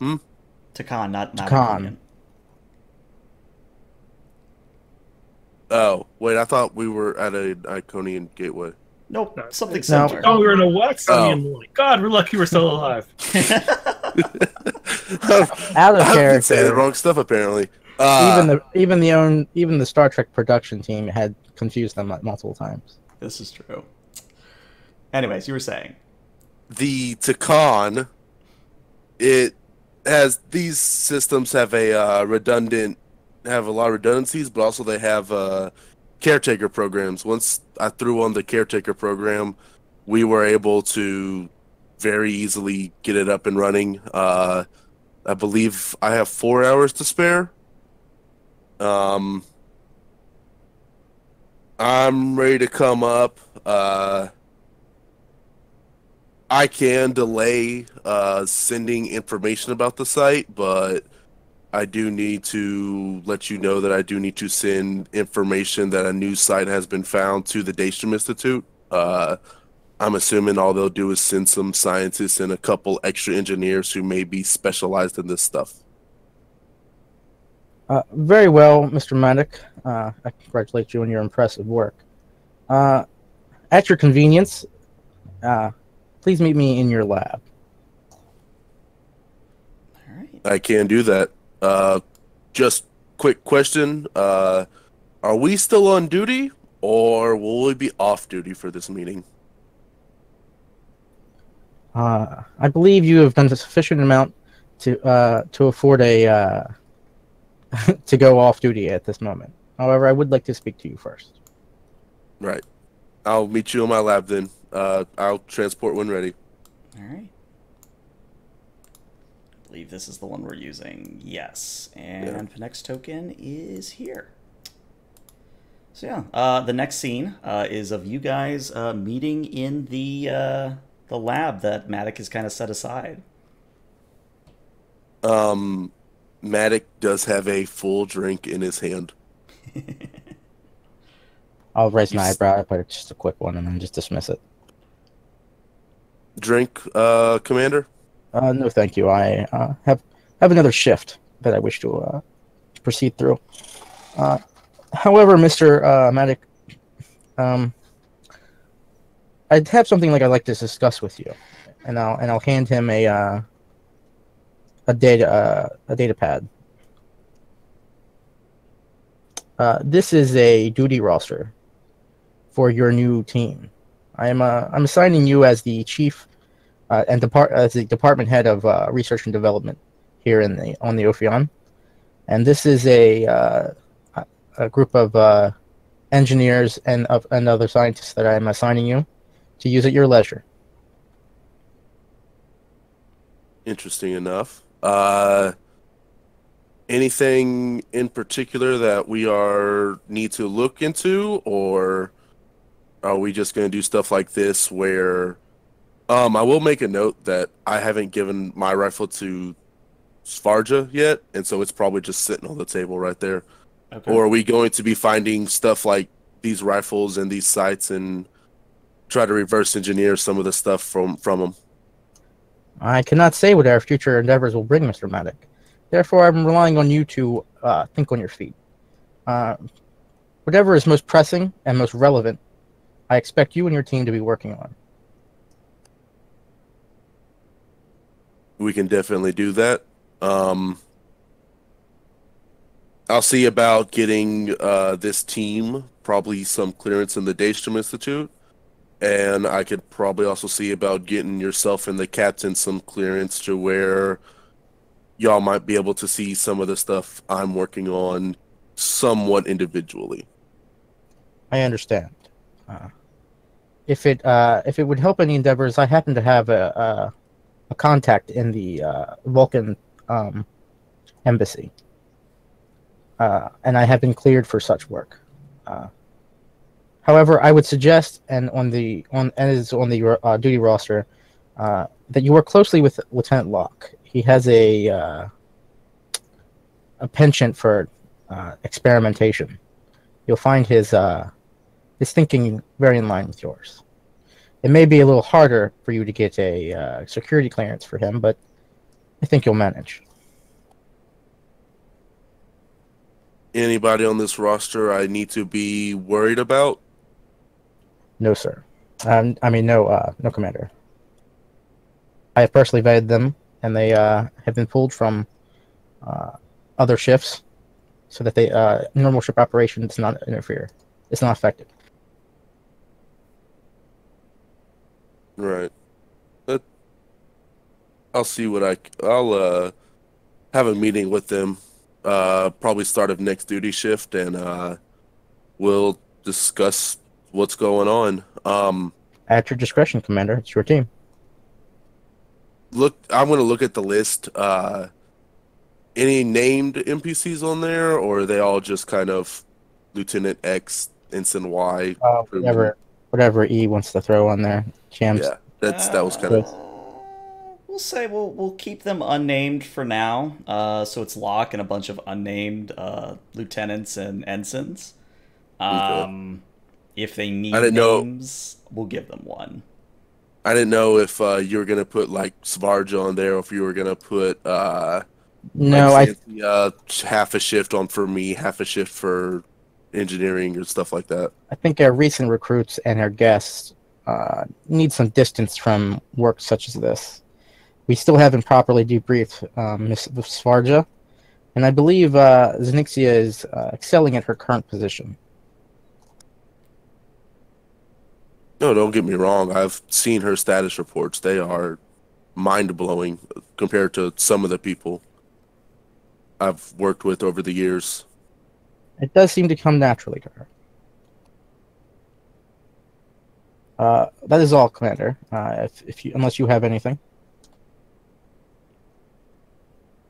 Takan, not Takan. Iconian. Oh, wait, I thought we were at an Iconian gateway. Nope, something No. similar. Oh, we were in a what? Oh. God, we're lucky we're still alive. Out of I've been saying the character. wrong stuff, apparently. Even the Star Trek production team had confused them multiple times. This is true. Anyways, you were saying. The Takan, it has these systems have a have a lot of redundancies, but also they have caretaker programs. Once I threw on the caretaker program, we were able to very easily get it up and running. I believe I have 4 hours to spare. I'm ready to come up. I can delay sending information about the site, but I do need to let you know that I do need to send information that a new site has been found to the Daystrom Institute. I'm assuming all they'll do is send some scientists and a couple extra engineers who may be specialized in this stuff. Very well, Mr. Medic. I congratulate you on your impressive work. At your convenience, please meet me in your lab. All right. I can do that. Just quick question. Are we still on duty, or will we be off duty for this meeting? I believe you have done a sufficient amount to afford a to go off duty at this moment. However, I would like to speak to you first. Right. I'll meet you in my lab then. I'll transport when ready. All right. I believe this is the one we're using. Yes. And the next token is here. So yeah, the next scene is of you guys meeting in the lab that Matic has kind of set aside. Matic does have a full drink in his hand. I'll raise my eyebrow, but it's just a quick one, and then just dismiss it. Drink, Commander? No, thank you. I have another shift that I wish to proceed through. However, Mr. Matic, I have something I'd like to discuss with you, and I'll hand him a data pad. This is a duty roster for your new team. I'm assigning you as the chief and as the department head of research and development here on the Ophion, and this is a group of engineers and other scientists that I'm assigning you to use at your leisure. Interesting enough. Anything in particular that we need to look into, or are we just going to do stuff like this where I will make a note that I haven't given my rifle to Svarja yet, and so it's probably just sitting on the table right there. Okay. Or are we going to be finding stuff like these rifles and these sights and try to reverse engineer some of the stuff from them? I cannot say what our future endeavors will bring, Mr. Matic. Therefore, I'm relying on you to think on your feet. Whatever is most pressing and most relevant, I expect you and your team to be working on. We can definitely do that. I'll see about getting this team probably some clearance in the Daystrom Institute, and I could probably also see about getting yourself and the captain some clearance to where y'all might be able to see some of the stuff I'm working on somewhat individually. I understand. If it would help any endeavors, I happen to have a contact in the Vulcan embassy, and I have been cleared for such work. However, I would suggest, and on the duty roster, that you work closely with Lieutenant Locke. He has a penchant for experimentation. You'll find his thinking very in line with yours. It may be a little harder for you to get a security clearance for him, but I think you'll manage. Anybody on this roster I need to be worried about? No, sir. No, Commander. I have personally vetted them, and they have been pulled from other shifts, so that normal ship operation does not interfere. It's not affected. Right. I'll see I'll have a meeting with them, probably start of next duty shift, and we'll discuss what's going on. At your discretion, Commander. It's your team. I'm going to look at the list. Any named NPCs on there, or are they all just kind of Lieutenant X, Ensign Y? Whatever E wants to throw on there. Champs. Yeah, that was kind of. We'll say we'll keep them unnamed for now. So it's Locke and a bunch of unnamed lieutenants and ensigns. If they need names, we'll give them one. I didn't know if you were gonna put like Svarja on there, or if you were gonna put half a shift on for me, half a shift for engineering or stuff like that. I think our recent recruits and our guests need some distance from work such as this. We still haven't properly debriefed Ms. Svarja, And I believe Zenixia is excelling at her current position. No, don't get me wrong. I've seen her status reports. They are mind-blowing compared to some of the people I've worked with over the years. It does seem to come naturally to her. That is all, Commander. Unless you have anything.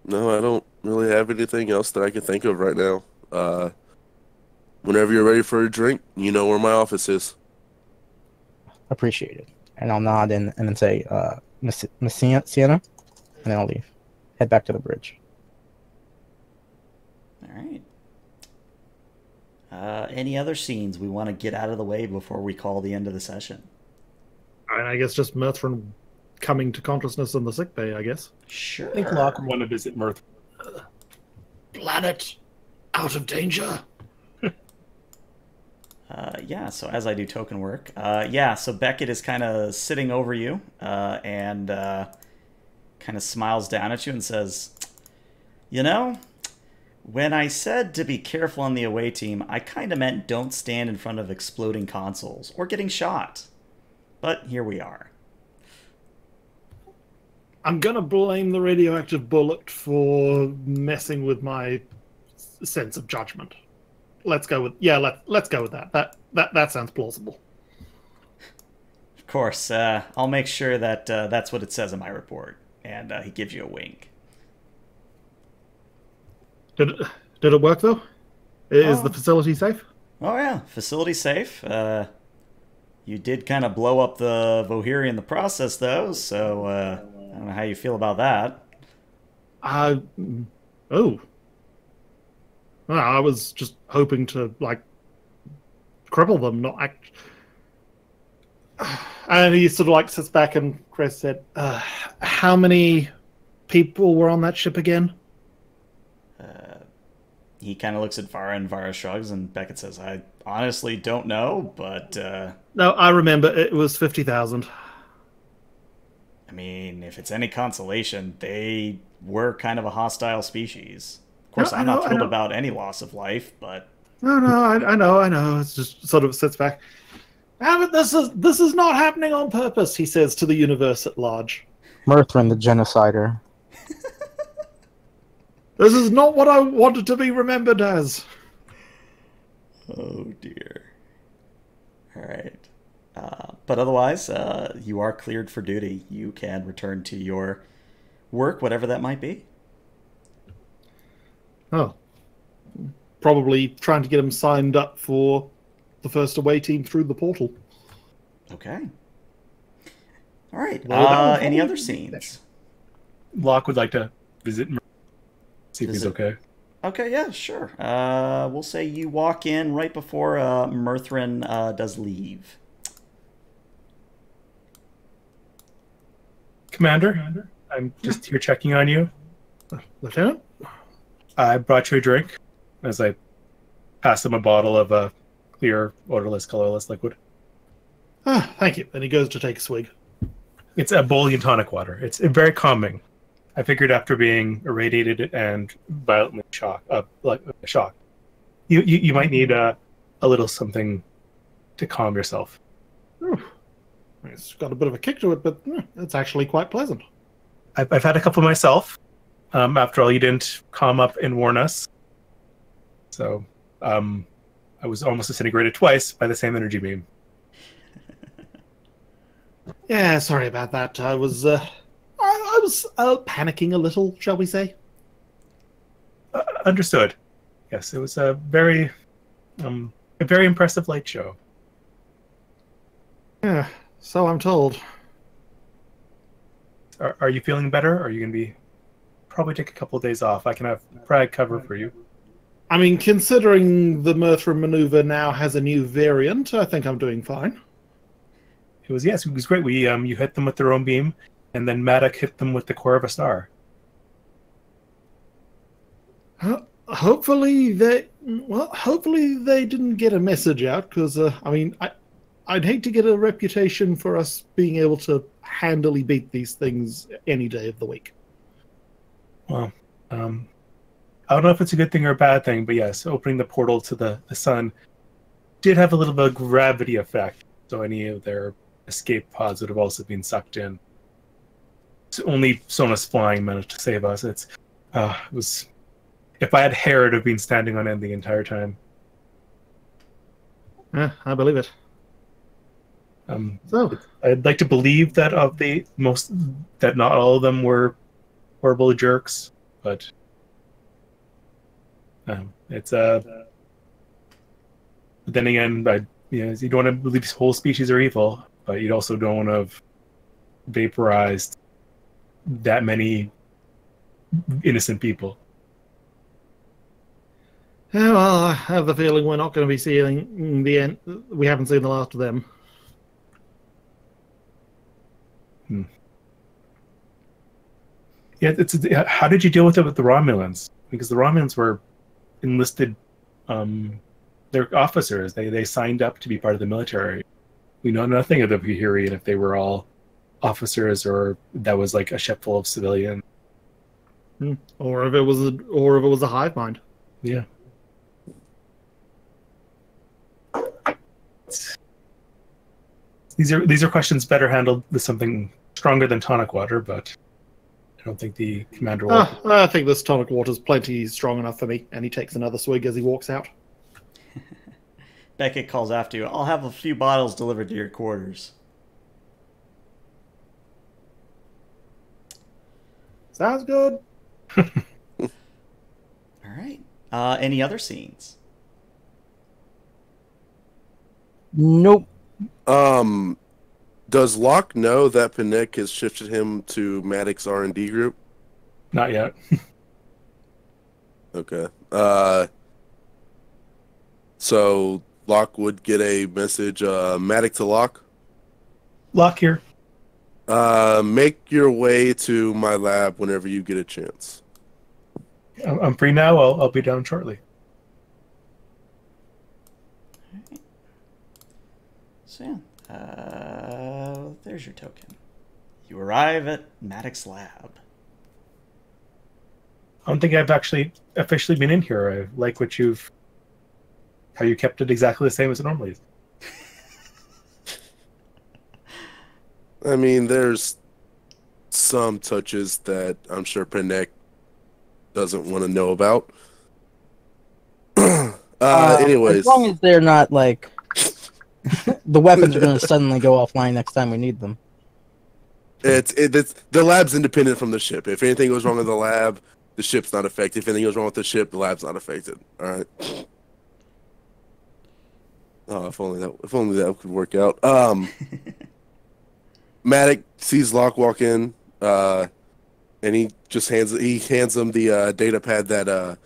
No, I don't really have anything else that I can think of right now. Whenever you're ready for a drink, you know where my office is. Appreciate it. And I'll nod and then say, Miss Sienna, and then I'll leave. Head back to the bridge. All right. Any other scenes we want to get out of the way before we call the end of the session? And I guess just Mirthrin coming to consciousness in the sickbay, I guess. Sure. I think Locke would want to visit Mirth. Planet out of danger. Yeah, so as I do token work, so Beckett is kind of sitting over you and kind of smiles down at you and says, you know, when I said to be careful on the away team, I kind of meant don't stand in front of exploding consoles or getting shot. But here we are. I'm gonna blame the radioactive bullet for messing with my sense of judgment. Let's go with let's go with that. That sounds plausible. Of course, I'll make sure that that's what it says in my report. And he gives you a wink. Did it work though? Is the facility safe? Oh yeah, facility safe. You did kind of blow up the Vohiri in the process, though, so I don't know how you feel about that. Well, I was just hoping to, like, cripple them, not act. And he sort of, like, sits back and Chris said, how many people were on that ship again? He kind of looks at Vara, and Vara shrugs, and Beckett says, I honestly don't know, but... No, I remember. It was 50,000. I mean, if it's any consolation, they were kind of a hostile species. Of course, I'm not thrilled about any loss of life, but... No, I know. It's just sort of sits back. But this is not happening on purpose, he says to the universe at large. Mirthrin, the genocider. This is not what I wanted to be remembered as. Oh, dear. All right. But otherwise, you are cleared for duty. You can return to your work, whatever that might be. Oh. Probably trying to get him signed up for the first away team through the portal. Okay. All right. Well, any other scenes? Locke would like to visit Mirth. See if he's okay. Okay, yeah, sure. We'll say you walk in right before Mirthrin does leave. Commander, I'm just here checking on you. Lieutenant? I brought you a drink as I pass him a bottle of a clear, odorless, colorless liquid. Ah, thank you. And he goes to take a swig. It's ebullient tonic water. It's very calming. I figured after being irradiated and violently shocked, you might need a little something to calm yourself. Ooh. It's got a bit of a kick to it, but it's actually quite pleasant. I've had a couple myself. After all, you didn't calm up and warn us. So I was almost disintegrated twice by the same energy beam. Yeah, sorry about that. I was panicking a little, shall we say? Understood. Yes, it was a very impressive light show. Yeah, so I'm told. Are you feeling better? Or are you going to be probably take a couple of days off? I can have Pride cover for you. I mean, considering the Mirthrin maneuver now has a new variant, I think I'm doing fine. It was great. We you hit them with their own beam, and then Maddock hit them with the core of a star. Hopefully they didn't get a message out, because I mean, I'd hate to get a reputation for us being able to handily beat these things any day of the week. Well, I don't know if it's a good thing or a bad thing, but yes, opening the portal to the sun did have a little bit of gravity effect. So any of their escape pods would have also been sucked in. It's only Sonus flying managed to save us. It was. If I had hair, it'd have been standing on end the entire time. Yeah, I believe it. So I'd like to believe that that not all of them were horrible jerks, but it's then again, you don't want to believe whole species are evil, but you also don't want to have vaporized that many innocent people. yeah, well, I have the feeling we're not going to be seeing the end. We haven't seen the last of them. Yeah, how did you deal with it with the Romulans? Because the Romulans were enlisted. They're officers. They signed up to be part of the military. We know nothing of the Vohiri, and if they were all officers or that was like a ship full of civilians. Or if it was a hive mind. Yeah. These are questions better handled with something stronger than tonic water, but I don't think the commander will. I think this tonic water's plenty strong enough for me, and he takes another swig as he walks out. Beckett calls after you. I'll have a few bottles delivered to your quarters. Sounds good. All right. Any other scenes? Nope. Does Locke know that Pinnick has shifted him to Maddox's R&D group? Not yet. Okay. So Locke would get a message, Maddox to Locke. Locke here. Make your way to my lab whenever you get a chance. I'm free now. I'll be down shortly. So yeah, there's your token. You arrive at Maddox's lab. I don't think I've actually officially been in here. I like how you kept it exactly the same as it normally is. I mean, there's some touches that I'm sure Pinnick doesn't want to know about. Anyways, as long as they're not like the weapons are going to suddenly go offline next time we need them. it's the lab's independent from the ship. If anything goes wrong with the lab, the ship's not affected. If anything goes wrong with the ship, the lab's not affected. All right. Oh, if only that could work out. Maddox sees Locke walk in, and he just hands him the data pad that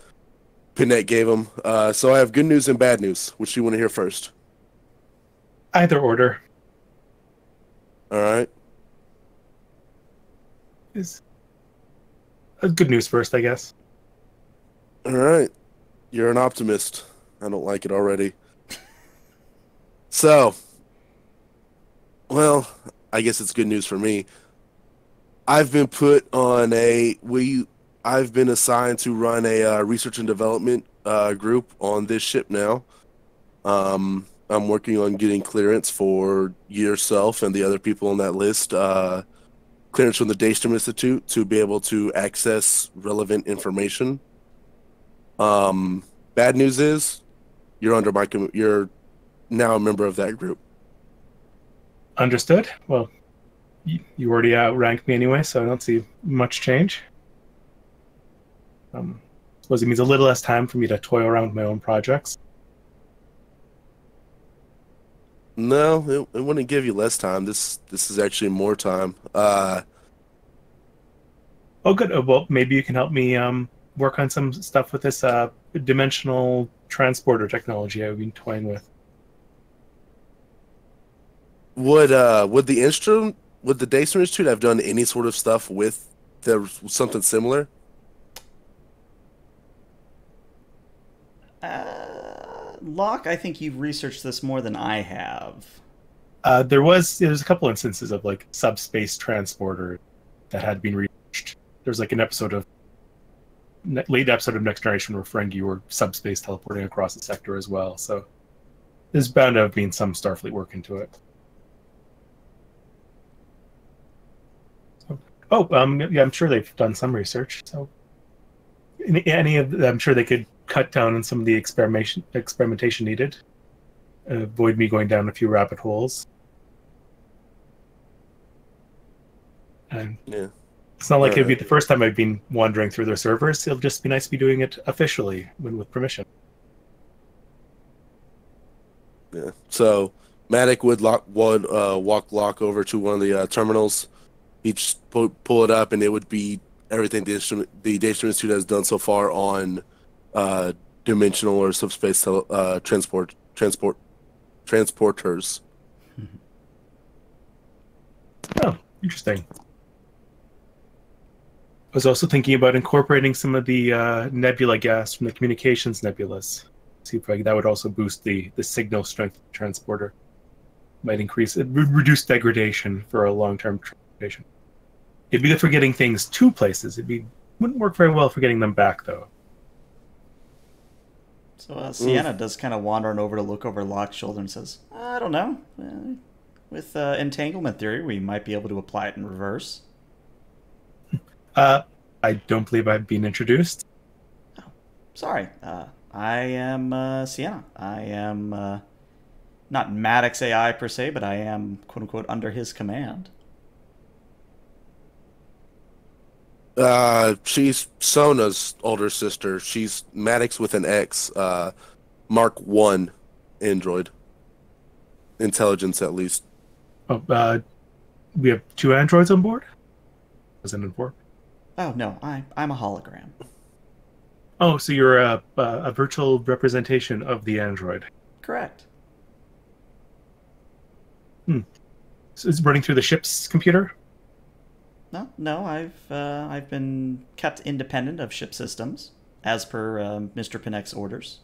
Pinette gave him. So I have good news and bad news. Which do you want to hear first? Either order. All right. Is good news first, I guess. All right. You're an optimist. I don't like it already. So, well, I guess it's good news for me. I've been put on I've been assigned to run a research and development group on this ship now. I'm working on getting clearance for yourself and the other people on that list. Clearance from the Daystrom Institute to be able to access relevant information. Bad news is you're now a member of that group. Understood. Well, you already outranked me anyway, so I don't see much change. Suppose it means a little less time for me to toy around with my own projects. No, it wouldn't give you less time. This is actually more time. Oh, good. Well, maybe you can help me work on some stuff with this dimensional transporter technology I've been toying with. Would the Daystrom Institute have done any sort of stuff with something similar? Locke, I think you've researched this more than I have. There's a couple instances of like subspace transporter that had been researched. There's like an episode of late episode of Next Generation where Ferengi were subspace teleporting across the sector as well. So there's bound to have been some Starfleet work into it. So, yeah, I'm sure they've done some research. So I'm sure they could cut down on some of the experimentation needed. Avoid me going down a few rabbit holes. And Yeah. it's not like it'd be the first time I've been wandering through their servers. It'll just be nice to be doing it officially with permission. Yeah. So Matic would walk Locke over to one of the terminals. He'd just pull it up, and it would be everything the Data Institute has done so far on dimensional or subspace transporters. Oh, interesting. I was also thinking about incorporating some of the nebula gas from the communications nebulas. See if that would also boost the signal strength of the transporter. Might increase it, reduce degradation for a long-term transportation. It'd be good for getting things to places. Wouldn't work very well for getting them back, though. So Sienna does kind of wander on over to look over Locke's shoulder and says, I don't know. With entanglement theory, we might be able to apply it in reverse. I don't believe I've been introduced. Oh, sorry. I am Sienna. I am not Maddox AI per se, but I am, quote-unquote, under his command. She's Sona's older sister. She's Maddox with an X. Mark 1 android. Intelligence, at least. Oh, we have 2 androids on board? Was it informed? Oh, no, I'm a hologram. Oh, so you're a virtual representation of the android. Correct. So it's running through the ship's computer? No, I've been kept independent of ship systems, as per Mr. Pinek's orders.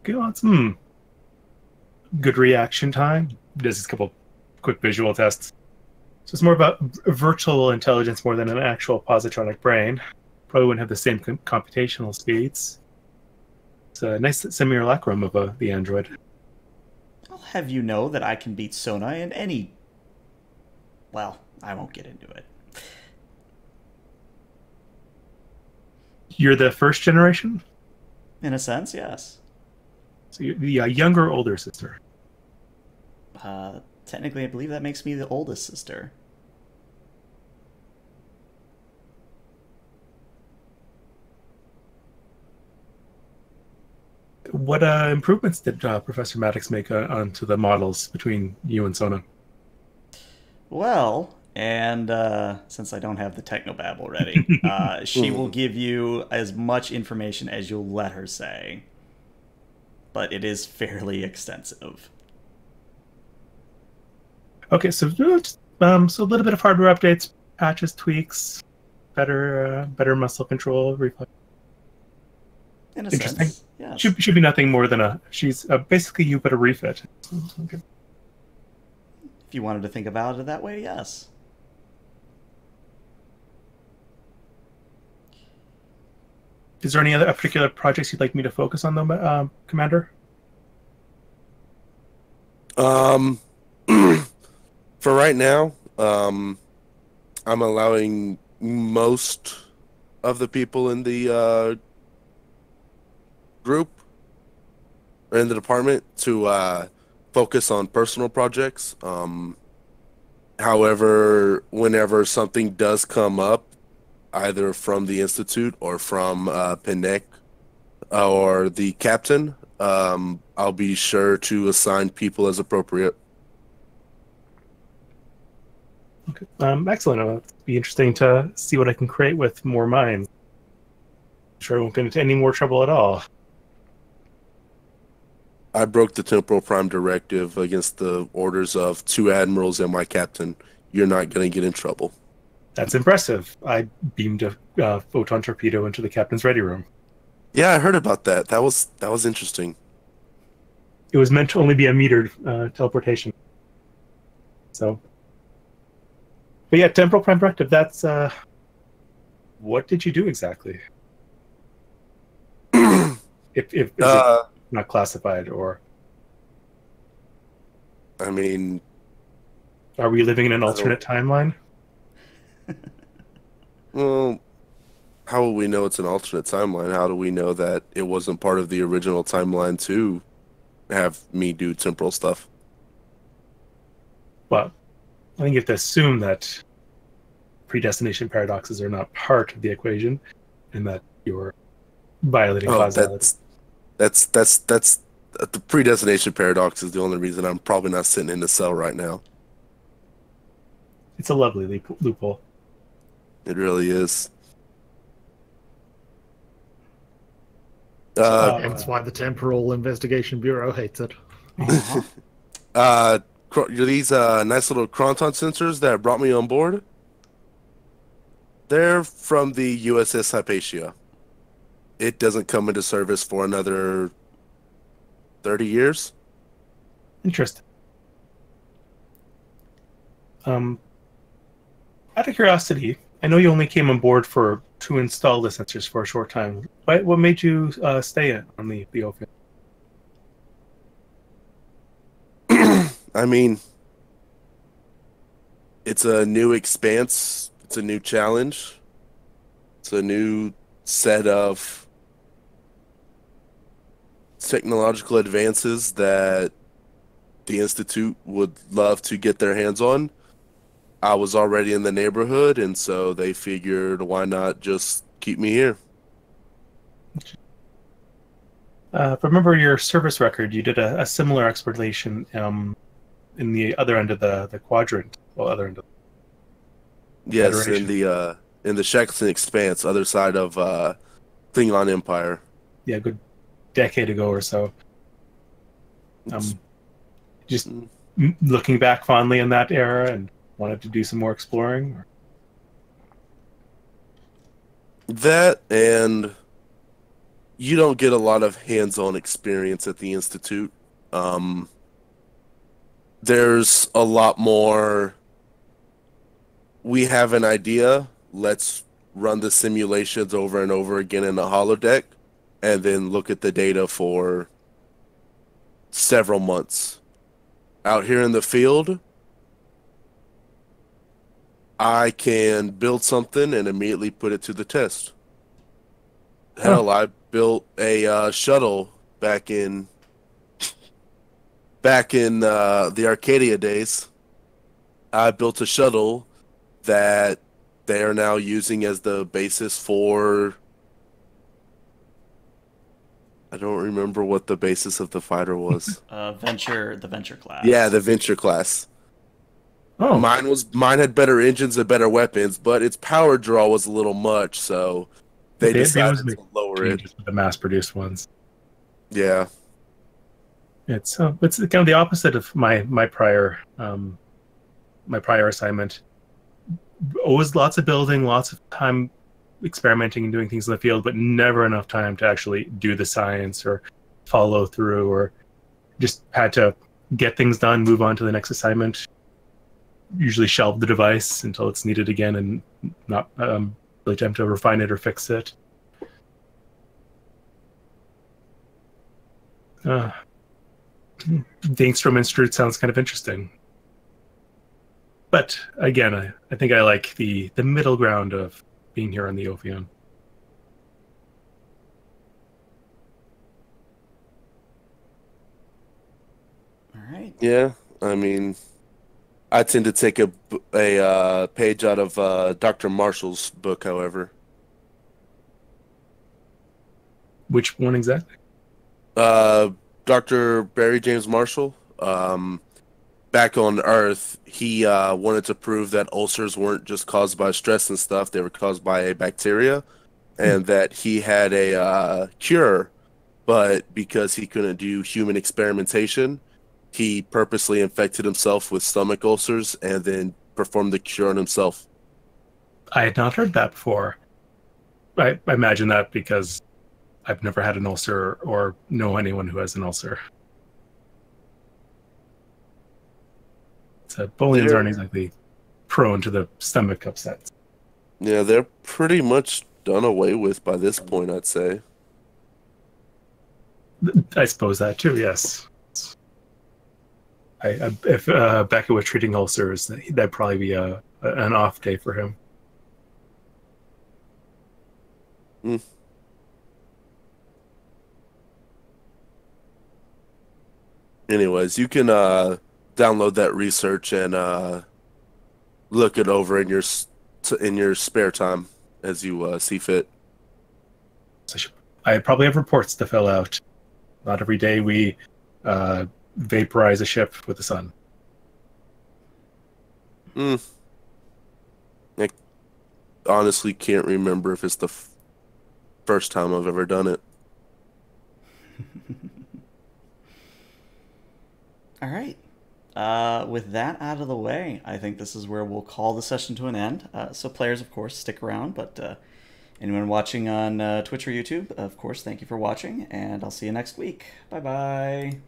Okay, well, that's good reaction time. Does a couple quick visual tests. So it's more about virtual intelligence more than an actual positronic brain. Probably wouldn't have the same computational speeds. It's a nice simulacrum of the android. I'll have you know that I can beat Sona in any... Well, I won't get into it. You're the first generation? In a sense, yes. So you're the younger or older sister? Technically, I believe that makes me the oldest sister. What improvements did Professor Maddox make onto the models between you and Sona? Well, and since I don't have the technobabble ready, she will give you as much information as you'll let her say. But it is fairly extensive. Okay, so so a little bit of hardware updates, patches, tweaks, better muscle control, reflex. In a Interesting. sense, yes. Should be nothing more than she's basically you but a refit. Okay. If you wanted to think about it that way, yes. Is there any other particular projects you'd like me to focus on, though, Commander? For right now, I'm allowing most of the people in the group or in the department to focus on personal projects. However, whenever something does come up, either from the Institute or from Pinek or the captain, I'll be sure to assign people as appropriate. Okay. Excellent. It'll be interesting to see what I can create with more minds. I'm sure I won't get into any more trouble at all. I broke the Temporal Prime Directive against the orders of 2 admirals and my captain. You're not going to get in trouble. That's impressive. I beamed a photon torpedo into the captain's ready room. Yeah, I heard about that. That was interesting. It was meant to only be a metered teleportation. So, but yeah, Temporal Prime Directive. That's What did you do exactly? If is it not classified, or I mean, are we living in an I don't- alternate timeline? well, how will we know it's an alternate timeline? How do we know that it wasn't part of the original timeline to have me do temporal stuff? Well, I think you have to assume that predestination paradoxes are not part of the equation, and that you're violating Oh, causality. that's the predestination paradox is the only reason I'm probably not sitting in the cell right now. It's a lovely loophole. It really is. Hence why the Temporal Investigation Bureau hates it. Uh-huh. These nice little Cronton sensors that brought me on board, they're from the USS Hypatia. It doesn't come into service for another 30 years. Interesting. Out of curiosity, I know you only came on board to install the sensors for a short time. What made you stay on the Ophion? I mean, it's a new expanse. It's a new challenge. It's a new set of technological advances that the Institute would love to get their hands on. I was already in the neighborhood, and so they figured, why not just keep me here? Remember your service record, you did a similar exploration in the other end of the quadrant. Well, other end of Yes, Federation. in the Shaxton Expanse, other side of Klingon Empire. Yeah, a good decade ago or so. Just looking back fondly in that era and wanted to do some more exploring. Or? That, and you don't get a lot of hands-on experience at the Institute. There's a lot more. We have an idea. Let's run the simulations over and over again in the holodeck, and then look at the data for several months. Out here in the field, I can build something and immediately put it to the test. Hell, I built a shuttle back in the Arcadia days. I built a shuttle that they are now using as the basis for. I don't remember what the basis of the fighter was. The Venture class. Yeah, the Venture class. Oh, Mine had better engines and better weapons, but its power draw was a little much, so they decided to lower it. The mass-produced ones. Yeah. It's kind of the opposite of my prior assignment. Always lots of building, lots of time experimenting and doing things in the field, but never enough time to actually do the science or follow through, or just had to get things done, move on to the next assignment, usually shelve the device until it's needed again, and not really attempt to refine it or fix it. The instrument route sounds kind of interesting. But again, I think I like the middle ground of being here on the Ophion. All right. Yeah, I mean, I tend to take a page out of Dr. Marshall's book, however. Which one exactly? Dr. Barry James Marshall. Back on Earth, he wanted to prove that ulcers weren't just caused by stress and stuff; they were caused by a bacteria, and that he had a cure. But because he couldn't do human experimentation, he purposely infected himself with stomach ulcers and then performed the cure on himself. I had not heard that before. I imagine that because I've never had an ulcer or know anyone who has an ulcer. So Bolians aren't exactly prone to the stomach upsets. Yeah, they're pretty much done away with by this point, I'd say. I suppose that too. Yes. If Becca was treating ulcers, that'd probably be an off day for him. Mm. Anyways, you can download that research and look it over in your spare time as you see fit. So I probably have reports to fill out. Not every day we vaporize a ship with the sun. I honestly can't remember if it's the first time I've ever done it. All right. With that out of the way, I think this is where we'll call the session to an end. So players, of course, stick around, but anyone watching on Twitch or YouTube, of course, thank you for watching, and I'll see you next week. Bye-bye.